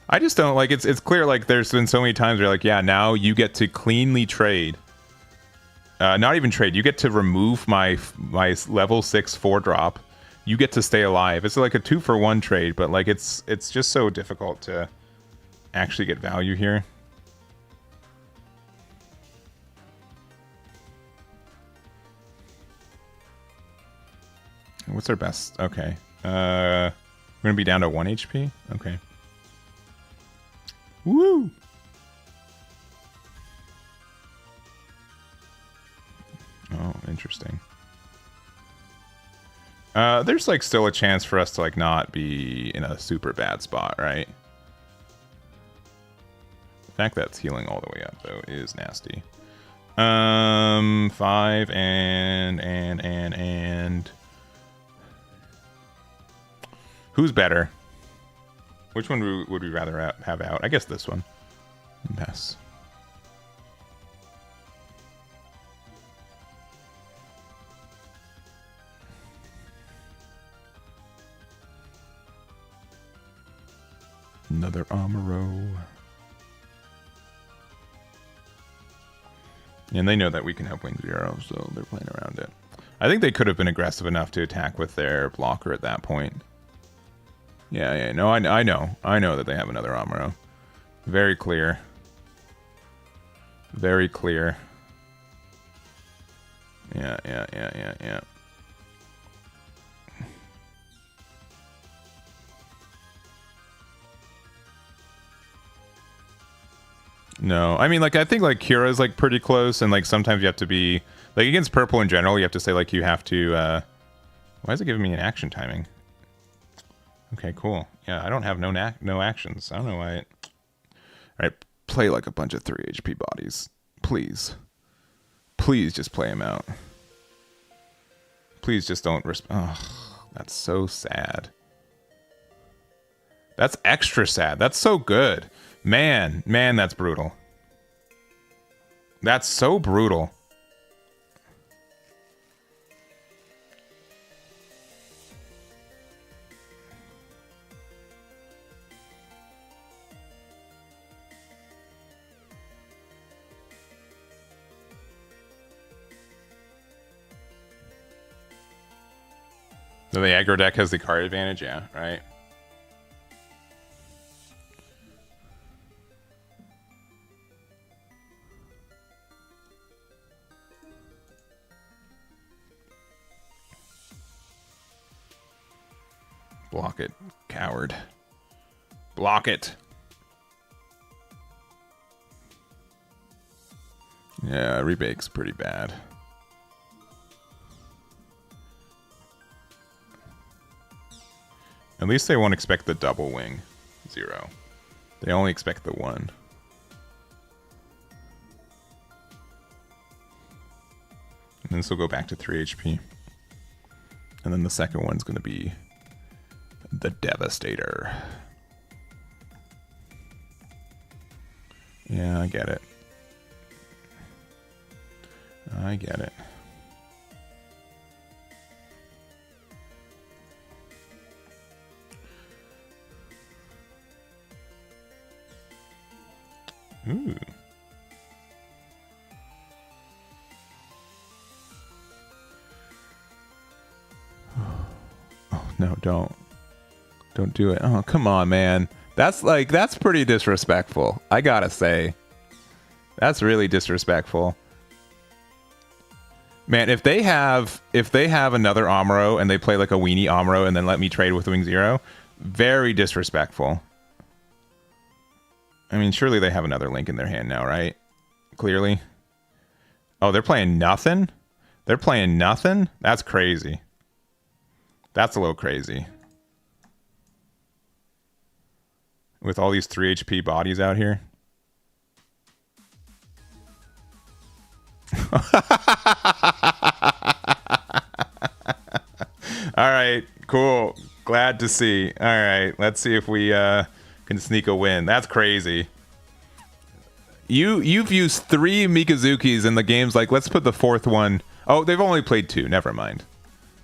I just don't like it's clear like there's been so many times where like, yeah, now you get to cleanly trade. Not even trade. You get to remove my level 6 4-drop. You get to stay alive. It's like a 2-for-1 trade, but like it's just so difficult to actually get value here. What's our best? Okay. We're gonna be down to 1 HP? Okay. Woo! Oh, interesting. There's like still a chance for us to like not be in a super bad spot, right? The fact that it's healing all the way up though is nasty. 5 and who's better? Which one would we rather have out? I guess this one. Mess. Another Amuro. And they know that we can have Wing Zero, so they're playing around it. I think they could have been aggressive enough to attack with their blocker at that point. Yeah, no, I know that they have another Amuro. Very clear. Very clear. Yeah. No, I mean, like, I think, like, Kira's, like, pretty close, and, like, sometimes you have to be... Like, against purple in general, you have to say, like, you have to, Why is it giving me an action timing? Okay, cool. Yeah, I don't have no actions. I don't know why Alright, play like a bunch of 3 HP bodies. Please. Please just play him out. Please just don't... Oh, that's so sad. That's extra sad. That's so good. Man, that's brutal. That's so brutal. So the aggro deck has the card advantage, yeah, right? Block it, coward. Block it. Yeah, rebake's pretty bad. At least they won't expect the double wing 0. They only expect the 1. And this will go back to 3 HP. And then the second one's going to be the Devastator. Yeah, I get it. I get it. Ooh. Oh, no, don't. Don't do it. Oh, come on, man. That's pretty disrespectful. I gotta say. That's really disrespectful. Man, if they have another Amuro and they play like a weenie Amuro and then let me trade with Wing Zero, very disrespectful. I mean, surely they have another Link in their hand now, right? Clearly. Oh, they're playing nothing? They're playing nothing? That's crazy. That's a little crazy. With all these 3 HP bodies out here. All right, cool. Glad to see. All right, let's see if we can sneak a win. That's crazy. You've used 3 Mikazukis in the games. Like, let's put the 4th one. Oh, they've only played 2. Never mind.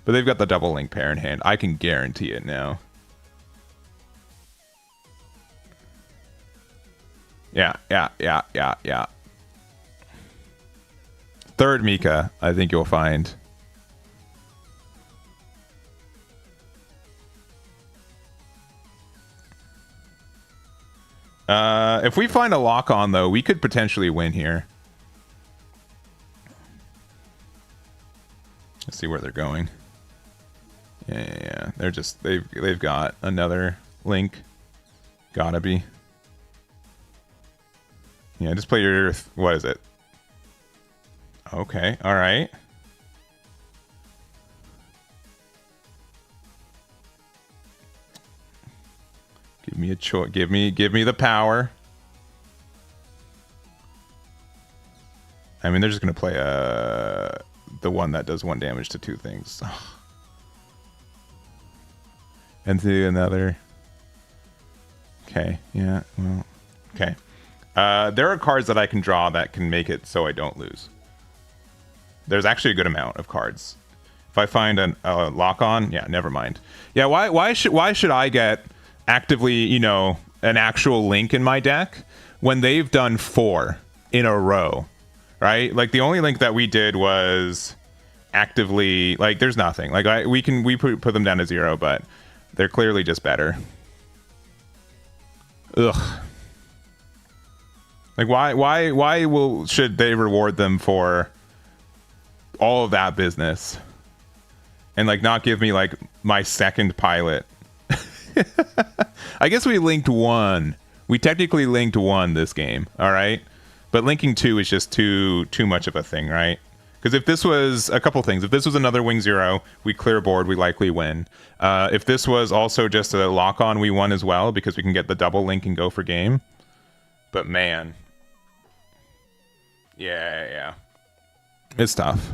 But they've got the double Link pair in hand. I can guarantee it now. Yeah. 3rd Mika, I think you'll find. If we find a lock-on, though, we could potentially win here. Let's see where they're going. Yeah. They're just they've got another Link. Gotta be. Yeah, just play your... What is it? Okay, all right. Give me a choice. Give me the power. I mean, they're just gonna play the one that does 1 damage to 2 things. And to another. Okay, yeah, well, okay. There are cards that I can draw that can make it so I don't lose. There's actually a good amount of cards. If I find a lock-on, yeah, never mind. Yeah, why should I get actively, you know, an actual Link in my deck when they've done 4 in a row, right? Like, the only Link that we did was actively, like, there's nothing. Like, we put them down to 0, but they're clearly just better. Ugh. Like, why should they reward them for all of that business and like not give me like my 2nd pilot? I guess we linked 1. We technically linked 1 this game, all right? But linking 2 is just too much of a thing, right? Because if this was a couple things, if this was another Wing Zero, we clear board, we likely win. If this was also just a lock on, we won as well because we can get the double link and go for game. But man, yeah, it's tough.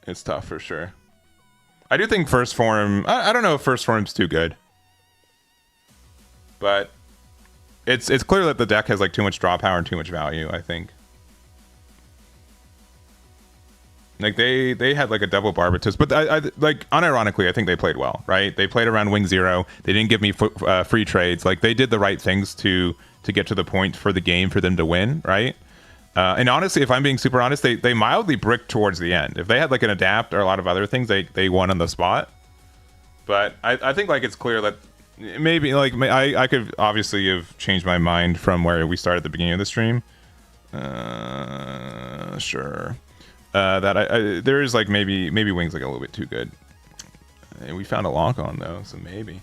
It's tough for sure. I do think first form. I don't know if first form's too good, but it's clear that the deck has like too much draw power and too much value. I think. Like they had like a double Barbatus, but I like unironically I think they played well, right? They played around Wing Zero. They didn't give me free trades. Like they did the right things to get to the point for the game for them to win, right? And honestly, if I'm being super honest, they mildly bricked towards the end. If they had like an adapt or a lot of other things, they won on the spot. But I think like it's clear that maybe like I could obviously have changed my mind from where we started at the beginning of the stream. Sure. That there is like maybe Wing's like a little bit too good. And we found a lock on though, so maybe.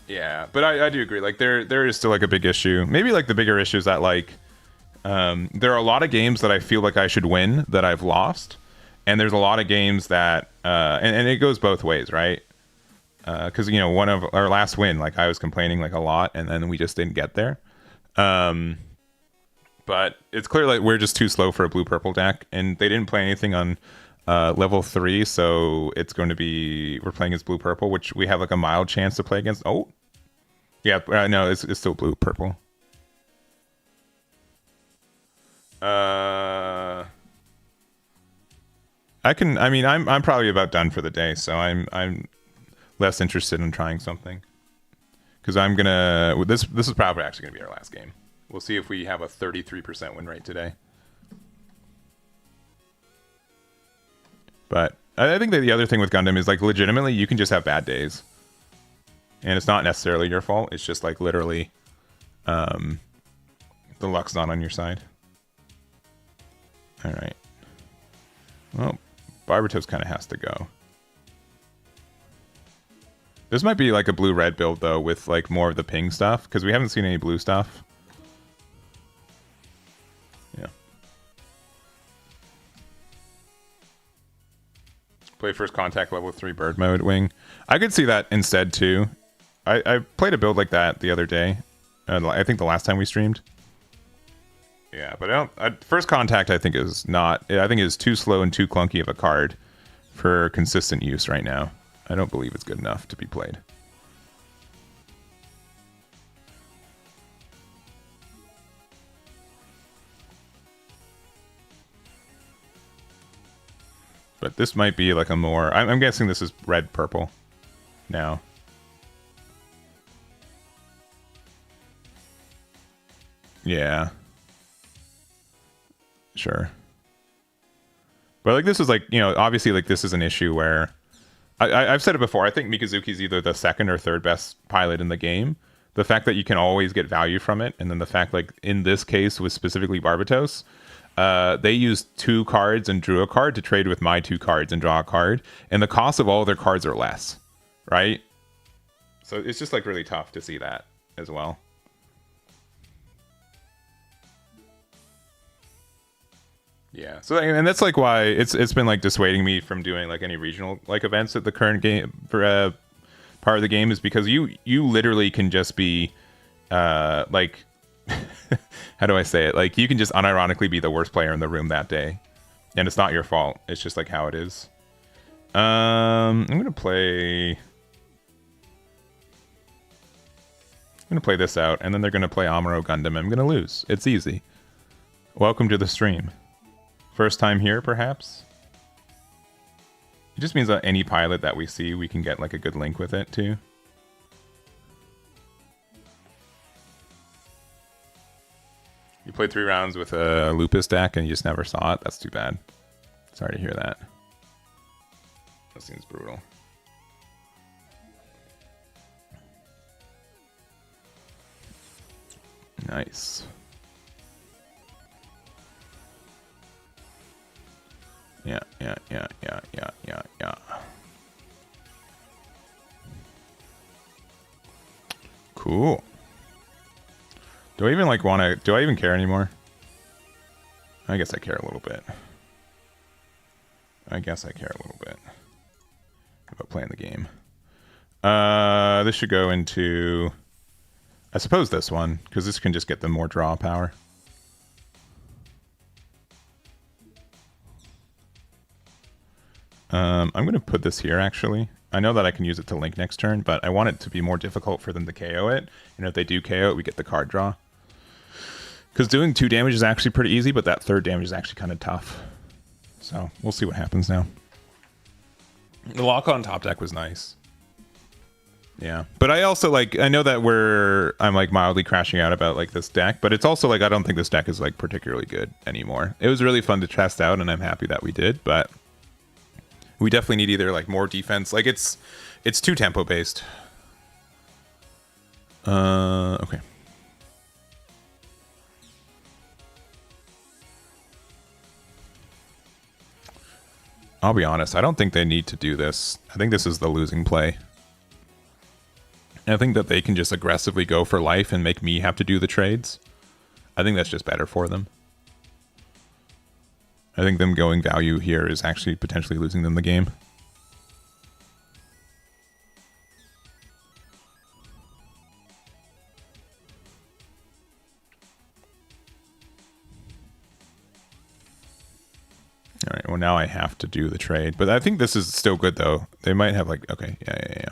Yeah, but I do agree. Like there is still like a big issue. Maybe like the bigger issue is that like there are a lot of games that I feel like I should win that I've lost, and there's a lot of games that and it goes both ways, right? Because you know one of our last win, like I was complaining like a lot, and then we just didn't get there. But it's clear like we're just too slow for a blue-purple deck, and they didn't play anything on level 3, so it's going to be we're playing as blue-purple, which we have like a mild chance to play against. Oh, yeah, no, it's still blue-purple. I'm probably about done for the day, so I'm less interested in trying something because I'm gonna. This is probably actually gonna be our last game. We'll see if we have a 33% win rate today. But I think that the other thing with Gundam is like legitimately you can just have bad days. And it's not necessarily your fault. It's just like literally the luck's not on your side. All right. Well, Barbatos kind of has to go. This might be like a blue-red build, though, with like more of the ping stuff, because we haven't seen any blue stuff. Yeah. Play first contact level 3 bird mode wing. I could see that instead, too. I played a build like that the other day. I think the last time we streamed. Yeah, but I don't, first contact I think is not. I think is too slow and too clunky of a card for consistent use right now. I don't believe it's good enough to be played. But this might be like a more. I'm guessing this is red purple now. Yeah. Sure. But like this is like, you know, obviously like this is an issue where I've said it before. I think Mikazuki's either the second or third best pilot in the game. The fact that you can always get value from it, and then the fact like in this case with specifically Barbatos, they used 2 cards and drew a card to trade with my 2 cards and draw a card, and the cost of all their cards are less, right? So it's just like really tough to see that as well. Yeah, so and that's like why it's been like dissuading me from doing like any regional like events at the current game for part of the game, is because you literally can just be like how do I say it, like you can just unironically be the worst player in the room that day, and it's not your fault. It's just like how it is. I'm gonna play this out, and then they're gonna play Amuro Gundam. I'm gonna lose. It's easy. Welcome to the stream. First time here, perhaps? It just means that any pilot that we see, we can get like a good link with it, too. You played 3 rounds with a Lupus deck and you just never saw it? That's too bad. Sorry to hear that. That seems brutal. Nice. Yeah. Cool. Do I even like want to? Do I even care anymore? I guess I care a little bit. About playing the game. This should go into, I suppose, this one, because this can just get them more draw power. I'm going to put this here, actually. I know that I can use it to link next turn, but I want it to be more difficult for them to KO it. And if they do KO it, we get the card draw. Because doing 2 damage is actually pretty easy, but that 3rd damage is actually kind of tough. So we'll see what happens now. The lock on top deck was nice. Yeah, but I also like, I know that I'm like mildly crashing out about like this deck, but it's also like I don't think this deck is like particularly good anymore. It was really fun to test out, and I'm happy that we did, but we definitely need either like more defense. Like it's too tempo based. Okay. I'll be honest, I don't think they need to do this. I think this is the losing play. I think that they can just aggressively go for life and make me have to do the trades. I think that's just better for them. I think them going value here is actually potentially losing them the game. All right, well now I have to do the trade, but I think this is still good though. They might have like, okay, yeah.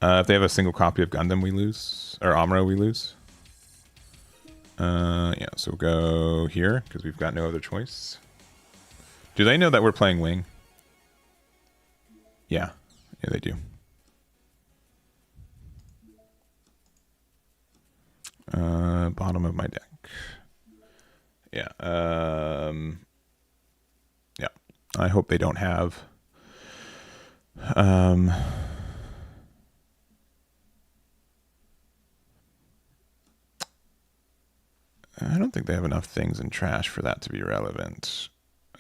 If they have a single copy of Gundam, we lose, or Amuro, we lose. Yeah, so we'll go here because we've got no other choice. Do they know that we're playing wing? Yeah, they do. Bottom of my deck. Yeah. Yeah. I hope they don't have. I don't think they have enough things in trash for that to be relevant.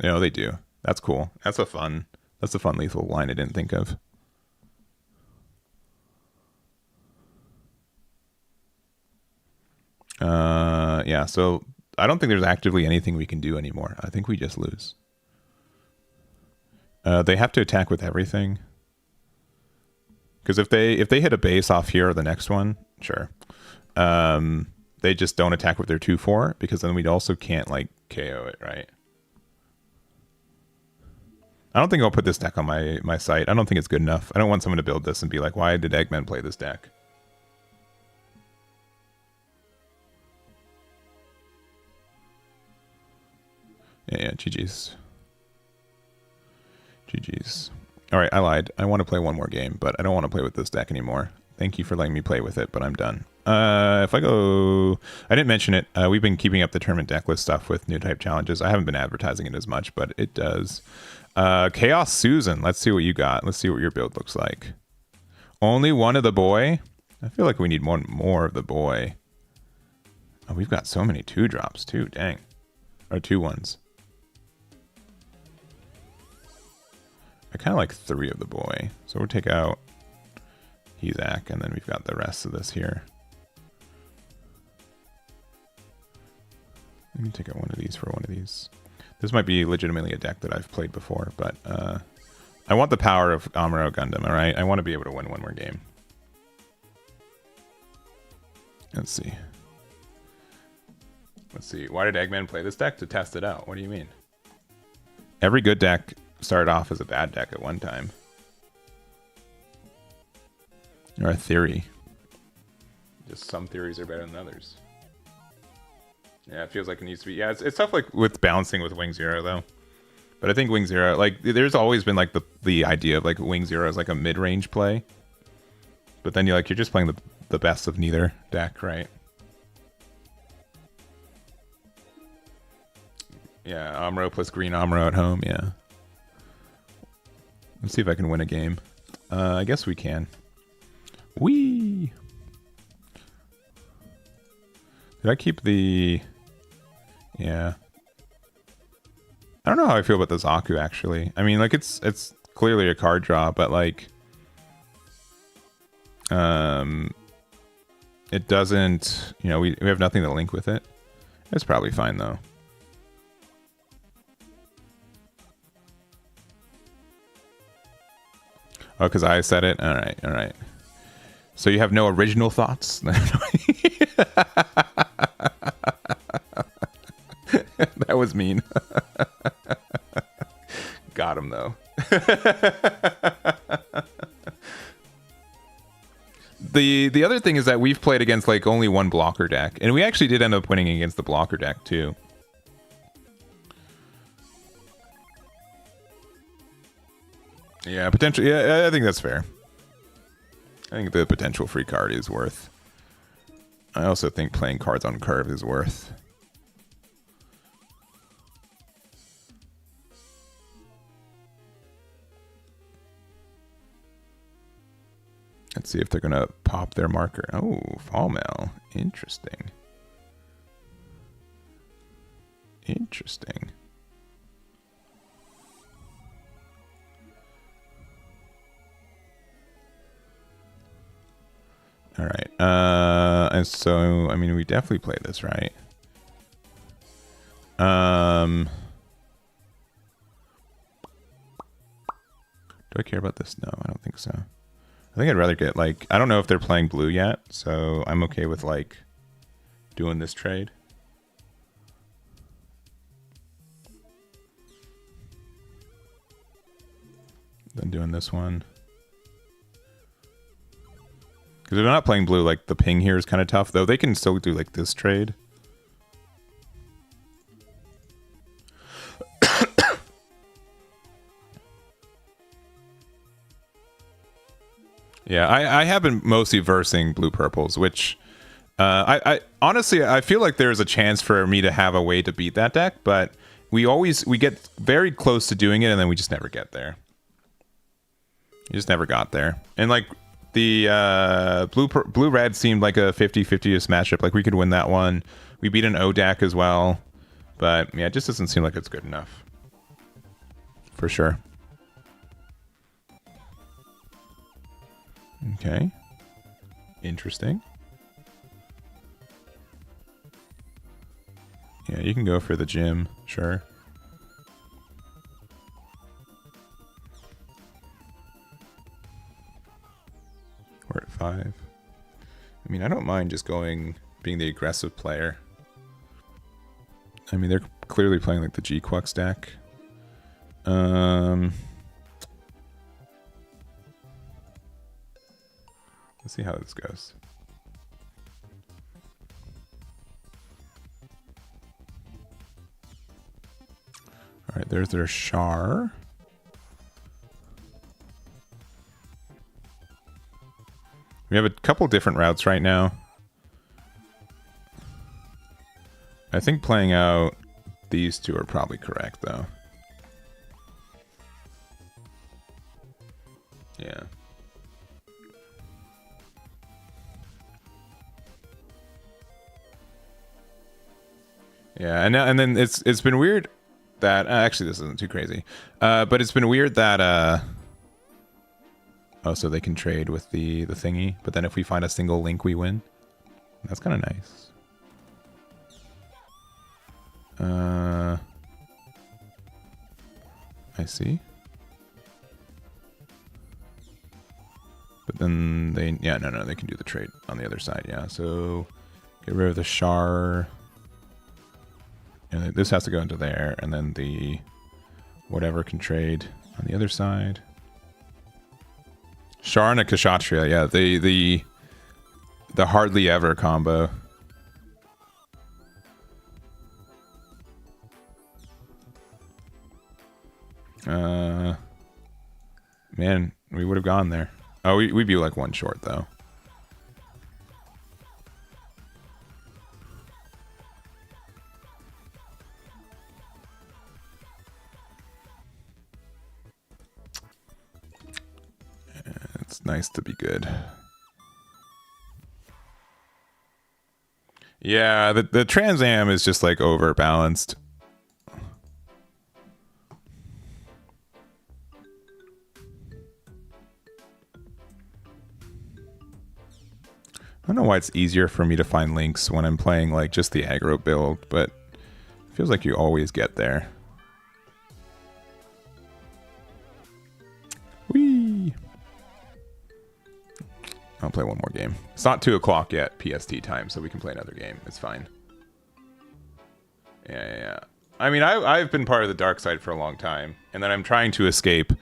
No, they do. That's cool. That's a fun lethal line I didn't think of. Yeah, so I don't think there's actively anything we can do anymore. I think we just lose. They have to attack with everything. Because if they hit a base off here or the next one, sure. They just don't attack with their 2/4 because then we also can't like KO it, right? I don't think I'll put this deck on my site. I don't think it's good enough. I don't want someone to build this and be like, why did Eggman play this deck? Yeah, GG's. GG's. All right, I lied. I want to play one more game, but I don't want to play with this deck anymore. Thank you for letting me play with it, but I'm done. If I go... I didn't mention it. We've been keeping up the tournament deck list stuff with new type challenges. I haven't been advertising it as much, but it does. Chaos Susan. Let's see what you got. Let's see what your build looks like. Only one of the boy? I feel like we need one more of the boy. Oh, we've got so many 2-drops too. Dang. Or 2-1s. I kind of like 3 of the boy. So we'll take out Hezak, and then we've got the rest of this here. Let me take out one of these for one of these. This might be legitimately a deck that I've played before, but I want the power of Amuro Gundam, alright? I want to be able to win one more game. Let's see. Let's see. Why did Eggman play this deck? To test it out. What do you mean? Every good deck started off as a bad deck at one time. Or a theory. Just some theories are better than others. Yeah, it feels like it needs to be. Yeah, it's tough like with balancing with Wing Zero though. But I think Wing Zero, like, there's always been like the idea of like Wing Zero as like a mid-range play. But then you're just playing the best of neither deck, right? Yeah, Amuro plus green Amuro at home, yeah. Let's see if I can win a game. I guess we can. Whee! Did I keep the... Yeah. I don't know how I feel about the Zaku, actually. I mean, like, it's clearly a card draw, but, like... It doesn't... You know, we have nothing to link with it. It's probably fine, though. Oh, because I said it? Alright, alright. So you have no original thoughts? That was mean. Got him, though. The other thing is that we've played against, like, only one blocker deck. And we actually did end up winning against the blocker deck, too. Yeah, potentially. Yeah, I think that's fair. I think the potential free card is worth. I also think playing cards on curve is worth. Let's see if they're gonna pop their marker. Oh, Fall Mail. Interesting. Interesting. All right. And so, I mean, we definitely play this, right? Do I care about this? No, I don't think so. I think I'd rather get, like, I don't know if they're playing blue yet, so I'm okay with, like, doing this trade. Then doing this one. Because if they're not playing blue, like, the ping here is kind of tough, though they can still do, like, this trade. Yeah, I have been mostly versing blue purples, which I honestly I feel like there's a chance for me to have a way to beat that deck, but we get very close to doing it and then we just never get there. We just never got there. And like the blue red seemed like a 50-50 matchup. Like we could win that one. We beat an O deck as well, but yeah, it just doesn't seem like it's good enough. for sure. Okay. Interesting. Yeah, you can go for the gym, sure. We're at 5. I mean, I don't mind just being the aggressive player. I mean, they're clearly playing like the G-Quux deck. Let's see how this goes. All right, there's their Char. We have a couple different routes right now. I think playing out these two are probably correct, though. Yeah. Yeah, and then it's been weird that actually this isn't too crazy, but it's been weird that oh, so they can trade with the thingy, but then if we find a single link, we win. That's kind of nice. I see. But then they, yeah, no, they can do the trade on the other side. Yeah, so get rid of the Char. And this has to go into there, and then the whatever can trade on the other side. Char and a Kshatriya, yeah, the hardly ever combo. Man, we would have gone there. Oh, we'd be like one short though. It's nice to be good. Yeah, the Trans Am is just like overbalanced. I don't know why it's easier for me to find links when I'm playing like just the aggro build, but it feels like you always get there. Whee! I'll play one more game. It's not 2 o'clock yet, PST time, so we can play another game. It's fine. Yeah. I mean, I've been part of the dark side for a long time, and then I'm trying to escape,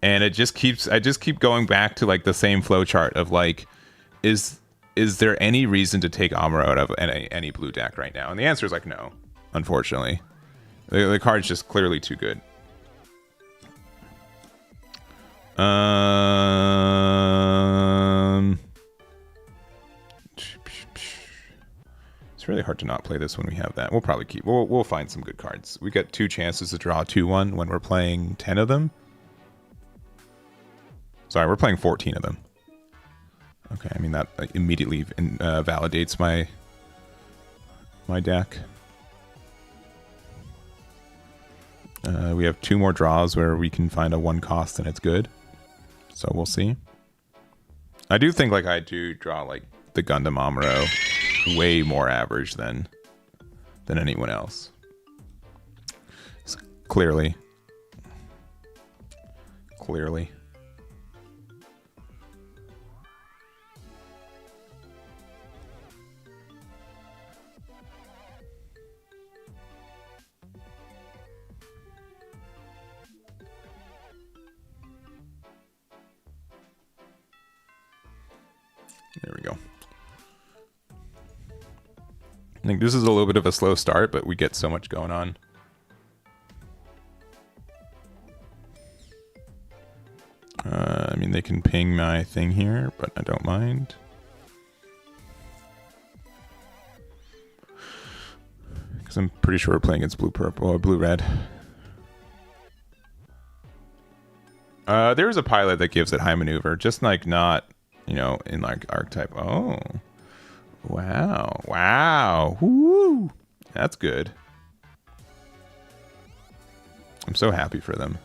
and I just keep going back to like the same flowchart of like, is there any reason to take Amuro out of any blue deck right now? And the answer is like no, unfortunately. The card's just clearly too good. It's really hard to not play this when we have that. We'll probably keep. We'll find some good cards. We get 2 chances to draw 2-1 when we're playing 10 of them. Sorry, we're playing 14 of them. Okay, I mean that immediately validates my deck. We have 2 more draws where we can find a 1 cost and it's good. So we'll see. I do think like I do draw like the Gundam Amuro way more average than anyone else. It's clearly. There we go. I think this is a little bit of a slow start, but we get so much going on. I mean, they can ping my thing here, but I don't mind. Because I'm pretty sure we're playing against blue-purple or blue-red. There's a pilot that gives it high maneuver, just like not, you know, in like archetype. Oh. Wow. Woo! That's good. I'm so happy for them.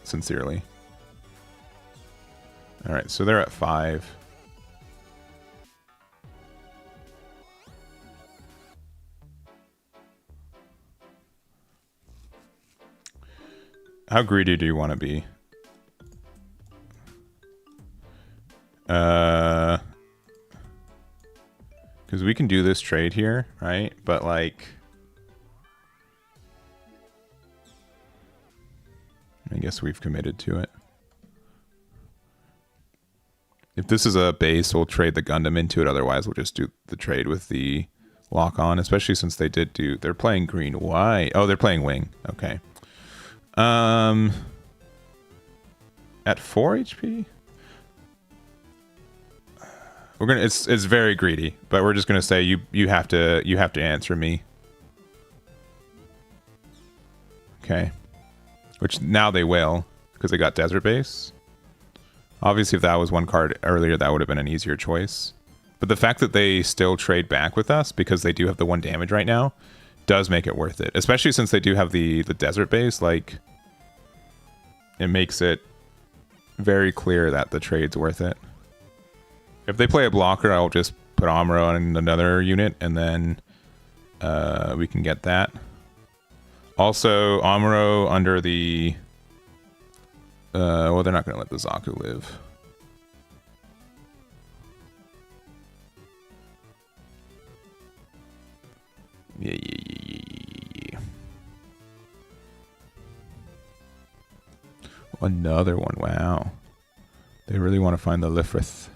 sincerely. All right, so they're at 5. How greedy do you want to be? Because we can do this trade here, right? But like, I guess we've committed to it. If this is a base, we'll trade the Gundam into it. Otherwise, we'll just do the trade with the lock on, especially since they did do, they're playing green white. Oh, they're playing wing. Okay. At 4 HP? We're gonna, it's very greedy, but we're just gonna say you have to answer me. Okay. Which now they will, because they got Desert Base. Obviously, if that was one card earlier, that would have been an easier choice. But the fact that they still trade back with us, because they do have the 1 damage right now, does make it worth it. Especially since they do have the Desert Base, like, it makes it very clear that the trade's worth it. If they play a blocker, I'll just put Amuro on another unit, and then we can get that. Also, Amuro under the... well, they're not going to let the Zaku live. Yeah. Another one, wow. They really want to find the Lifrith.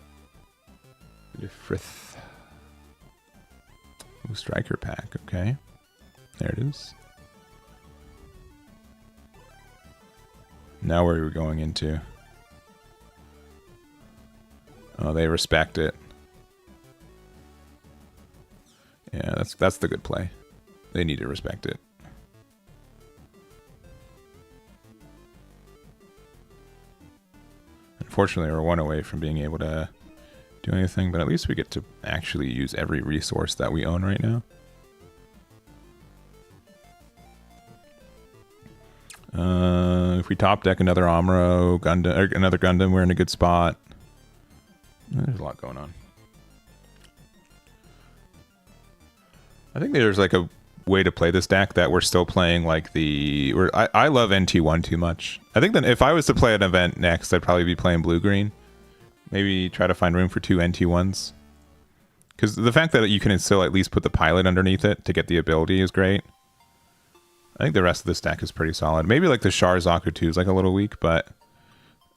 Ooh, striker pack, okay. There it is. Now where are we going into? Oh, they respect it. Yeah, that's the good play. They need to respect it. Unfortunately, we're 1 away from being able to do anything, but at least we get to actually use every resource that we own right now. If we top deck another Amuro, Gundam, or another Gundam, we're in a good spot. There's a lot going on. I think there's like a way to play this deck that we're still playing like the... I love NT1 too much. I think that if I was to play an event next, I'd probably be playing blue-green. Maybe try to find room for 2 NT1s. Because the fact that you can still at least put the pilot underneath it to get the ability is great. I think the rest of this deck is pretty solid. Maybe like the Char Zaku 2 is like a little weak, but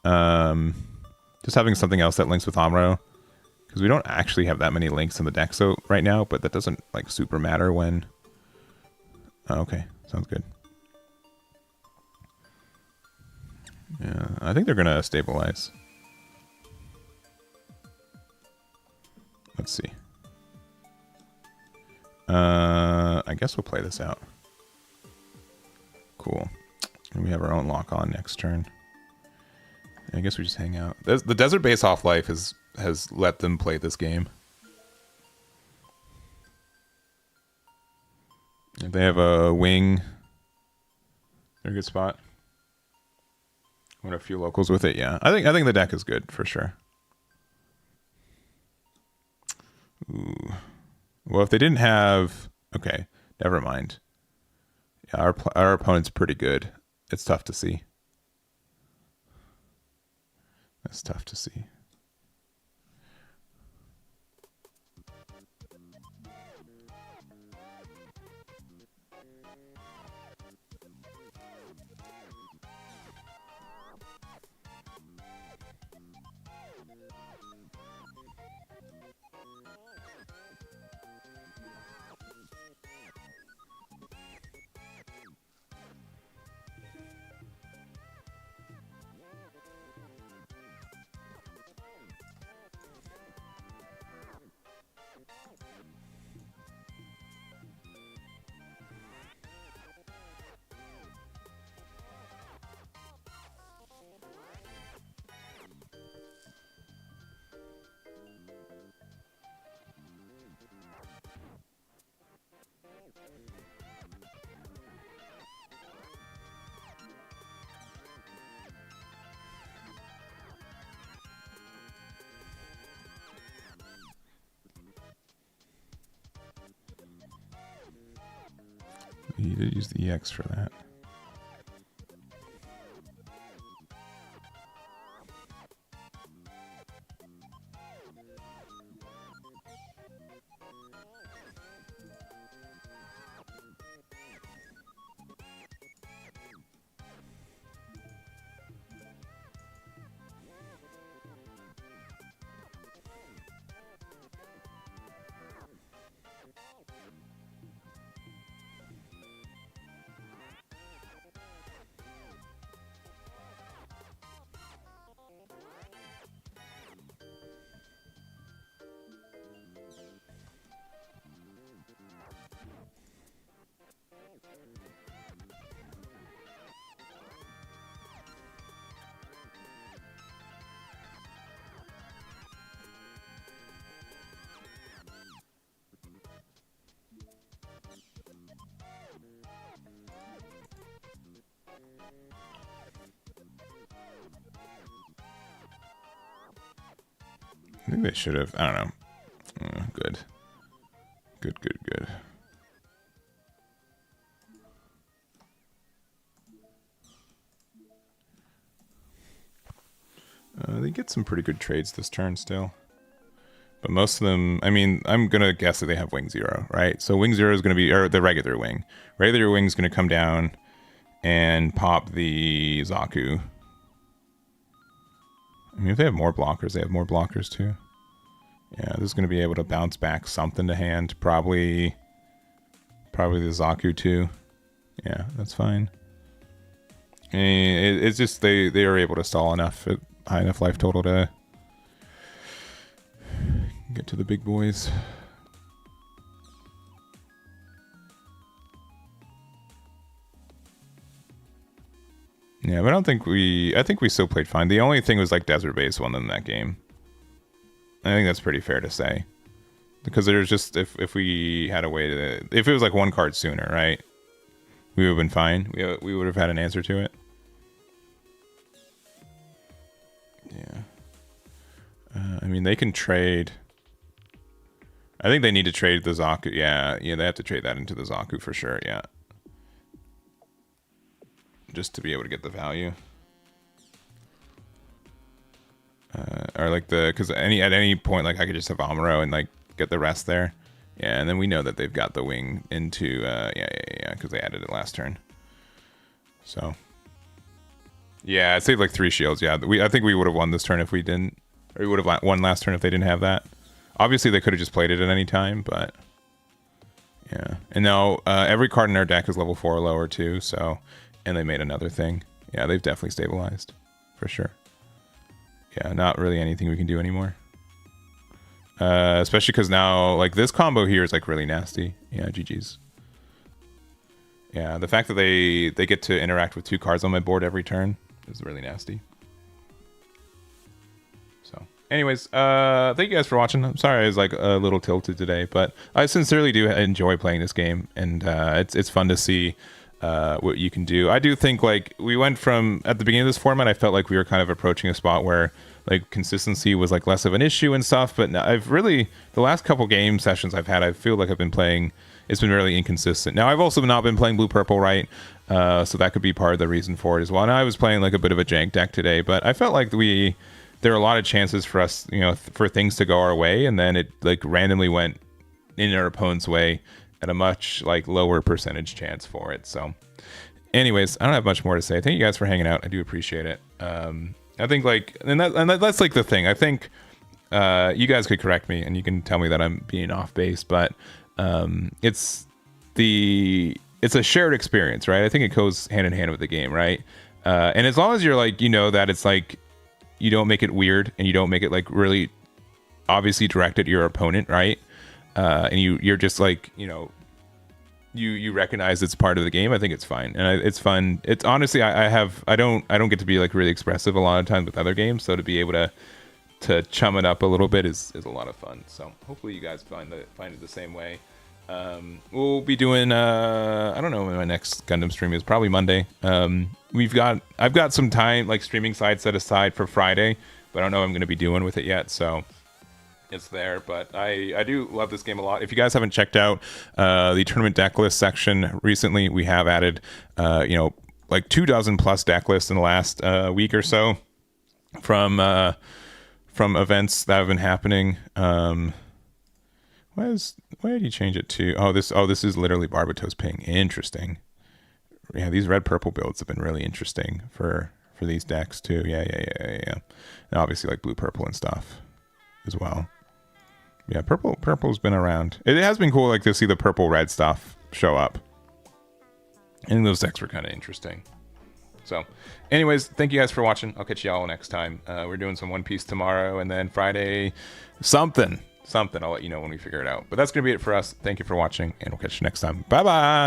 just having something else that links with Amuro, because we don't actually have that many links in the deck so right now, but that doesn't like super matter when... Oh, okay, sounds good. Yeah, I think they're gonna stabilize. Let's see. I guess we'll play this out. Cool. And we have our own lock on next turn. I guess we just hang out. The Desert Base Off-Life has let them play this game. If they have a wing, they're a good spot. Want a few locals with it, yeah. I think the deck is good for sure. Ooh. Well, if they didn't have... Okay, never mind. Yeah, our opponent's pretty good. It's tough to see. That's tough to see. You did use the EX for that. I think they should have. I don't know. Good. Good. They get some pretty good trades this turn still. But most of them, I mean, I'm going to guess that they have Wing 0, right? So Wing 0 is going to be, or the regular Wing. Regular Wing is going to come down and pop the Zaku. I mean, if they have more blockers, they have more blockers too. Yeah, this is going to be able to bounce back something to hand. Probably the Zaku too. Yeah, that's fine. And it's just they are able to stall enough at high enough life total to get to the big boys. Yeah, but I think we still played fine. The only thing was like Desert Base won in that game. I think that's pretty fair to say. Because there's just, if we had a way to, if it was like one card sooner, right? We would have been fine. We would have had an answer to it. Yeah. I mean, they can trade. I think they need to trade the Zaku. Yeah, they have to trade that into the Zaku for sure, yeah. Just to be able to get the value. Or like because at any point, like I could just have Amuro and like get the rest there. Yeah, and then we know that they've got the wing into, yeah, because they added it last turn. So. Yeah, it saved like 3 shields, yeah. I think we would have won this turn if we didn't. Or we would have won last turn if they didn't have that. Obviously, they could have just played it at any time, but... Yeah. And now, every card in their deck is level 4 or lower too, so... And they made another thing. Yeah, they've definitely stabilized. For sure. Yeah, not really anything we can do anymore. Especially because now, like, this combo here is, like, really nasty. Yeah, GG's. Yeah, the fact that they get to interact with 2 cards on my board every turn is really nasty. So, anyways, thank you guys for watching. I'm sorry I was, like, a little tilted today, but I sincerely do enjoy playing this game, and it's fun to see what you can do. I do think, like, we went from, at the beginning of this format, I felt like we were kind of approaching a spot where, like, consistency was like less of an issue and stuff, but now I've really, the last couple game sessions I've had, I feel like I've been playing, it's been really inconsistent. Now I've also not been playing blue purple, right? So that could be part of the reason for it as well. And I was playing like a bit of a jank deck today, but I felt like there are a lot of chances for us, for things to go our way, and then it like randomly went in our opponent's way at a much like lower percentage chance for it. So anyways, I don't have much more to say. Thank you guys for hanging out. I do appreciate it. I think like, and that's like the thing. I think you guys could correct me and you can tell me that I'm being off base, but it's a shared experience, right? I think it goes hand in hand with the game, right? And as long as you're like, that it's like, you don't make it weird and you don't make it like really obviously directed at your opponent, right? And you're just like, you recognize it's part of the game. I think it's fine, and it's fun. It's honestly, I don't get to be like really expressive a lot of times with other games, so to be able to chum it up a little bit is a lot of fun. So hopefully you guys find it the same way. We'll be doing I don't know when my next Gundam stream is, probably Monday. I've got some time, like streaming side set aside for Friday, but I don't know what I'm going to be doing with it yet. So it's there. But I do love this game a lot. If you guys haven't checked out the tournament deck list section recently, we have added like 24 plus deck lists in the last week or so from events that have been happening. Why did you change it to? Oh, this is literally Barbatos Ping. Interesting. Yeah, these red purple builds have been really interesting for these decks too. Yeah. And obviously like blue purple and stuff as well. Yeah, purple's been around. It has been cool like to see the purple red stuff show up. And those decks were kind of interesting. So, anyways, thank you guys for watching. I'll catch y'all next time. We're doing some One Piece tomorrow, and then Friday, something. I'll let you know when we figure it out. But that's going to be it for us. Thank you for watching, and we'll catch you next time. Bye-bye.